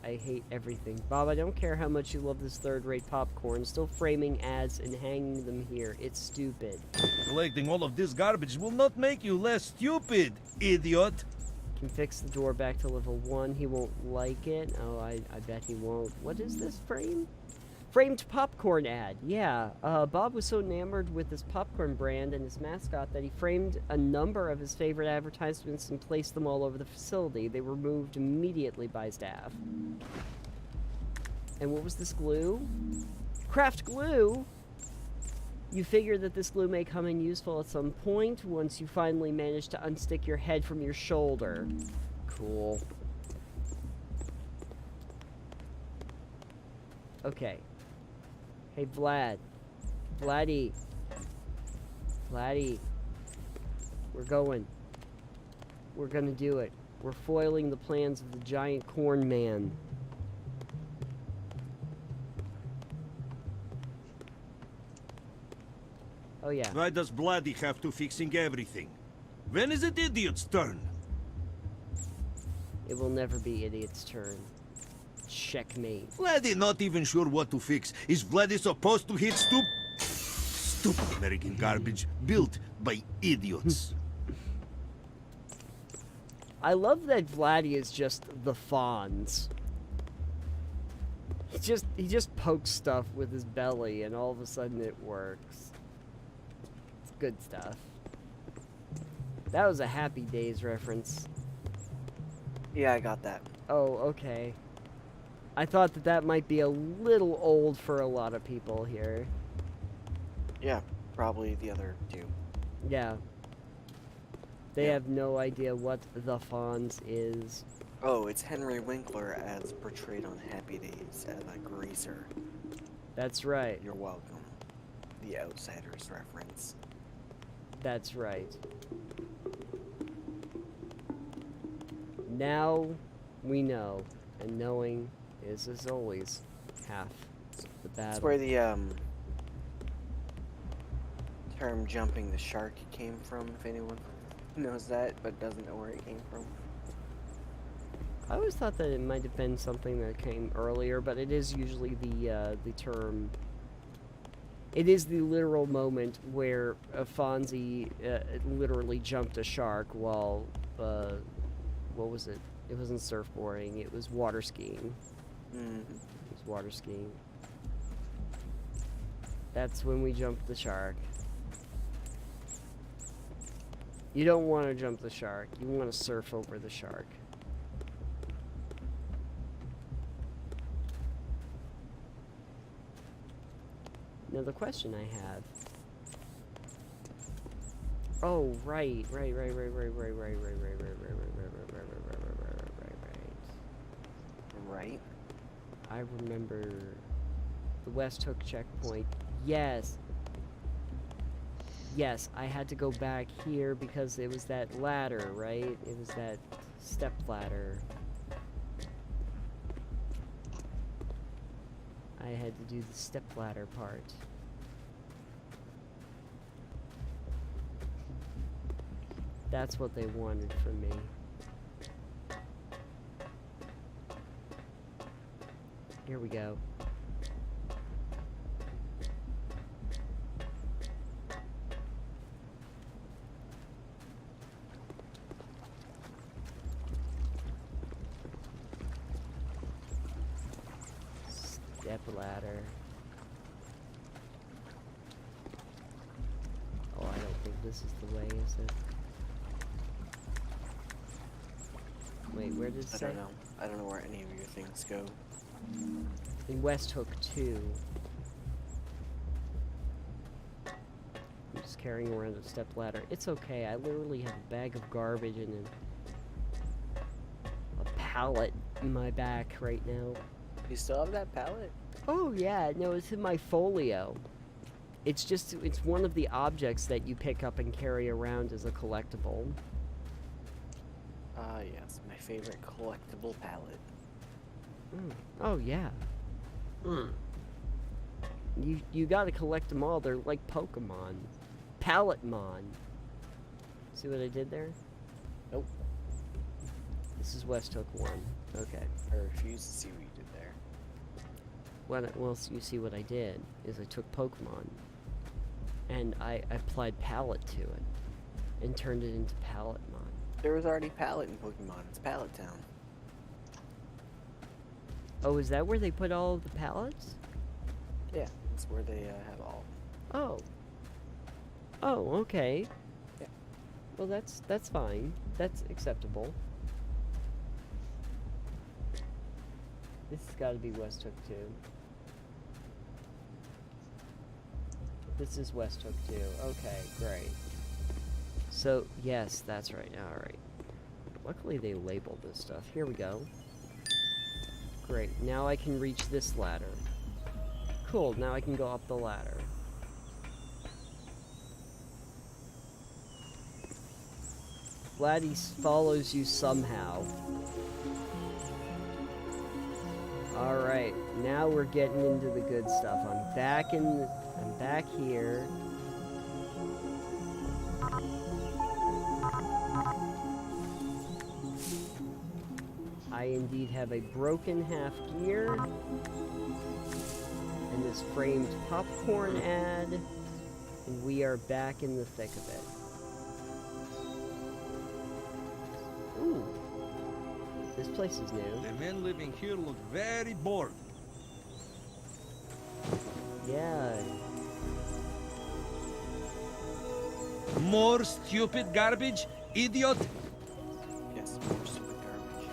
hate everything. Bob, I don't care how much you love this third-rate popcorn. Still framing ads and hanging them here. It's stupid. Collecting all of this garbage will not make you less stupid, idiot. Can fix the door back to level 1. He won't like it. Oh, I bet he won't. What is this frame? Framed popcorn ad. Yeah, Bob was so enamored with this popcorn brand and his mascot that he framed a number of his favorite advertisements and placed them all over the facility. They were moved immediately by staff. And what was this glue? Craft glue? You figure that this glue may come in useful at some point once you finally manage to unstick your head from your shoulder. Cool. Okay. Hey, Vlad. Vladdy. Vladdy. We're going. We're gonna do it. We're foiling the plans of the giant corn man. Oh, yeah. Why does Bloody have to fixing everything? When is it idiot's turn? It will never be idiot's turn. Checkmate. Vladdy not even sure what to fix. Is Vladdy supposed to hit stupid American garbage built by idiots? I love that Vladdy is just the Fonz. He just pokes stuff with his belly and all of a sudden it works. It's good stuff. That was a Happy Days reference. Yeah, I got that. Oh, okay. I thought that might be a little old for a lot of people here. Yeah, probably the other two. Yeah. They have no idea what the Fonz is. Oh, it's Henry Winkler as portrayed on Happy Days as a greaser. That's right. You're welcome. The Outsiders reference. That's right. Now we know, and knowing is, as always, half the battle. That's where the term jumping the shark came from, if anyone knows that, but doesn't know where it came from. I always thought that it might have been something that came earlier, but it is usually the term. It is the literal moment where Fonzie literally jumped a shark while, what was it? It wasn't surfboarding, it was water skiing. It was water skiing. That's when we jumped the shark. You don't want to jump the shark, you want to surf over the shark. Now the question I have. Oh, right. Right? I remember the West Hook checkpoint. Yes. yes, I had to go back here because it was that ladder, right? It was that step ladder. I had to do the step ladder part. That's what they wanted from me. Here we go. Step ladder. Oh, I don't think this is the way, is it? Wait, where did it say? I don't know. I don't know where any of your things go. In West Hook 2. I'm just carrying around a step ladder. It's okay, I literally have a bag of garbage and a pallet in my back right now. You still have that pallet? Oh yeah, no, it's in my folio. It's one of the objects that you pick up and carry around as a collectible. Ah, yes, my favorite collectible pallet. Oh yeah. You gotta collect them all. They're like Pokemon. Palletmon. See what I did there? Nope. This is West Hook 1. Okay. I refuse to see what you did there. Well, you see what I did is I took Pokemon and I applied pallet to it and turned it into Palletmon. There was already pallet in Pokemon. It's Pallet Town. Oh, is that where they put all of the pallets? Yeah, it's where they have all. Oh. Oh, okay. Yeah. Well, that's fine. That's acceptable. This has got to be West Hook 2. This is West Hook 2. Okay, great. So, yes, that's right. Alright. Luckily they labeled this stuff. Here we go. Great. Now I can reach this ladder. Cool, now I can go up the ladder. Vladdy follows you somehow. Alright, now we're getting into the good stuff. I'm back here. I indeed have a broken half gear. And this framed popcorn ad. And we are back in the thick of it. Ooh. This place is new. The men living here look very bored. Yeah. More stupid garbage, idiot! Yes, more stupid garbage.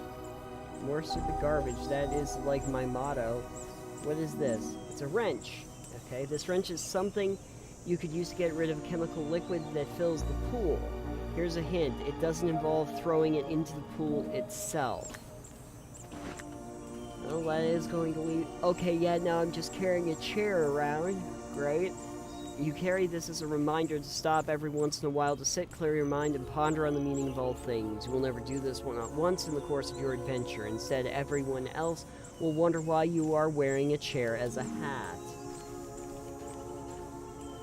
More stupid garbage. That is like my motto. What is this? It's a wrench. Okay, this wrench is something you could use to get rid of a chemical liquid that fills the pool. Here's a hint. It doesn't involve throwing it into the pool itself. Well, that is going to leave... Okay, yeah, now I'm just carrying a chair around. Great. You carry this as a reminder to stop every once in a while, to sit, clear your mind, and ponder on the meaning of all things. You will never do this not once in the course of your adventure. Instead, everyone else will wonder why you are wearing a chair as a hat.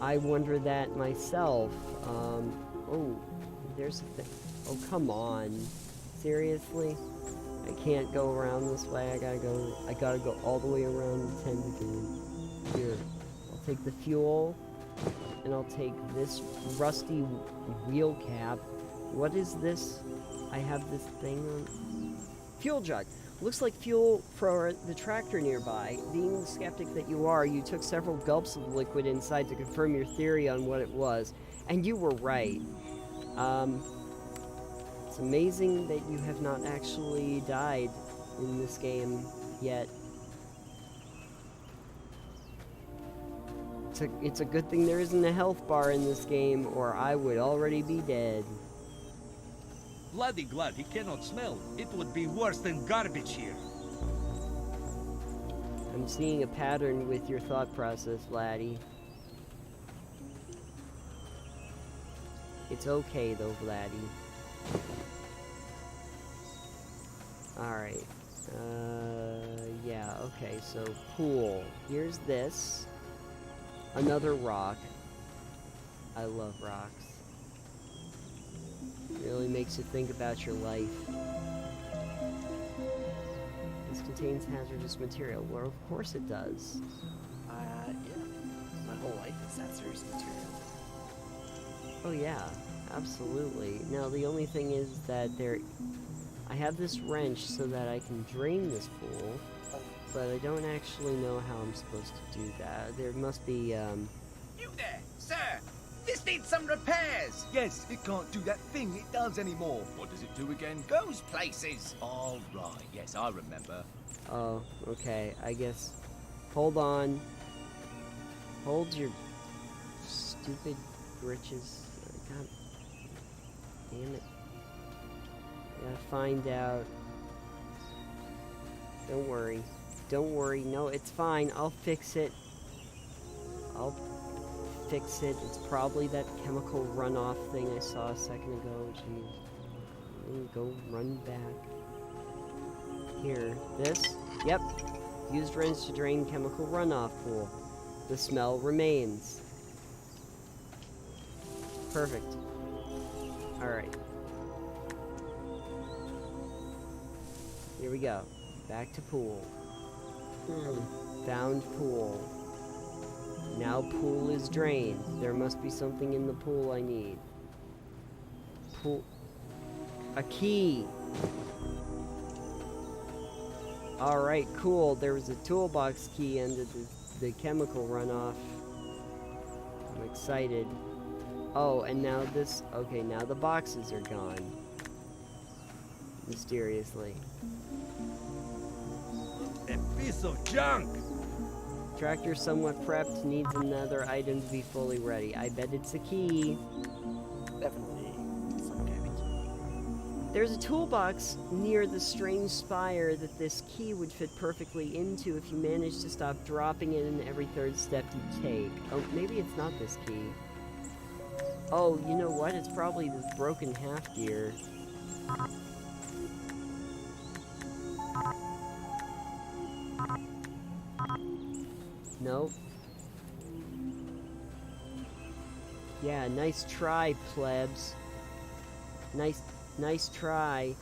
I wonder that myself. Oh, there's a thing. Oh, come on. Seriously? I can't go around this way. I gotta go all the way around the tent again. Here. I'll take the fuel. And I'll take this rusty wheel cap. What is this? I have this thing on. Fuel jug. Looks like fuel for the tractor nearby. Being the skeptic that you are, you took several gulps of the liquid inside to confirm your theory on what it was. And you were right. It's amazing that you have not actually died in this game yet. It's a good thing there isn't a health bar in this game, or I would already be dead. Bloody glad he cannot smell. It would be worse than garbage here. I'm seeing a pattern with your thought process, laddie. It's okay though, Vladdy. Alright. Yeah, okay, so pool. Here's this. Another rock. I love rocks. Really makes you think about your life. This contains hazardous material. Well, of course it does. Yeah. My whole life is hazardous material. Oh yeah, absolutely. Now the only thing is that I have this wrench so that I can drain this pool, but I don't actually know how I'm supposed to do that. There must be, You there, sir! This needs some repairs! Yes, it can't do that thing it does anymore. What does it do again? Goes places! All right, yes, I remember. oh, okay, I guess. Hold on. Hold your stupid britches. God damn it. I gotta find out. Don't worry. Don't worry. No, it's fine. I'll fix it. I'll fix it. It's probably that chemical runoff thing I saw a second ago. Jeez. Let me go run back. Here. This? Yep. Used rinse to drain chemical runoff pool. The smell remains. Perfect. Alright. Here we go. Back to pool. Found pool. Now pool is drained. There must be something in the pool I need. Pool. A key! Alright, cool. There was a toolbox key under the chemical runoff. I'm excited. Oh, and now this... Okay, now the boxes are gone. Mysteriously. A piece of junk! Tractor somewhat prepped, needs another item to be fully ready. I bet it's a key. Definitely some damage. There's a toolbox near the strange spire that this key would fit perfectly into if you manage to stop dropping it in every third step you take. Oh, maybe it's not this key. Oh, you know what? It's probably this broken half gear. Nope. Yeah, nice try, plebs. Nice try.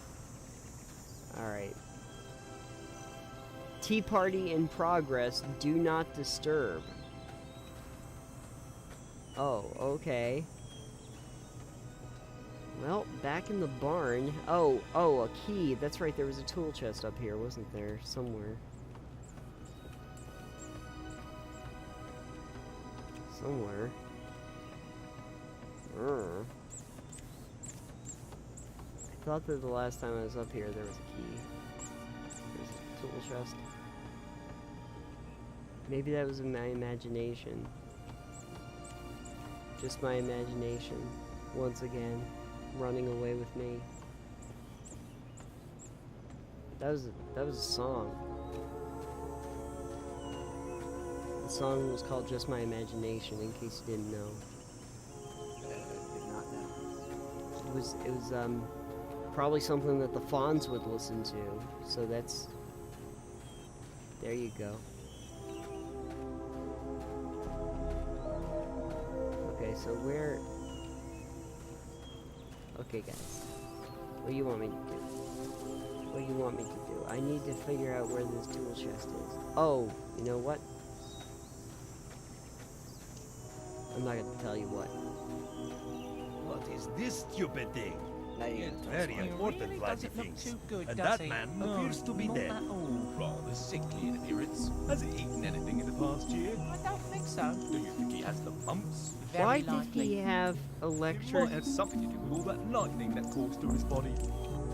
Alright. Tea party in progress. Do not disturb. Oh, okay. Well, back in the barn. Oh, a key. That's right, there was a tool chest up here, wasn't there? Somewhere. Somewhere. I thought that the last time I was up here there was a key. There's a tool chest. Maybe that was in my imagination. Just my imagination. Once again. Running away with me. That was a song. The song was called Just My Imagination, in case you didn't know. Did not know. It was probably something that the Fawns would listen to. So that's... There you go. Okay, so where... Okay, guys. What do you want me to do? What do you want me to do? I need to figure out where this tool chest is. Oh, you know what? I'm not gonna tell you what. What is this stupid thing? Now you It's can very important, bloody things. And that man appears to be dead. Rather sickly in appearance. Has he eaten anything in the past year? I don't think so. Do you think he has the mumps? Why did he have It electric... might have something to do with all that lightning that coursed through his body.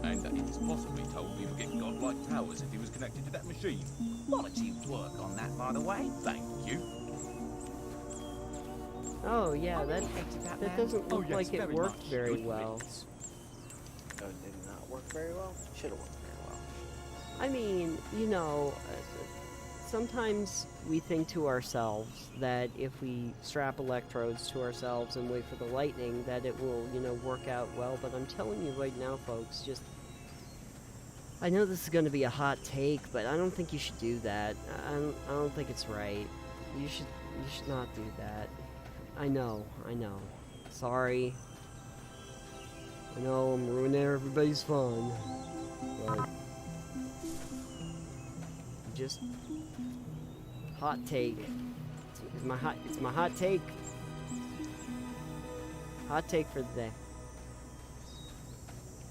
And that he was possibly told he would get godlike powers if he was connected to that machine. Quality work on that, by the way. Thank you. Oh, yeah, that that doesn't Oh, look yes, like it very worked much. very Good well. riddance. Oh, it did not work very well? Should have worked very well. I mean, you know, sometimes we think to ourselves that if we strap electrodes to ourselves and wait for the lightning, that it will, you know, work out well. But I'm telling you right now, folks, just... I know this is going to be a hot take, but I don't think you should do that. I don't think it's right. You should not do that. I know. Sorry. I know I'm ruining everybody's fun, but just hot take. It's my hot take. Hot take for the day.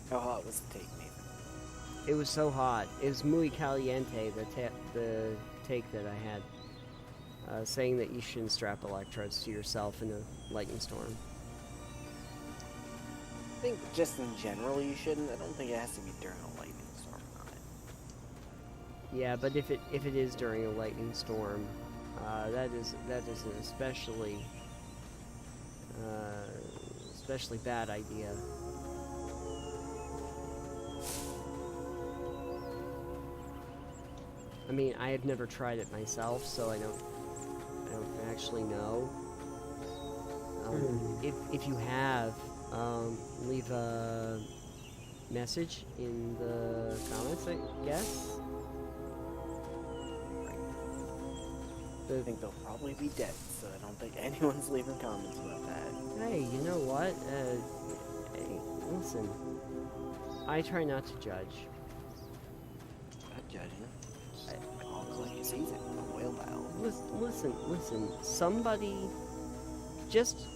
How hot was the take, Nathan? It was so hot. It was muy caliente, the take that I had. Saying that you shouldn't strap electrodes to yourself in a lightning storm. I think just in general you shouldn't. I don't think it has to be during a lightning storm on it. Yeah, but if it is during a lightning storm, that is an especially bad idea. I mean, I have never tried it myself, so I don't actually know. If you have, leave a message in the comments, I guess. I think they'll probably be dead, so I don't think anyone's leaving comments about that. Hey, you know what? Hey, listen. I try not to judge. Not judging. Like you sees it, a whale battle. Listen. Somebody, just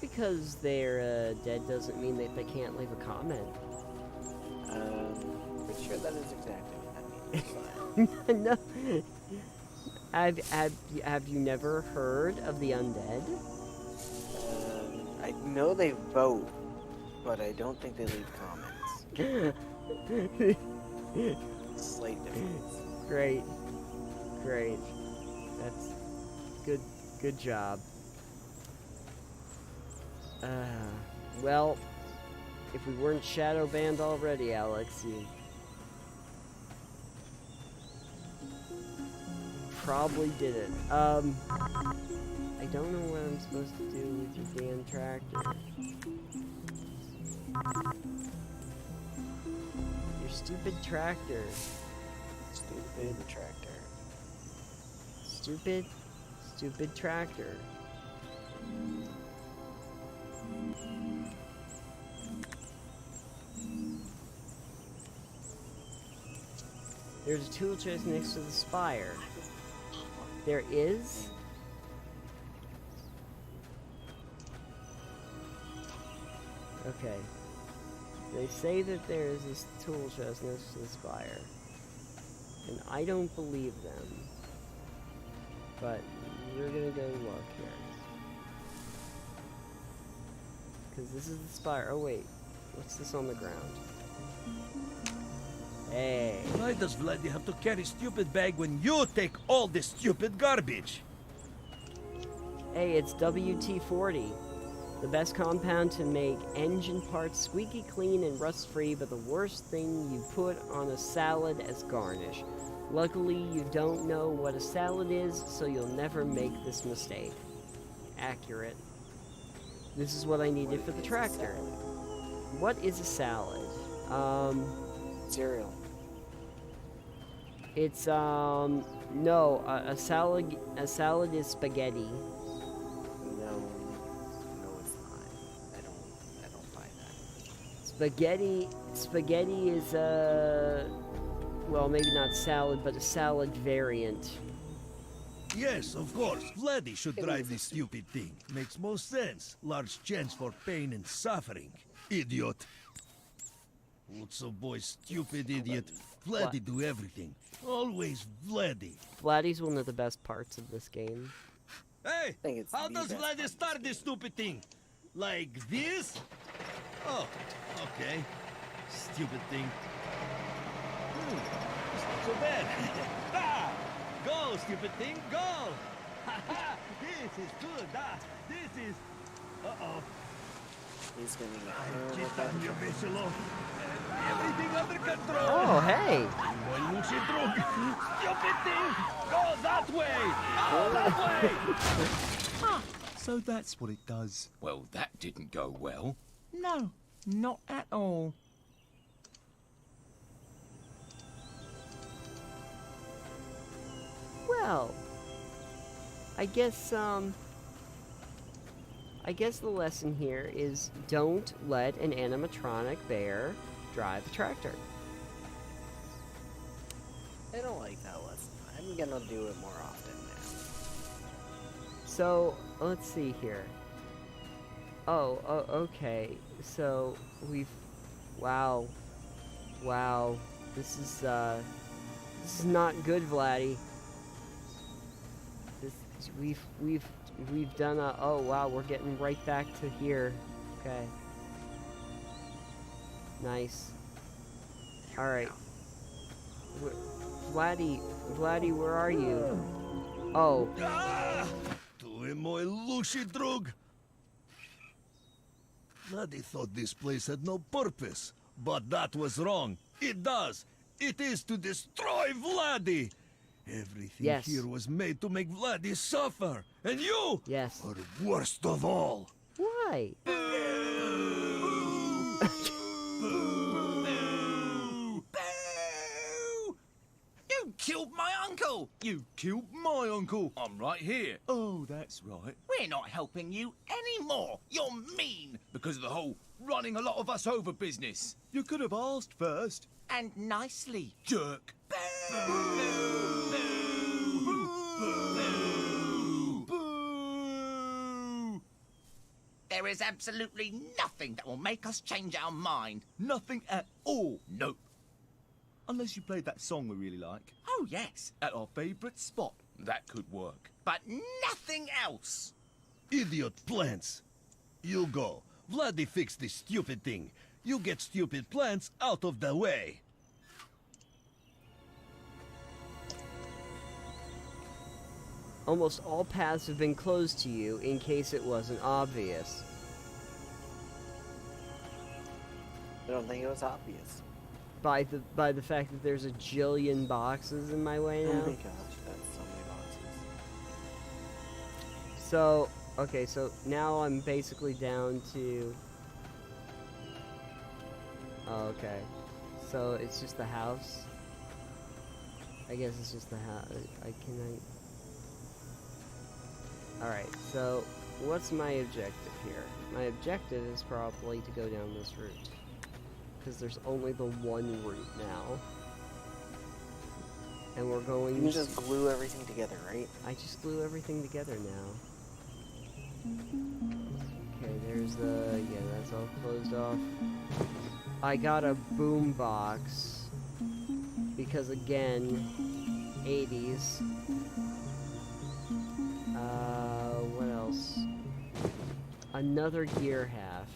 because they're dead doesn't mean that they can't leave a comment. Pretty sure that is exactly what that means. No. Have you never heard of the undead? I know they vote, but I don't think they leave comments. Slight difference. Great. That's good job. Well, if we weren't shadow banned already, Alex, you probably did it. I don't know what I'm supposed to do with your damn tractor. Your stupid tractor. Stupid tractor. Stupid tractor. There's a tool chest next to the spire. There is? Okay. They say that there is this tool chest next to the spire. And I don't believe them. But we're gonna go look here. Because this is the spire. Oh wait. What's this on the ground? Hey. Why does Vladdy have to carry stupid bag when you take all this stupid garbage? Hey, it's WT-40. The best compound to make engine parts squeaky clean and rust-free, but the worst thing you put on a salad as garnish. Luckily, you don't know what a salad is, so you'll never make this mistake. Accurate. This is what I needed for the tractor. What is a salad? Cereal. It's, no, a salad is spaghetti. No, it's not. I don't buy that. Spaghetti is, well, maybe not salad, but a salad variant. Yes, of course. Vladdy should drive this stupid thing. Makes most sense. Large chance for pain and suffering. Idiot. What's up, boy? Stupid idiot. Vladdy do everything. Always Vladdy. Vladdy's one of the best parts of this game. Hey, how does best Vladdy start this stupid thing? Like this? Oh, okay. Stupid thing. It's not so bad. Ah! Go, stupid thing, go! Ha ha! This is good. This is... Uh-oh. He's gonna Everything under control. Oh, hey! My Lucy drug. Stupid thing! Go that way! Go that way! So that's what it does. Well, that didn't go well. No, not at all. Well, I guess the lesson here is don't let an animatronic bear drive a tractor. I don't like that lesson. I'm gonna do it more often now. So, let's see here. Oh, okay. So, wow. Wow. This is not good, Vladdy. We've done a, oh wow, we're getting right back to here. Okay. Nice. Alright. Vladdy, where are you? Oh. To my Lucy drug. Laddie thought this place had no purpose, but that was wrong. It does. It is to destroy Vladdy. Everything here was made to make Vladdy suffer, and you are worst of all. Why? You killed my uncle! You killed my uncle. I'm right here. Oh, that's right. We're not helping you anymore. You're mean. Because of the whole running a lot of us over business. You could have asked first. And nicely. Jerk. There is absolutely nothing that will make us change our mind. Nothing at all. Nope. Unless you played that song we really like. Oh, yes. At our favourite spot. That could work. But nothing else. Idiot plants. You go. Vladdy fixed this stupid thing. You get stupid plants out of the way. Almost all paths have been closed to you in case it wasn't obvious. I don't think it was obvious. By the fact that there's a jillion boxes in my way now. Oh my gosh, that's so many boxes. So, okay, so now I'm basically down to... Oh, okay. So it's just the house? I guess it's just the house. Alright, so what's my objective here? My objective is probably to go down this route. Because there's only the one route now. And we're going You just glue everything together, right? I just glue everything together now. Okay, there's the... yeah, that's all closed off. I got a boom box. Because again, 80s. What else? Another gear half.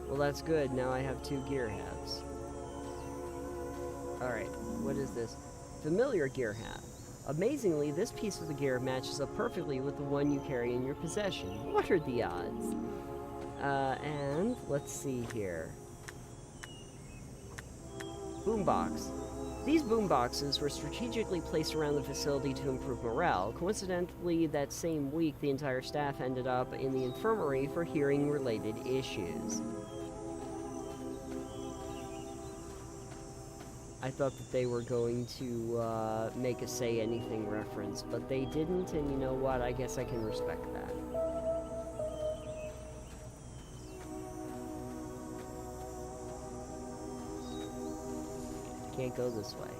Well, that's good. Now I have 2 gear halves. Alright, what is this? Familiar gear half. Amazingly, this piece of the gear matches up perfectly with the one you carry in your possession. What are the odds? And let's see here. Boombox. These boomboxes were strategically placed around the facility to improve morale. Coincidentally, that same week, the entire staff ended up in the infirmary for hearing-related issues. I thought that they were going to make a say anything reference, but they didn't, and you know what? I guess I can respect that. Can't go this way.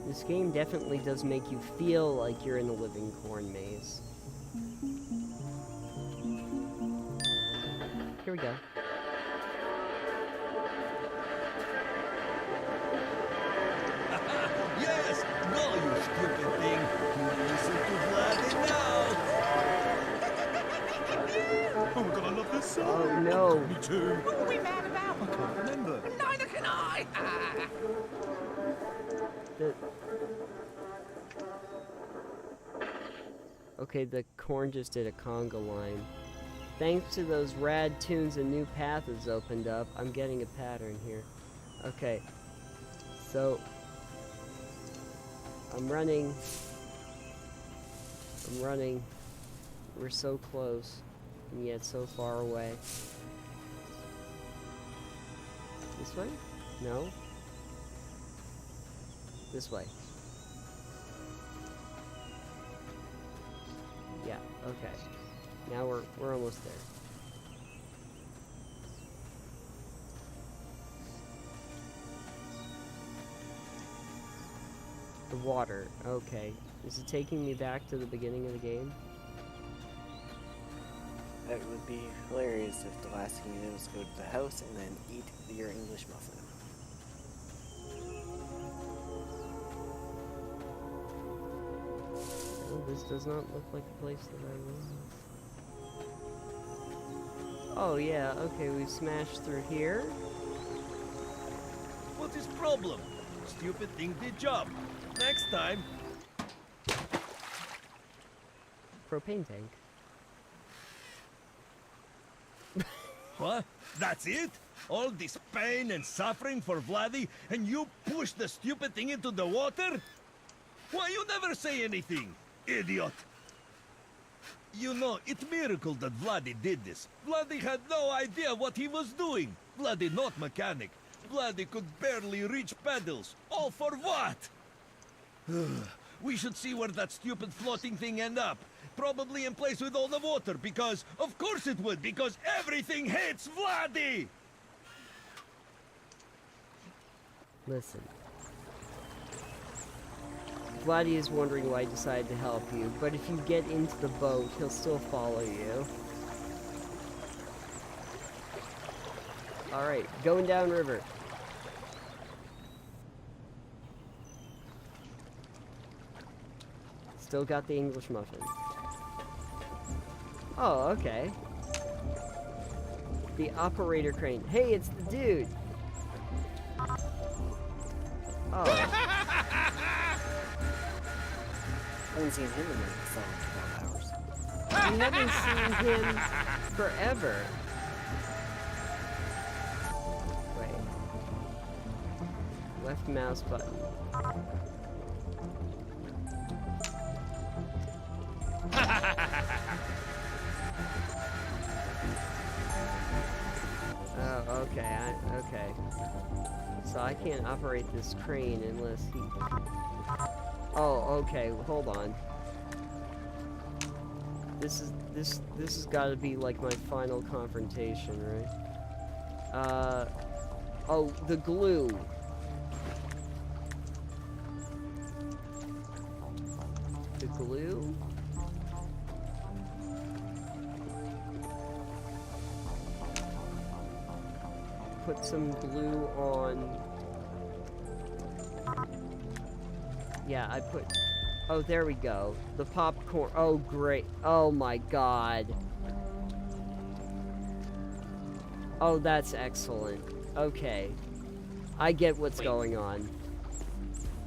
This game definitely does make you feel like you're in a living corn maze. Here we go. Yes! Go, you stupid thing! Listen to Vladdy now! Oh my god, I love this song! Oh no! Me too! What were we mad about? I can't remember. Neither can I! Okay, the corn just did a conga line. Thanks to those rad tunes, a new path has opened up. I'm getting a pattern here. Okay. So... I'm running. We're so close, and yet so far away. This way? No? This way. Yeah, okay. Now we're almost there. The water. Okay. Is it taking me back to the beginning of the game? That would be hilarious if the last thing you did was go to the house and then eat your English muffin. Oh, this does not look like the place that I was. Oh yeah, okay, we've smashed through here. What is problem? Stupid thing did job. Next time. Propane tank. What? That's it? All this pain and suffering for Vladdy, and you push the stupid thing into the water? Why you never say anything, idiot? You know, it's miracle that Vladdy did this. Vladdy had no idea what he was doing. Vladdy not mechanic. Vladdy could barely reach pedals. All for what? We should see where that stupid floating thing end up. Probably in place with all the water, because of course it would, because everything hates Vladdy! Listen. Vladdy is wondering why I decided to help you, but if you get into the boat, he'll still follow you. Alright, going downriver. Still got the English muffin. Oh, okay. The operator crane. Hey, it's the dude! Oh. I haven't seen him in like 12 hours. We haven't seen him forever. Wait. Left mouse button. Oh, okay, okay. So I can't operate this crane unless he... Oh, okay, hold on. This has got to be like my final confrontation, right? Oh, the glue. The glue? Put some glue on... Yeah, I put... Oh, there we go. The popcorn... Oh, great. Oh my god. Oh, that's excellent. Okay. I get what's going on.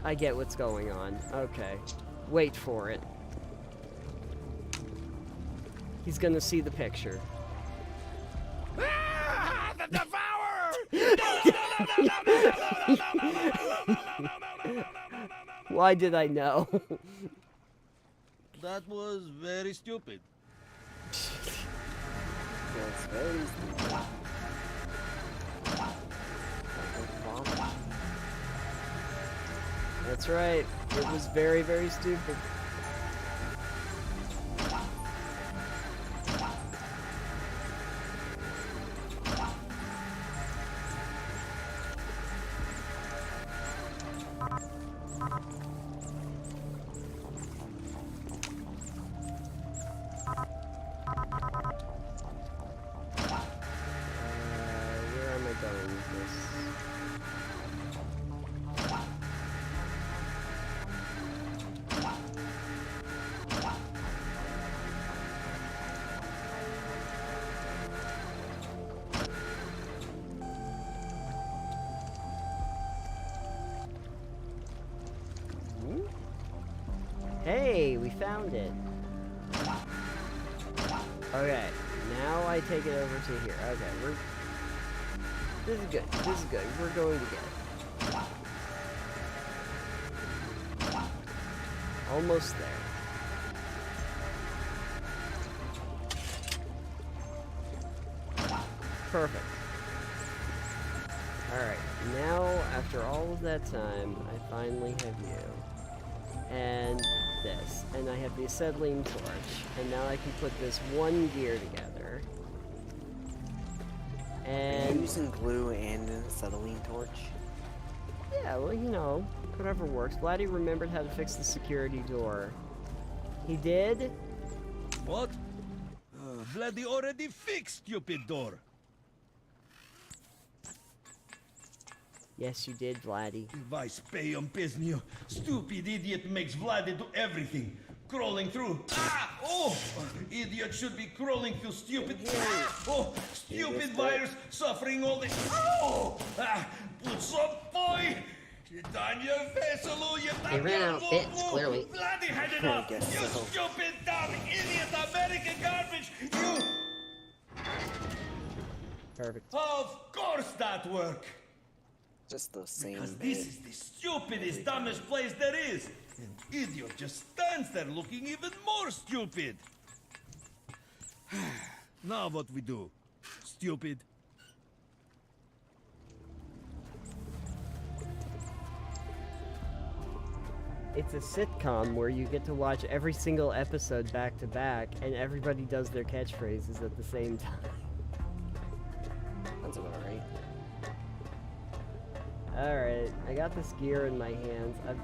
I get what's going on. Okay. Wait for it. He's gonna see the picture. Ah, the devourer! Why did I know? That was very stupid. That's very stupid. That's right. It was very, very stupid. Where am I going with this? Hey, we found it. Okay, now I take it over to here. Okay, this is good. This is good. We're going to get it. Almost there. Perfect. Alright, now after all of that time, I finally have you. And this. And I have the acetylene torch. And now I can put this one gear together. And... Are you using glue and an acetylene torch? Yeah, well, you know, whatever works. Vladdy remembered how to fix the security door. He did? What? Vladdy already fixed stupid door. Yes, you did, Vladdy. Vai spejam piznio. Stupid idiot makes Vladdy do everything. Crawling through. Ah! Oh! Idiot should be crawling through stupid. Oh! Stupid virus suffering all this. Oh! Ah! Put some boy! Daniel Veselu, you They ran out of bits, clearly. Vladdy had I enough! guess You so. stupid, dumb, idiot, American garbage! You... Perfect. Of course that work! Just the same. Because this is the stupidest, dumbest place there is. And idiot just stands there looking even more stupid. Now what we do? Stupid. It's a sitcom where you get to watch every single episode back to back, and everybody does their catchphrases at the same time. That's about right. Alright, I got this gear in my hands. I've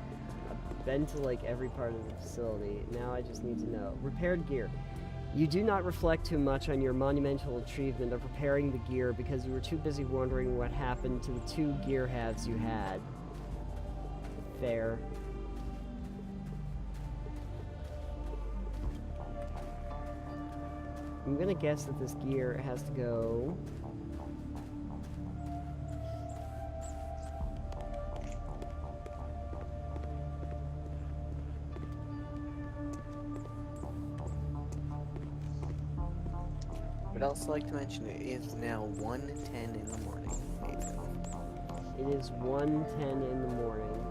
been to like every part of the facility. Now I just need to know. Repaired gear. You do not reflect too much on your monumental achievement of repairing the gear because you were too busy wondering what happened to the 2 gear halves you had. Fair. I'm gonna guess that this gear has to go... But I'd also like to mention it is now 1:10 in the morning. It is 1:10 in the morning.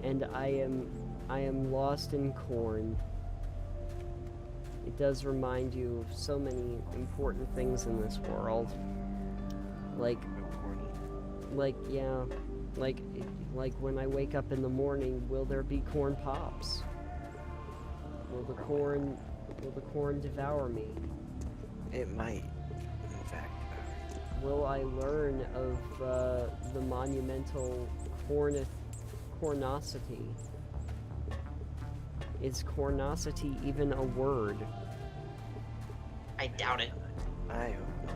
And I am lost in corn. It does remind you of so many important things in this world. Like yeah, like when I wake up in the morning, will there be corn pops? Will the corn devour me? It might, in fact. Will I learn of the monumental cornosity? Is cornosity even a word? I doubt it. I hope not.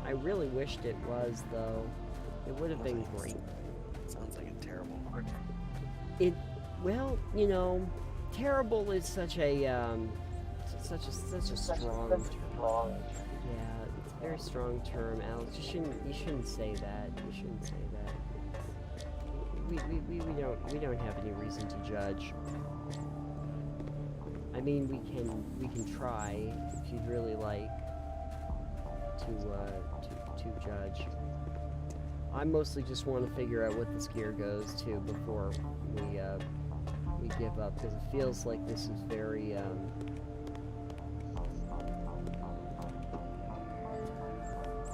I really wished it was, though. It would have been great. Sounds like a terrible word. Well, you know, terrible is such a such a strong. Yeah, it's a very strong term, Alex. You shouldn't say that. You shouldn't say that. We don't have any reason to judge. I mean, we can try if you'd really like to judge. I mostly just want to figure out what this gear goes to before we give up, because it feels like this is very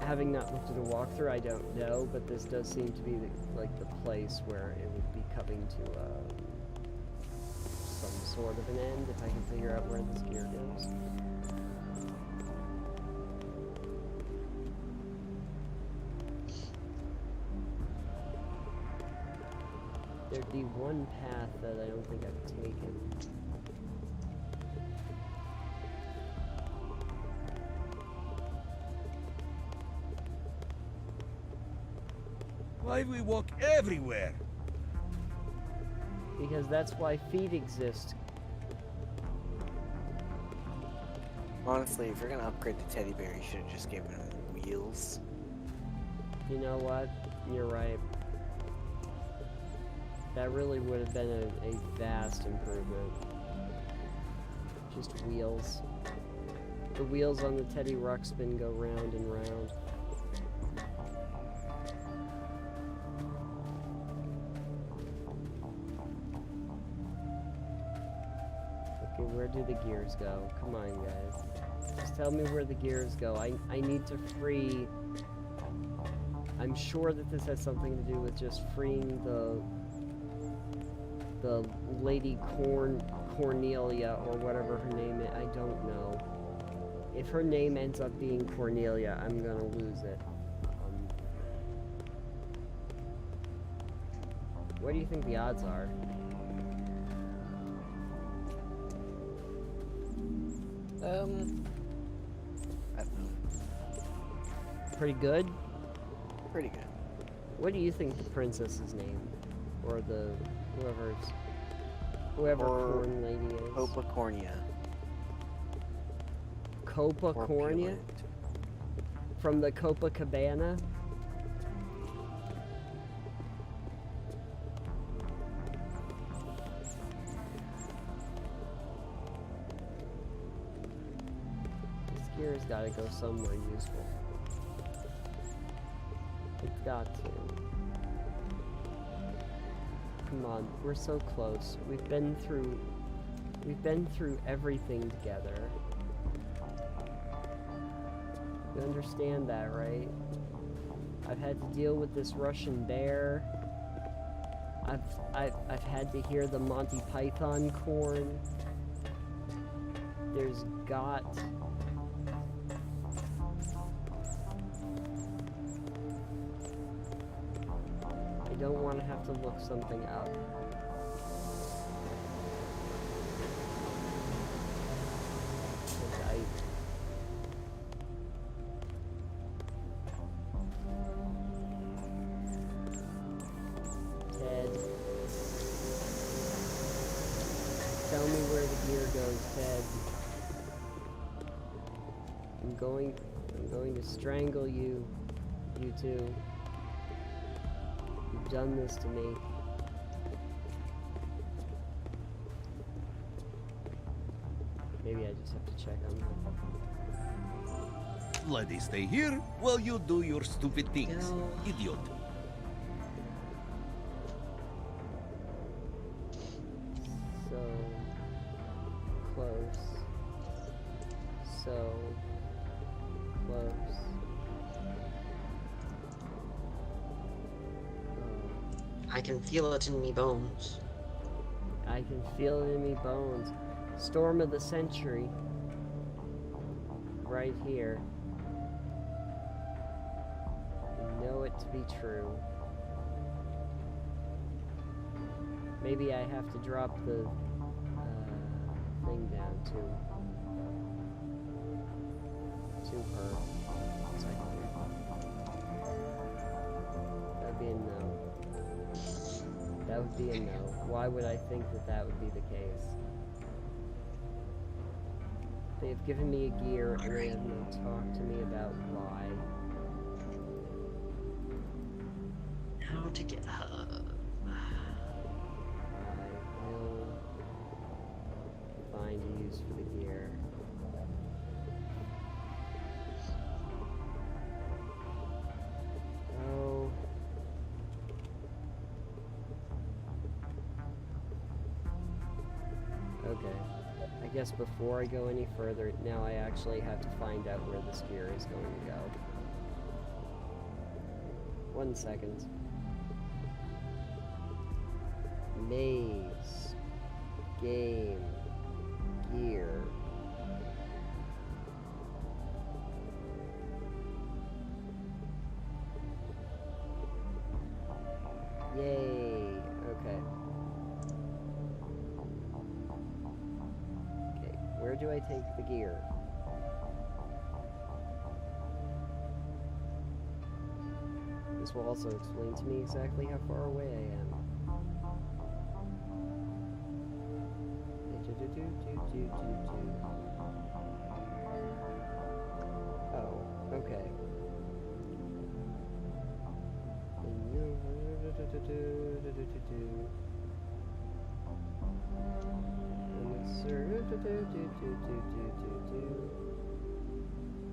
having not looked at a walkthrough, I don't know, but this does seem to be the place where it would be coming to some sort of an end if I can figure out where this gear goes. There'd be one path that I don't think I've taken. Why we walk everywhere? Because that's why feet exist. Honestly, if you're gonna upgrade the teddy bear, you should have just given him wheels. You know what? You're right. That really would have been a vast improvement. Just wheels. The wheels on the Teddy Ruxpin go round and round. Okay, where do the gears go? Come on, guys. Just tell me where the gears go. I need to free... I'm sure that this has something to do with just freeing the Lady Cornelia, or whatever her name is. I don't know. If her name ends up being Cornelia, I'm gonna lose it. What do you think the odds are? I don't know. Pretty good? Pretty good. What do you think the princess's name? Or the... whoever Corn Lady is? Opacornia. Copacornia? From the Copacabana? This gear's gotta go somewhere useful. It's got to. Come on, we're so close. We've been through everything together. You understand that, right? I've had to deal with this Russian bear. I've had to hear the Monty Python corn. There's got... I don't want to have to look something up. Ted. Tell me where the gear goes, Ted. I'm going to strangle you. You two. You've done this to me. Maybe I just have to check on them. Let me stay here while you do your stupid things, idiot. So close. So close. I can feel it in me bones. I can feel it in me bones. Storm of the century. Right here. I know it to be true. Maybe I have to drop the thing down to her. That'd be a no. That would be a no. Why would I think that that would be the case? They have given me a gear and they have not talked to me about why. How to get her. I will find a use for the gear. Oh. Okay. I guess before I go any further, now I actually have to find out where this gear is going to go. 1 second. Maze. Game. Gear. Yay. Okay. Okay, where do I take the gear? This will also explain to me exactly how far away I am. Oh, okay.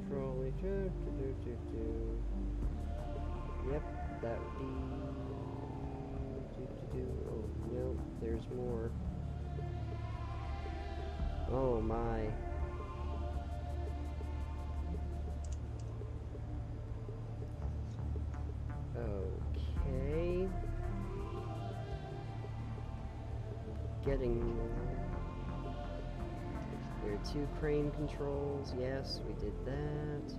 control each other. Yep, that would be. Oh no, there's more. Oh my. Okay. Getting. There are 2 crane controls. Yes, we did that.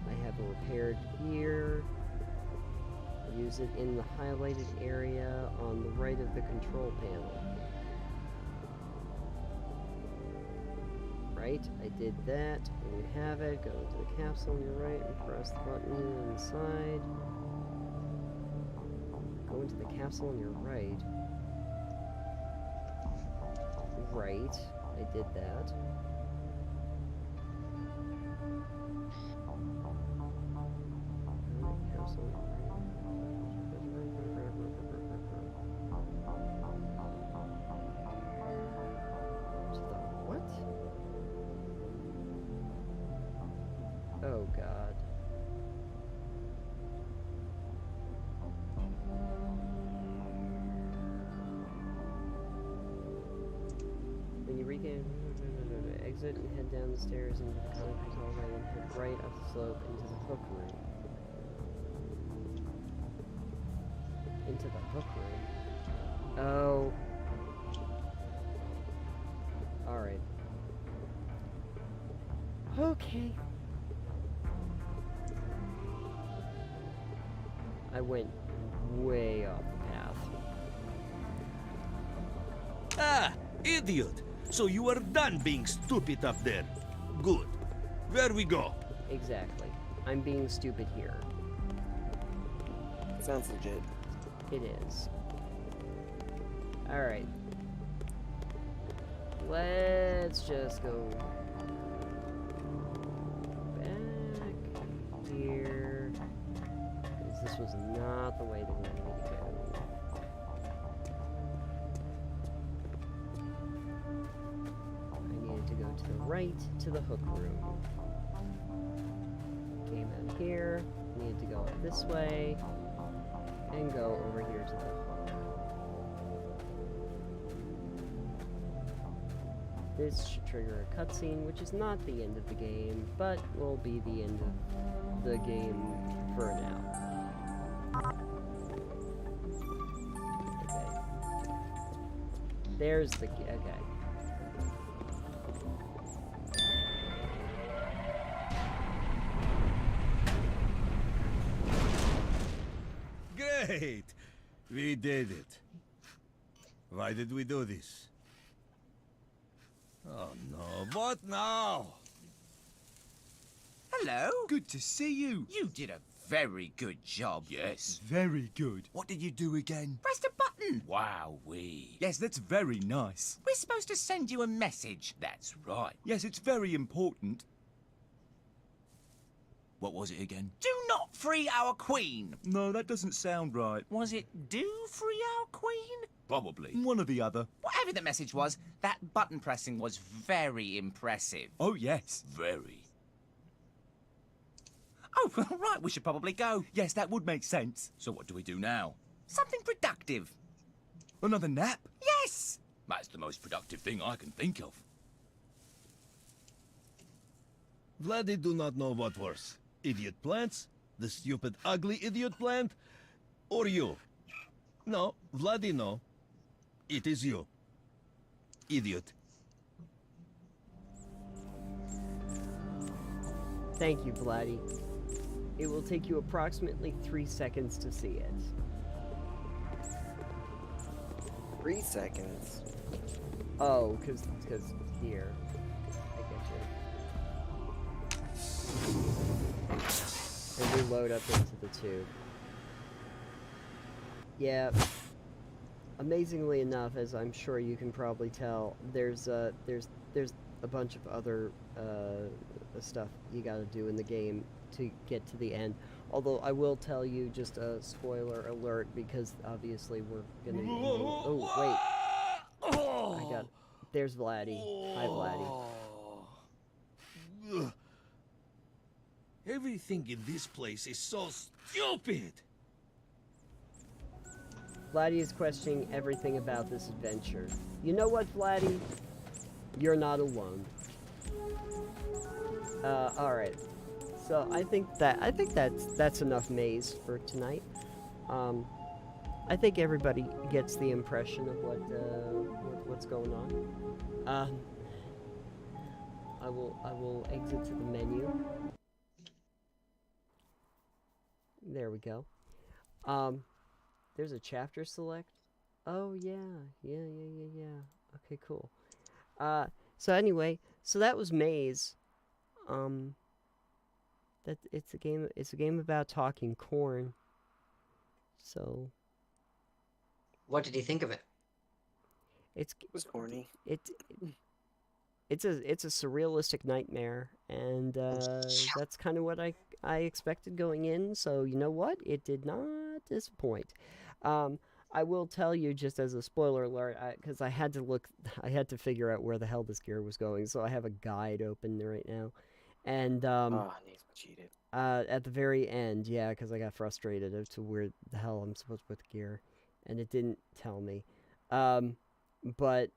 I have a repaired gear. Use it in the highlighted area on the right of the control panel. Right, I did that. There you have it. Go into the capsule on your right and press the button inside. Go into the capsule on your right. Right, I did that. Capsule. Oh god. When you regain, exit and head down the stairs into the concrete hallway and head right up the slope into the hook room. Into the hook room? Oh. Alright. Okay. I went way off the path. Ah, idiot! So you are done being stupid up there. Good. Where we go? Exactly. I'm being stupid here. Sounds legit. It is. Alright. Let's just go back here. Because this was not the way they wanted me to go. I needed to go to the right to the hook room. Came out here. Needed to go up this way. And go over here to the hook. This should trigger a cutscene, which is not the end of the game, but will be the end of the game for now. Okay. There's the... okay. Great! We did it. Why did we do this? Oh no, what now? Hello. Good to see you. You did a very good job. Yes, very good. What did you do again? Press the button. Wowee. Yes, that's very nice. We're supposed to send you a message. That's right. Yes, it's very important. What was it again? Do not free our queen. No, that doesn't sound right. Was it do free our queen? Probably. One or the other. Whatever the message was, that button pressing was very impressive. Oh, yes. Very. Oh, right, we should probably go. Yes, that would make sense. So what do we do now? Something productive. Another nap? Yes! That's the most productive thing I can think of. Vladdy do not know what worse. Idiot plants? The stupid ugly idiot plant? Or you? No, Vladdy no. It is you. Idiot. Thank you, Vladdy. It will take you approximately 3 seconds to see it. 3 seconds. Oh, because here. I get you. And we load up into the tube. Yeah. Amazingly enough, as I'm sure you can probably tell, there's a bunch of other stuff you gotta do in the game to get to the end. Although I will tell you, just a spoiler alert, because obviously we're gonna... Oh, wait. I got... There's Vladdy. Hi, Vladdy. Everything in this place is so stupid. Vladdy is questioning everything about this adventure. You know what, Vladdy? You're not alone. Alright. So I think that's enough Maize for tonight. I think everybody gets the impression of what's going on. I will exit to the menu. There we go. There's a chapter select. Oh yeah. Okay, cool. So anyway, so that was Maize. That it's a game about talking corn. So What did you think of it? It was corny. It's a surrealistic nightmare, and that's kind of what I expected going in. So you know what? It did not disappoint. I will tell you, just as a spoiler alert, because I had to figure out where the hell this gear was going. So I have a guide open right now, and Needs cheated. at the very end, yeah, because I got frustrated as to where the hell I'm supposed to put the gear, and it didn't tell me. But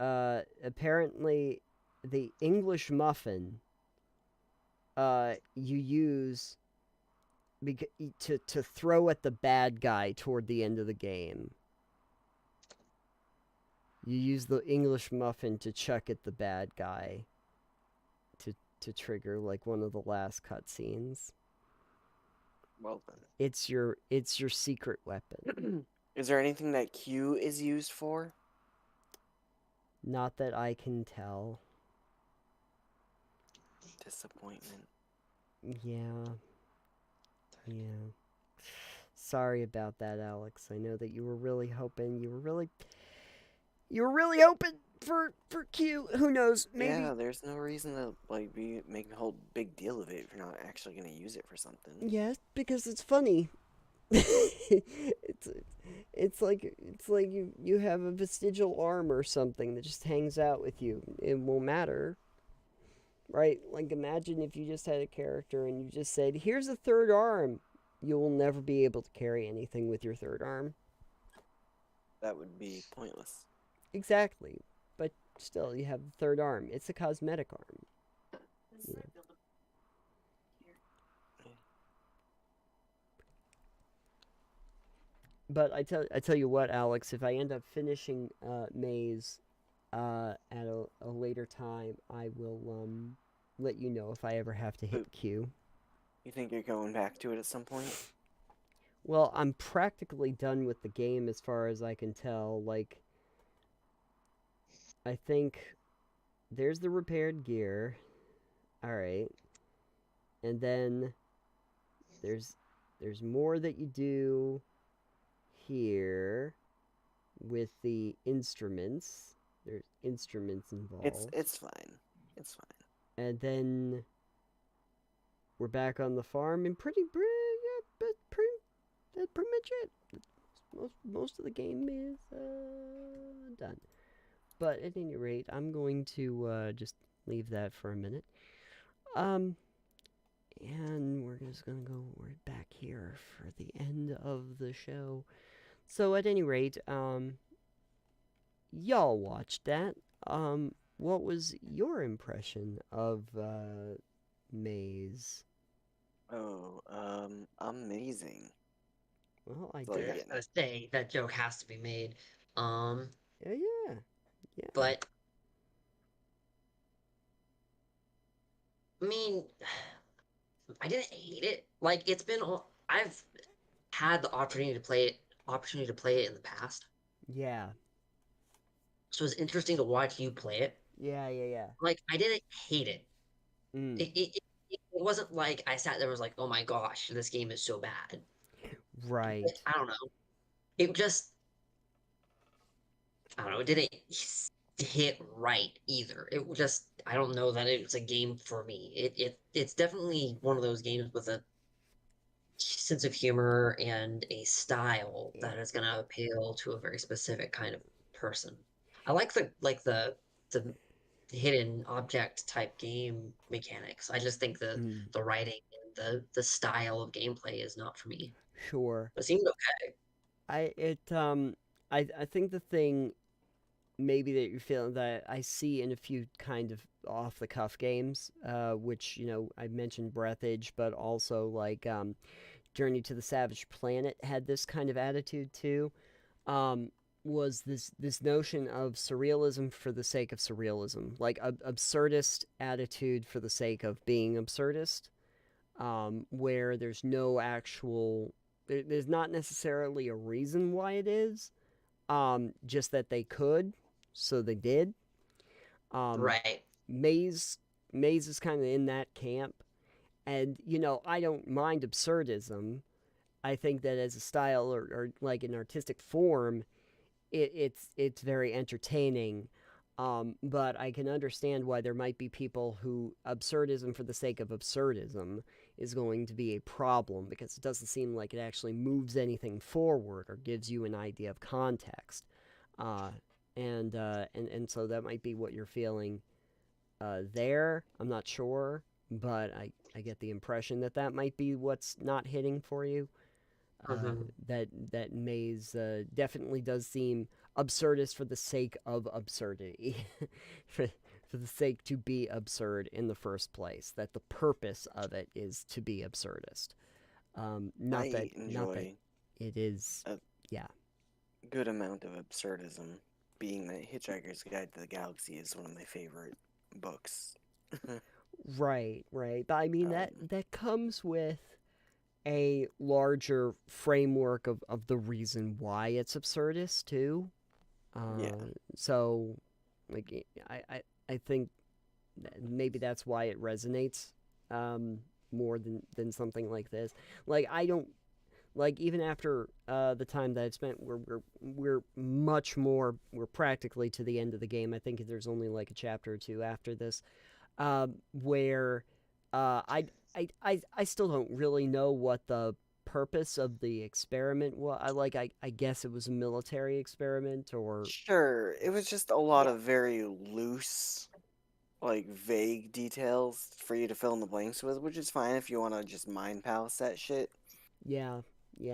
apparently the English muffin you use to throw at the bad guy toward the end of the game. You use the English muffin to chuck at the bad guy to trigger like one of the last cutscenes. Well then. It's your secret weapon. Is there anything that Q is used for? Not that I can tell. Disappointment. Yeah. Sorry about that, Alex. I know that you were really hoping. You were really hoping for Q. Who knows? Maybe. Yeah, there's no reason to be making a whole big deal of it if you're not actually gonna use it for something. Yes, because it's funny. it's like you have a vestigial arm or something that just hangs out with you. It won't matter. Right? Like, imagine if you just had a character and you just said, here's a third arm. You will never be able to carry anything with your third arm. That would be pointless. Exactly. But still, you have the third arm. It's a cosmetic arm. Yeah. But I tell you what, Alex, if I end up finishing Maize at a later time, I will let you know if I ever have to hit Q. You think you're going back to it at some point? Well, I'm practically done with the game as far as I can tell. Like, I think there's the repaired gear. Alright. And then there's more that you do here with the instruments. There's instruments involved. It's fine. It's fine. And then we're back on the farm, and pretty much it. Most of the game is done. But at any rate, I'm going to just leave that for a minute. And we're just gonna go right back here for the end of the show. So at any rate, y'all watched that. What was your impression of Maize? Oh, amazing. Well, I So, did. I was gonna say that joke has to be made. Yeah. But I mean, I didn't hate it. Like, it's been I've had the opportunity to play it in the past. Yeah. So it's interesting to watch you play it. Yeah. Like, I didn't hate it. Mm. It wasn't like I sat there and was like, oh my gosh, this game is so bad. Right. I don't know. It just, I don't know. It didn't hit right either. It just, I don't know that it was a game for me. It's definitely one of those games with a sense of humor and a style that is going to appeal to a very specific kind of person. I like the hidden object type game mechanics. I just think the writing and the style of gameplay is not for me. Sure. But it seemed okay. I think the thing maybe that you're feeling that I see in a few kind of off the cuff games, which I mentioned Breathage, but also like Journey to the Savage Planet had this kind of attitude too. Was this notion of surrealism for the sake of surrealism, like absurdist attitude for the sake of being absurdist, where there's no actual, there's not necessarily a reason why it is, just that they could, so they did. Right. Maze is kind of in that camp, and I don't mind absurdism. I think that as a style or like an artistic form, it's very entertaining. But I can understand why there might be people who absurdism for the sake of absurdism is going to be a problem, because it doesn't seem like it actually moves anything forward or gives you an idea of context. And so that might be what you're feeling there. I'm not sure, but I get the impression that might be what's not hitting for you. That Maze definitely does seem absurdist for the sake of absurdity, for the sake to be absurd in the first place. That the purpose of it is to be absurdist. Not that it is. Yeah. Good amount of absurdism, being that Hitchhiker's Guide to the Galaxy is one of my favorite books. Right. But I mean that comes with a larger framework of the reason why it's absurdist too. So, like, I think maybe that's why it resonates more than something like this. Like, I don't like, even after the time that I've spent, we're much more, we're practically to the end of the game. I think there's only like a chapter or two after this, where I still don't really know what the purpose of the experiment was. I guess it was a military experiment, or Sure, it was just a lot of very loose, like vague details for you to fill in the blanks with, which is fine if you want to just mind palace that shit. Yeah.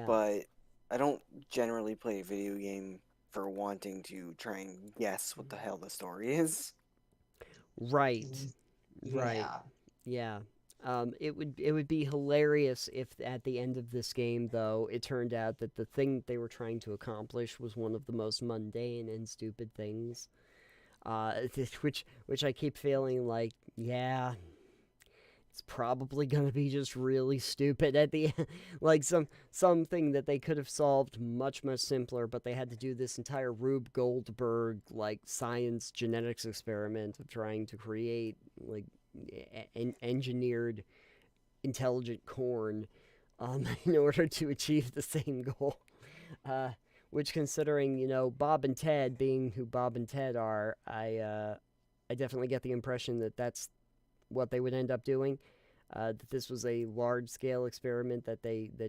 But I don't generally play a video game for wanting to try and guess what the hell the story is. Right. Yeah. It would be hilarious if at the end of this game, though, it turned out that the thing they were trying to accomplish was one of the most mundane and stupid things. Which I keep feeling like, yeah, it's probably gonna be just really stupid at the end. Like something that they could have solved much simpler, but they had to do this entire Rube Goldberg like science genetics experiment of trying to create like engineered intelligent corn in order to achieve the same goal. Which, considering Bob and Ted being who Bob and Ted are, I definitely get the impression that that's what they would end up doing. That this was a large scale experiment that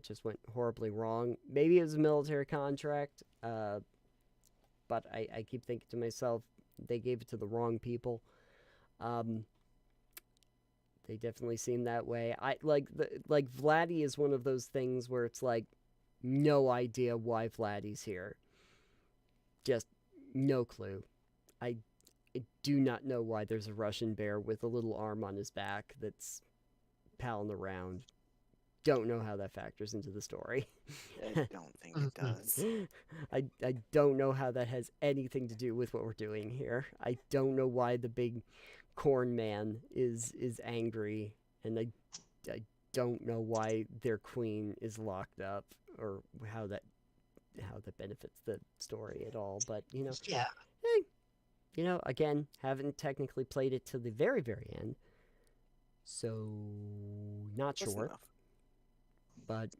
just went horribly wrong. Maybe it was a military contract, but I keep thinking to myself, they gave it to the wrong people. They definitely seem that way. Like Vladdy is one of those things where it's like, no idea why Vladdy's here. Just no clue. I do not know why there's a Russian bear with a little arm on his back that's palling around. Don't know how that factors into the story. I don't think it does. I don't know how that has anything to do with what we're doing here. I don't know why the big corn man is angry, and I don't know why their queen is locked up, or how that benefits the story at all. But Yeah. Again, haven't technically played it to the very, very end, so not sure. But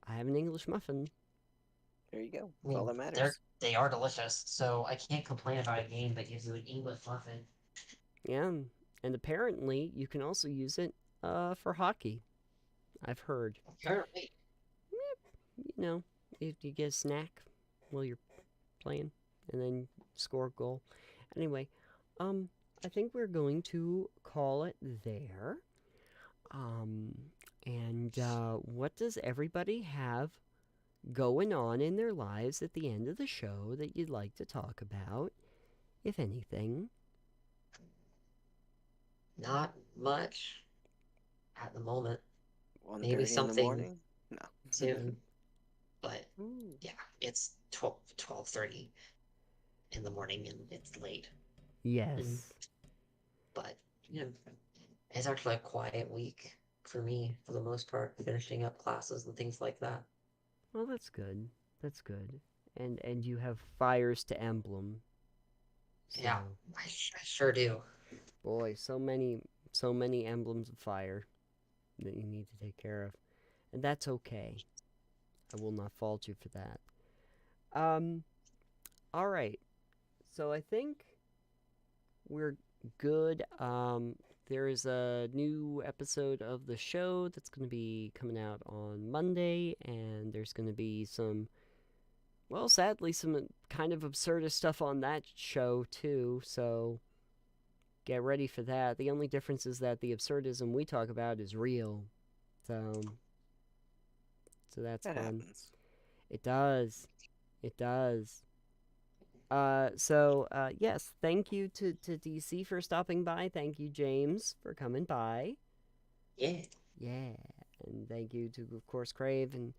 I have an English muffin. There you go. I mean, all that matters. They are delicious, so I can't complain about a game that gives you an English muffin. Yeah, and apparently you can also use it for hockey. I've heard. Apparently. If you get a snack while you're playing, and then score a goal. Anyway, I think we're going to call it there. What does everybody have going on in their lives at the end of the show that you'd like to talk about, if anything? Not much at the moment. 1:30 Maybe in the something morning? No. soon. But Ooh. yeah, it's 12:30 in the morning and it's late. Yes. But you know, it's actually a quiet week for me for the most part, finishing up classes and things like that. Well, that's good. That's good. And you have fires to emblem. So, Yeah, I sure do. boy, so many emblems of fire that you need to take care of. And that's okay. I will not fault you for that. All right. So I think we're good. There is a new episode of the show that's going to be coming out on Monday, and there's going to be some, well, sadly, some kind of absurdist stuff on that show, too, so get ready for that. The only difference is that the absurdism we talk about is real, so that's That fun. happens. It does. It does. Yes, thank you to DC for stopping by. Thank you, James, for coming by. Yeah. Yeah. And thank you to, of course, Crave and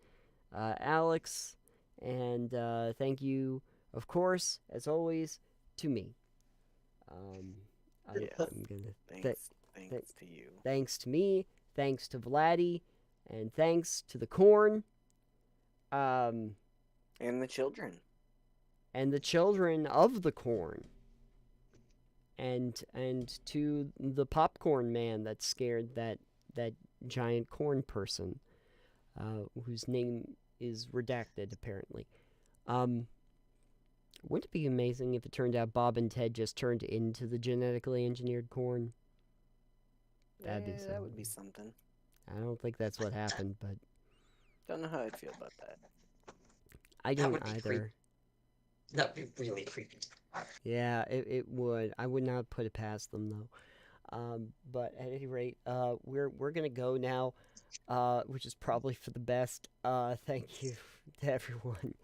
Alex. And thank you, of course, as always, to me. Yes. I'm gonna Thanks to you. thanks to me, thanks to Vladdy, and thanks to the corn. And the children. And the children of the corn. And to the popcorn man that scared that giant corn person, whose name is redacted apparently. Wouldn't it be amazing if it turned out Bob and Ted just turned into the genetically engineered corn? That'd be something. That would be something. I don't think that's what happened, but Don't know how I'd feel about that. I That don't would be either. That'd be really creepy. Yeah, it would. I would not put it past them though. But at any rate, we're gonna go now, which is probably for the best. Thank you to everyone